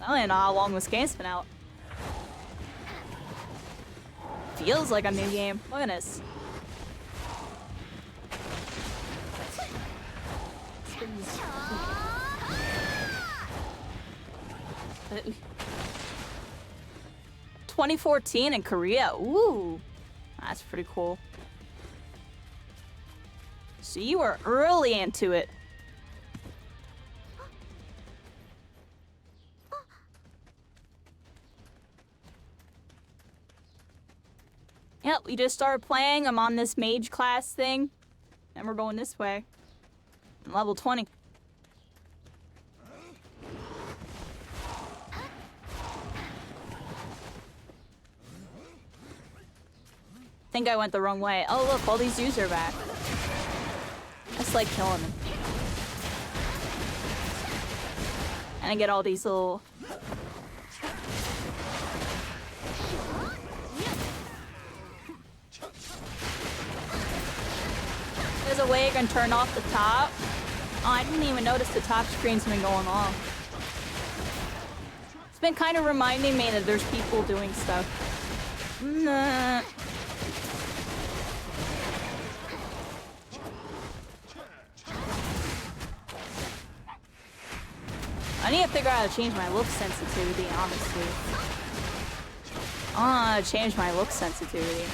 I don't even know how long this game's been out. Feels like a new game. Look at this. Uh, 2014 in Korea. Ooh, that's pretty cool. So you were early into it. Yep, we just started playing. I'm on this mage class thing. And we're going this way. I'm level 20. I think I went the wrong way. Oh look, all these dudes are back. I just like killing them. And I get all these little... There's a way you can turn off the top. Oh, I didn't even notice the top screen's been going off. It's been kind of reminding me that there's people doing stuff. Nah. I need to figure out how to change my look sensitivity, honestly. I don't know how to change my look sensitivity.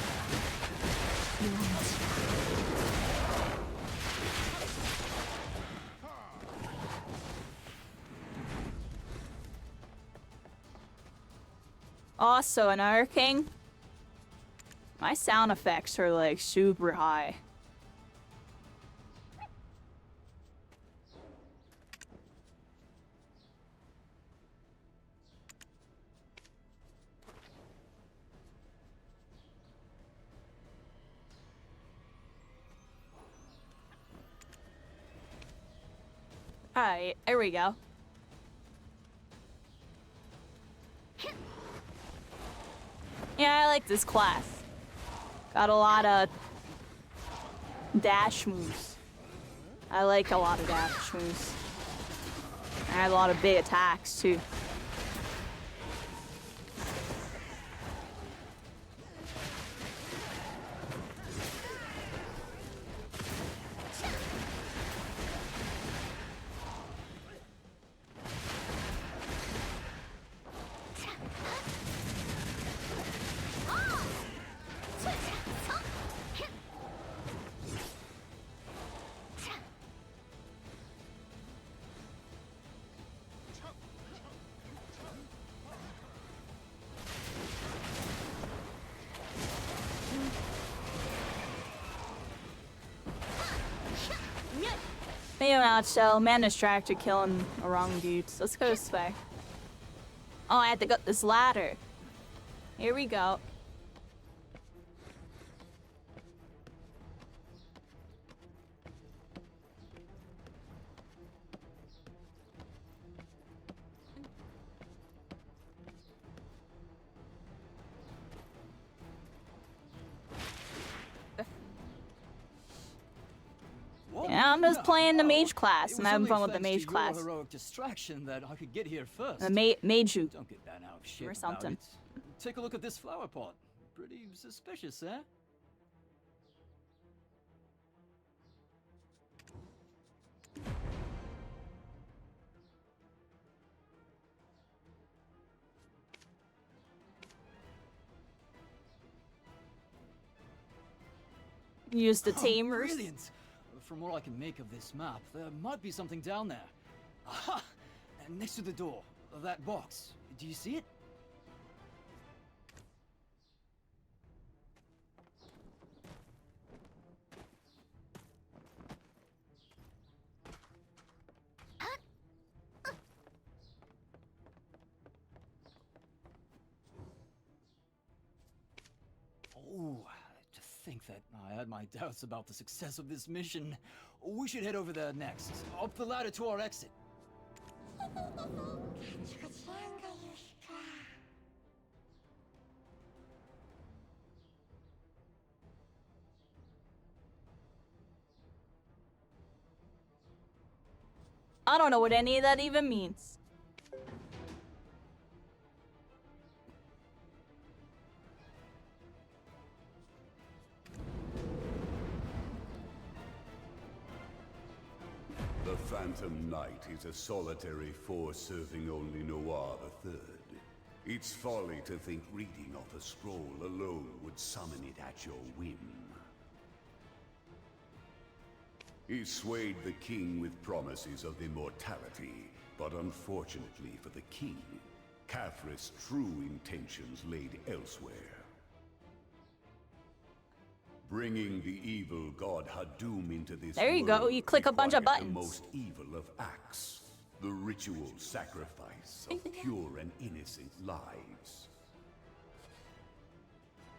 Also, another thing, my sound effects are like super high. Alright, there we go. Yeah, I like this class. Got a lot of dash moves. I like a lot of dash moves. I had a lot of big attacks too. Maybe not so. Man distracted killing the wrong dudes. Let's go this way. Oh, I had to go up this ladder. Here we go. Yeah, I'm just playing the mage class. I'm having fun with the mage class. Heroic distraction that I could get here first. The mage Don't get bent out of shape or about something. it. Take a look at this flower pot. Pretty suspicious, eh? Use the Oh, tamers. brilliant! From what I can make of this map, there might be something down there. Aha! And next to the door, that box. Do you see it? Oh, to think that I had my doubts about the success of this mission. We should head over there next, up the ladder to our exit. I don't know what any of that even means. The Phantom Knight is a solitary force serving only Noir III. It's folly to think reading off a scroll alone would summon it at your whim. He swayed the king with promises of immortality, but unfortunately for the king, Cathris' true intentions laid elsewhere. Bringing the evil god Hadum into this There you go, world you click a bunch of required buttons. The most evil of acts, the ritual sacrifice of pure and innocent lives.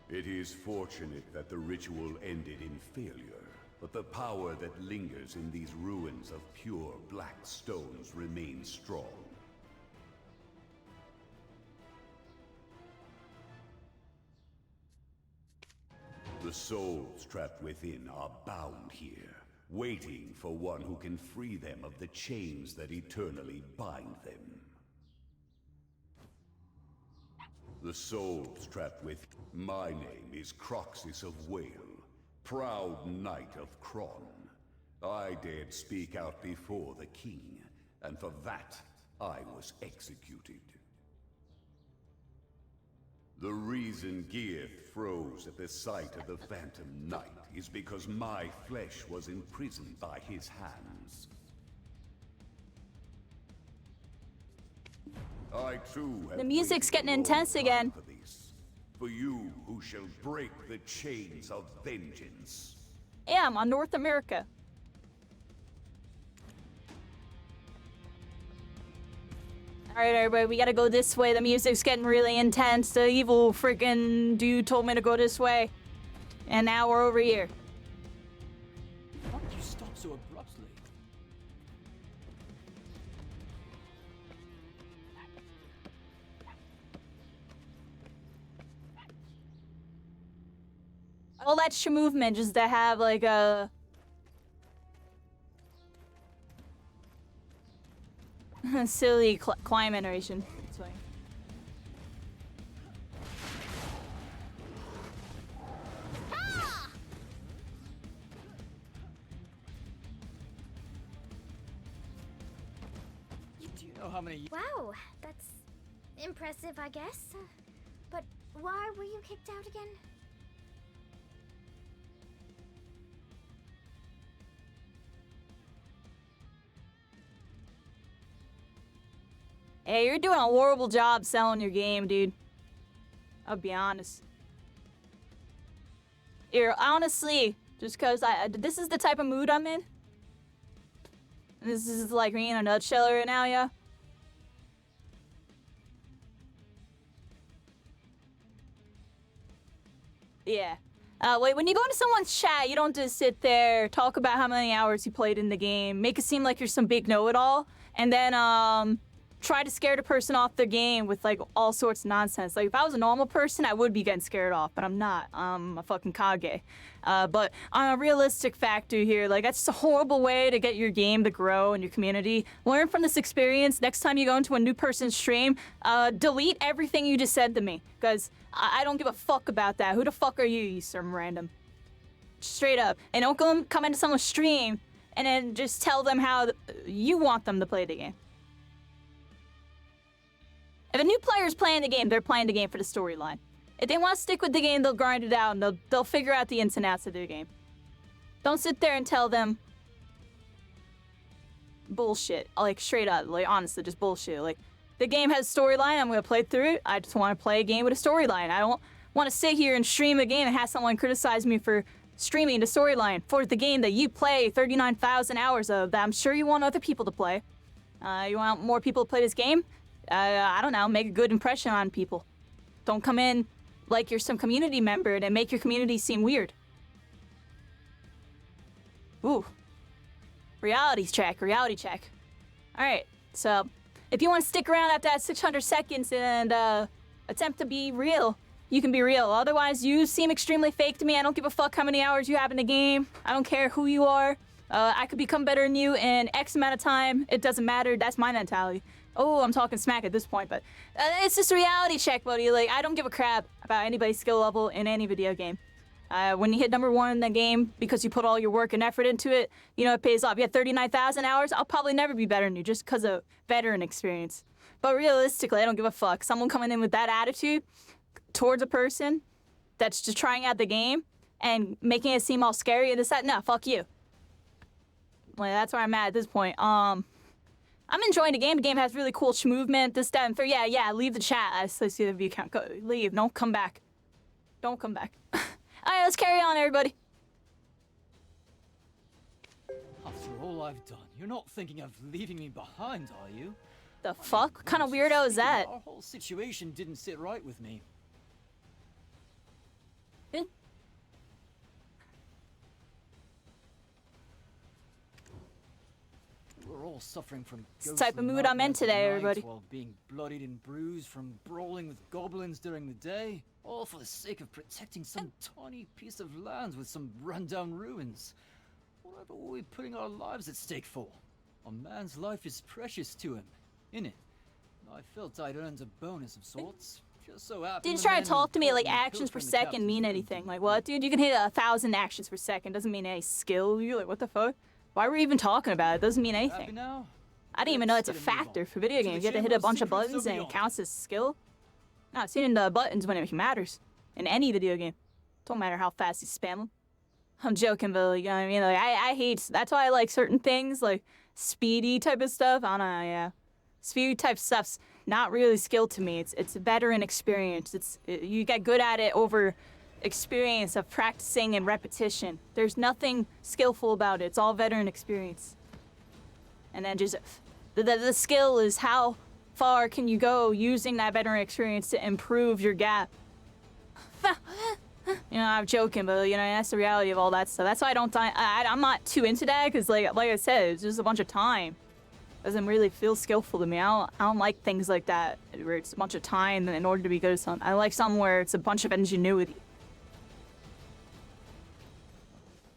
It is fortunate that the ritual ended in failure, but the power that lingers in these ruins of pure black stones remains strong. The souls trapped within are bound here, waiting for one who can free them of the chains that eternally bind them. The souls trapped with... My name is Croxus of Whale, proud knight of Kron. I dared speak out before the king, and for that, I was executed. The reason Gearth froze at the sight of the Phantom Knight is because my flesh was imprisoned by his hands. I too have The music's waited getting a long intense time again. For this. For you who shall break the chains of vengeance. Yeah, I'm on North America. Alright, everybody, we gotta go this way. The music's getting really intense. The evil freaking dude told me to go this way. And now we're over here. Why did you stop so abruptly? All that movement just to have like a... silly climb animation. That's fine. Do you know how many... Wow, that's impressive, I guess. But why were you kicked out again? Hey, you're doing a horrible job selling your game, dude. I'll be honest. Here, honestly, just cause this is the type of mood I'm in. This is like me in a nutshell right now, yeah? Yeah. Wait, when you go into someone's chat, you don't just sit there, talk about how many hours you played in the game, make it seem like you're some big know-it-all, and then, try to scare the person off their game with, like, all sorts of nonsense. Like, if I was a normal person, I would be getting scared off, but I'm not. I'm a fucking Kage. But on a realistic factor here, like, that's just a horrible way to get your game to grow in your community. Learn from this experience. Next time you go into a new person's stream, delete everything you just said to me, because I don't give a fuck about that. Who the fuck are you some random? Straight up. And don't come into someone's stream and then just tell them how you want them to play the game. If a new player is playing the game, they're playing the game for the storyline. If they want to stick with the game, they'll grind it out and they'll figure out the ins and outs of the game. Don't sit there and tell them bullshit. Like, straight up. Like, honestly, just bullshit. Like, the game has a storyline. I'm going to play through it. I just want to play a game with a storyline. I don't want to sit here and stream a game and have someone criticize me for streaming the storyline for the game that you play 39,000 hours of that I'm sure you want other people to play. You want more people to play this game? I don't know, make a good impression on people. Don't come in like you're some community member and make your community seem weird. Ooh. Reality check. Alright, so if you want to stick around after that 600 seconds and attempt to be real, you can be real. Otherwise, you seem extremely fake to me. I don't give a fuck how many hours you have in the game. I don't care who you are. I could become better than you in X amount of time. It doesn't matter. That's my mentality. Oh, I'm talking smack at this point, but it's just a reality check, buddy. Like, I don't give a crap about anybody's skill level in any video game. When you hit #1 in the game because you put all your work and effort into it, you know, it pays off. You had 39,000 hours, I'll probably never be better than you just because of veteran experience. But realistically, I don't give a fuck. Someone coming in with that attitude towards a person that's just trying out the game and making it seem all scary and this, that, nah, fuck you. Like, that's where I'm at this point. I'm enjoying the game. The game has really cool movement, this, that, and third. Yeah, leave the chat. I see the view count. Go, leave. Don't come back. Don't come back. Alright, let's carry on, everybody. After all I've done, you're not thinking of leaving me behind, are you? The fuck? What kind of weirdo is that? Our whole situation didn't sit right with me. We're all suffering from the type of mood I'm in today, everybody. While being bloodied and bruised from brawling with goblins during the day, all for the sake of protecting some tiny piece of land with some rundown ruins. What are we putting our lives at stake for? A man's life is precious to him, innit? I felt I'd earned a bonus of sorts. Just so happened. Didn't try to talk to me like actions per second mean anything. Like, what, dude? You can hit 1,000 actions per second. Doesn't mean any skill. You're like, what the fuck? Why were we even talking about it? Doesn't mean anything. I didn't even know it's a factor for video games. You have to hit a bunch of buttons and it counts as skill. No, it's hitting the buttons when it matters. In any video game. Don't matter how fast you spam them. I'm joking, but you know what I mean? Like, I hate... That's why I like certain things, like speedy type of stuff. I don't know, yeah. Speedy type stuff's not really skill to me. It's veteran experience. You get good at it over experience of practicing and repetition. There's nothing skillful about it. It's all veteran experience. And then just the skill is how far can you go using that veteran experience to improve your gap. You know, I'm joking, but you know, that's the reality of all that stuff. That's why I don't. I'm not too into that because, like I said, it's just a bunch of time. Doesn't really feel skillful to me. I don't like things like that where it's a bunch of time in order to be good at something. I like something where it's a bunch of ingenuity.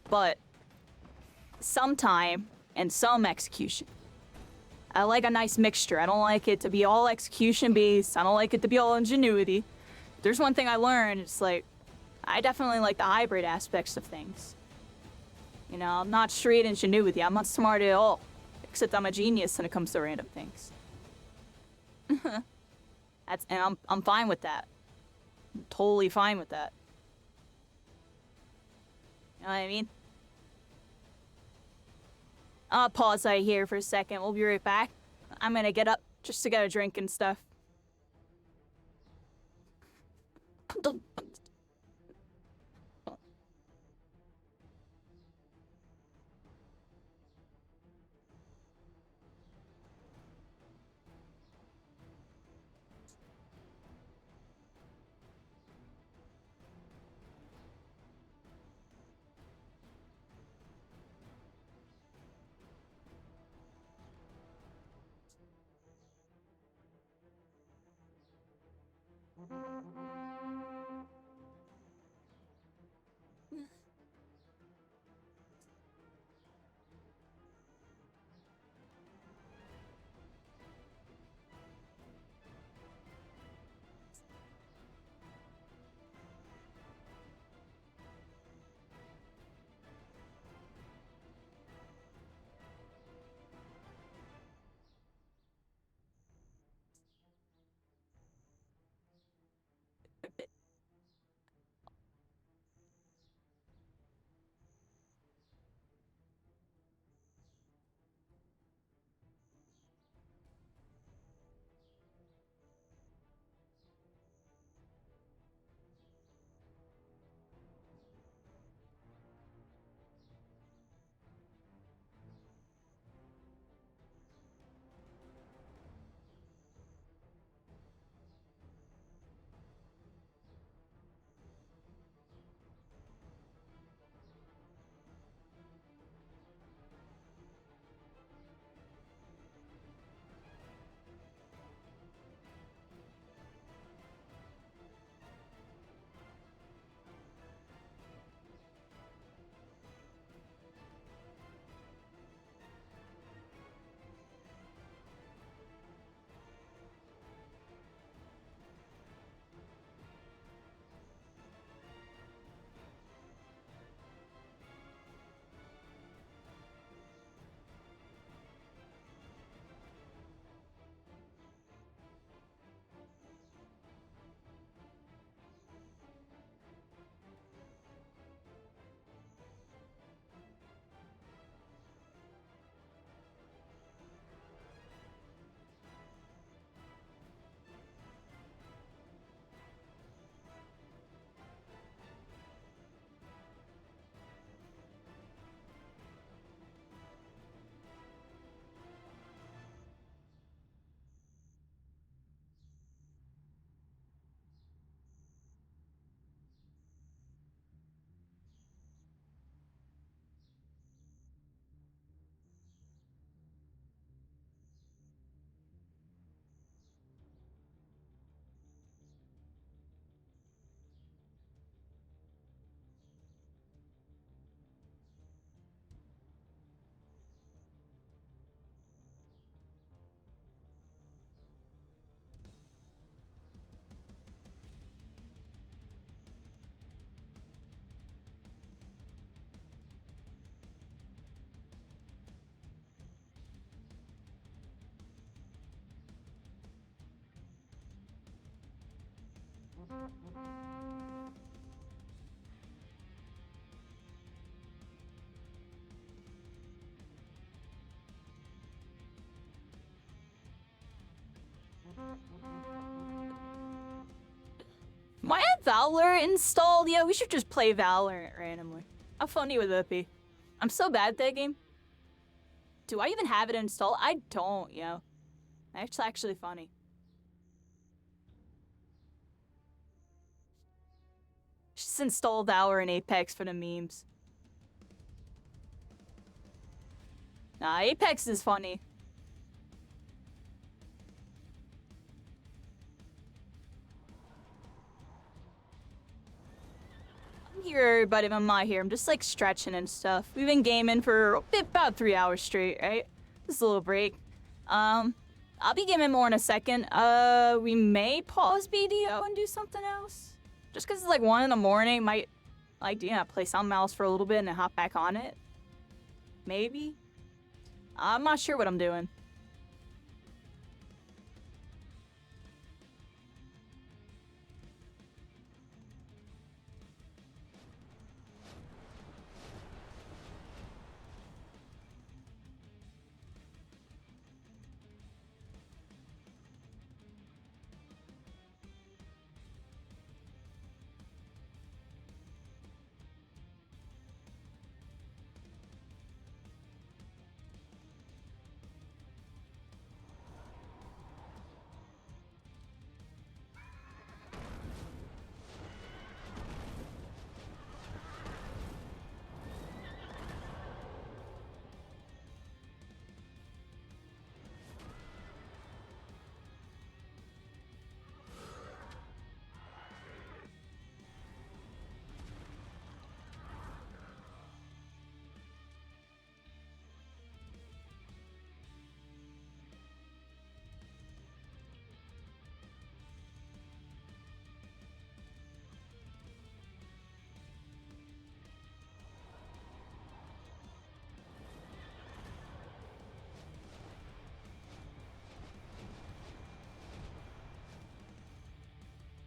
But some time and some execution. I like a nice mixture. I don't like it to be all execution based. I don't like it to be all ingenuity. There's one thing I learned, it's like, I definitely like the hybrid aspects of things. You know, I'm not straight ingenuity. I'm not smart at all. Except I'm a genius when it comes to random things. And I'm fine with that. I'm totally fine with that. You know what I mean? I'll pause right here for a second. We'll be right back. I'm gonna get up just to get a drink and stuff. Why have Valorant installed? Yeah, we should just play Valorant randomly. How funny would that be? I'm so bad at that game. Do I even have it installed? I don't, yo. That's actually funny. Just install Valorant Apex for the memes. Nah, Apex is funny. I'm here, everybody. I'm not here. I'm just like stretching and stuff. We've been gaming for about 3 hours straight, right? Just a little break. I'll be gaming more in a second. We may pause BDO and do something else. Just because it's like 1 in the morning, might like, yeah, play something else for a little bit and then hop back on it. Maybe. I'm not sure what I'm doing.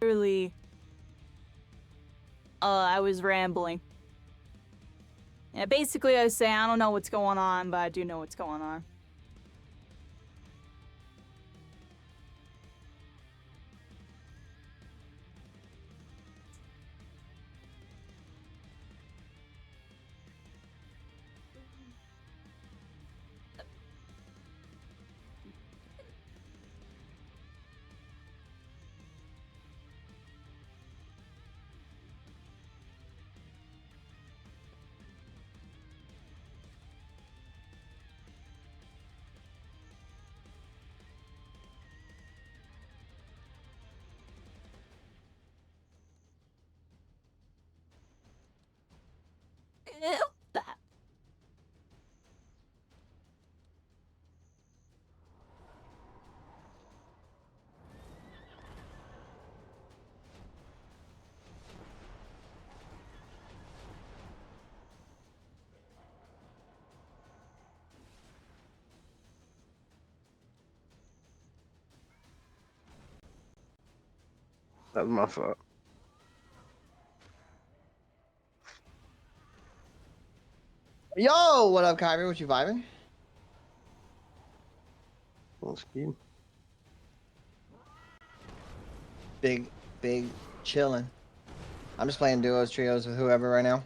literally. I was rambling. Yeah, basically, I was saying I don't know what's going on, but I do know what's going on. Ew, that. That was my fault. Yo, what up, Kyrie? What you vibing? That's good. Big chilling. I'm just playing duos, trios with whoever right now.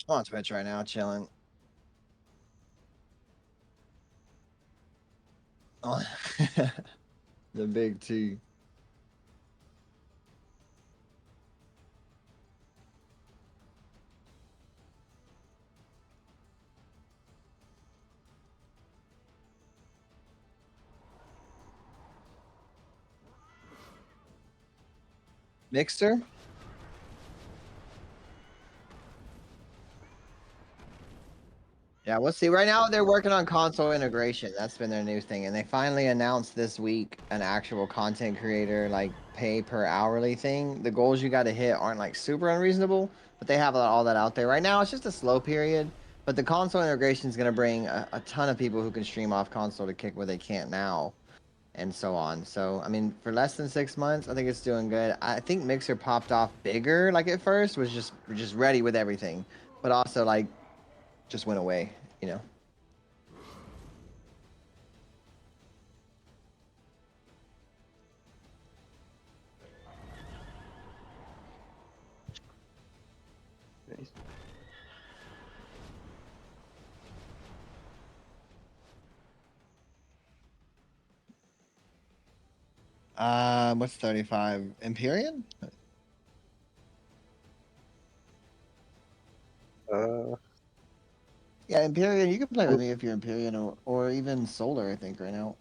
I'm on Twitch right now, chilling. Oh, the big T. Mixer? Yeah, we'll see. Right now, they're working on console integration. That's been their new thing. And they finally announced this week an actual content creator, like, pay per hourly thing. The goals you got to hit aren't, like, super unreasonable, but they have all that out there. Right now, it's just a slow period. But the console integration is going to bring a ton of people who can stream off console to kick where they can't now, and so on. So, I mean, for less than 6 months, I think it's doing good. I think Mixer popped off bigger, like, at first, was just ready with everything. But also, like, just went away, you know? What's 35? Empyrean? Yeah, Empyrean, you can play with me if you're Empyrean or even Solar, I think, right now.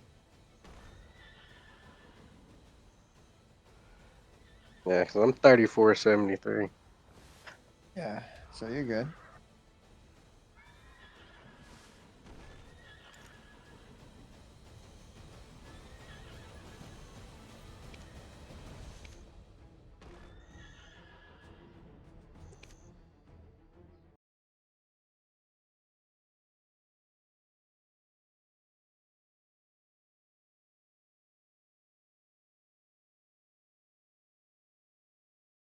Yeah, because I'm 3473. Yeah, so you're good.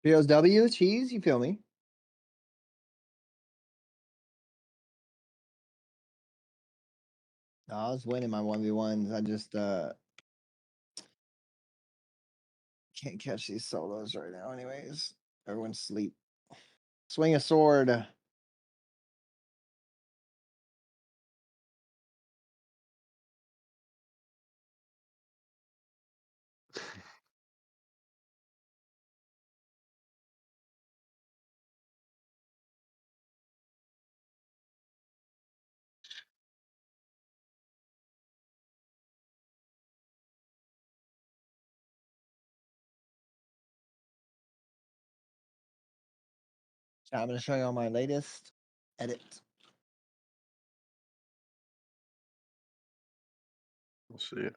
POSW, cheese, you feel me? No, I was winning my 1v1s. I just can't catch these solos right now anyways. Everyone's asleep. Swing a sword. So I'm going to show you all my latest edit. We'll see it.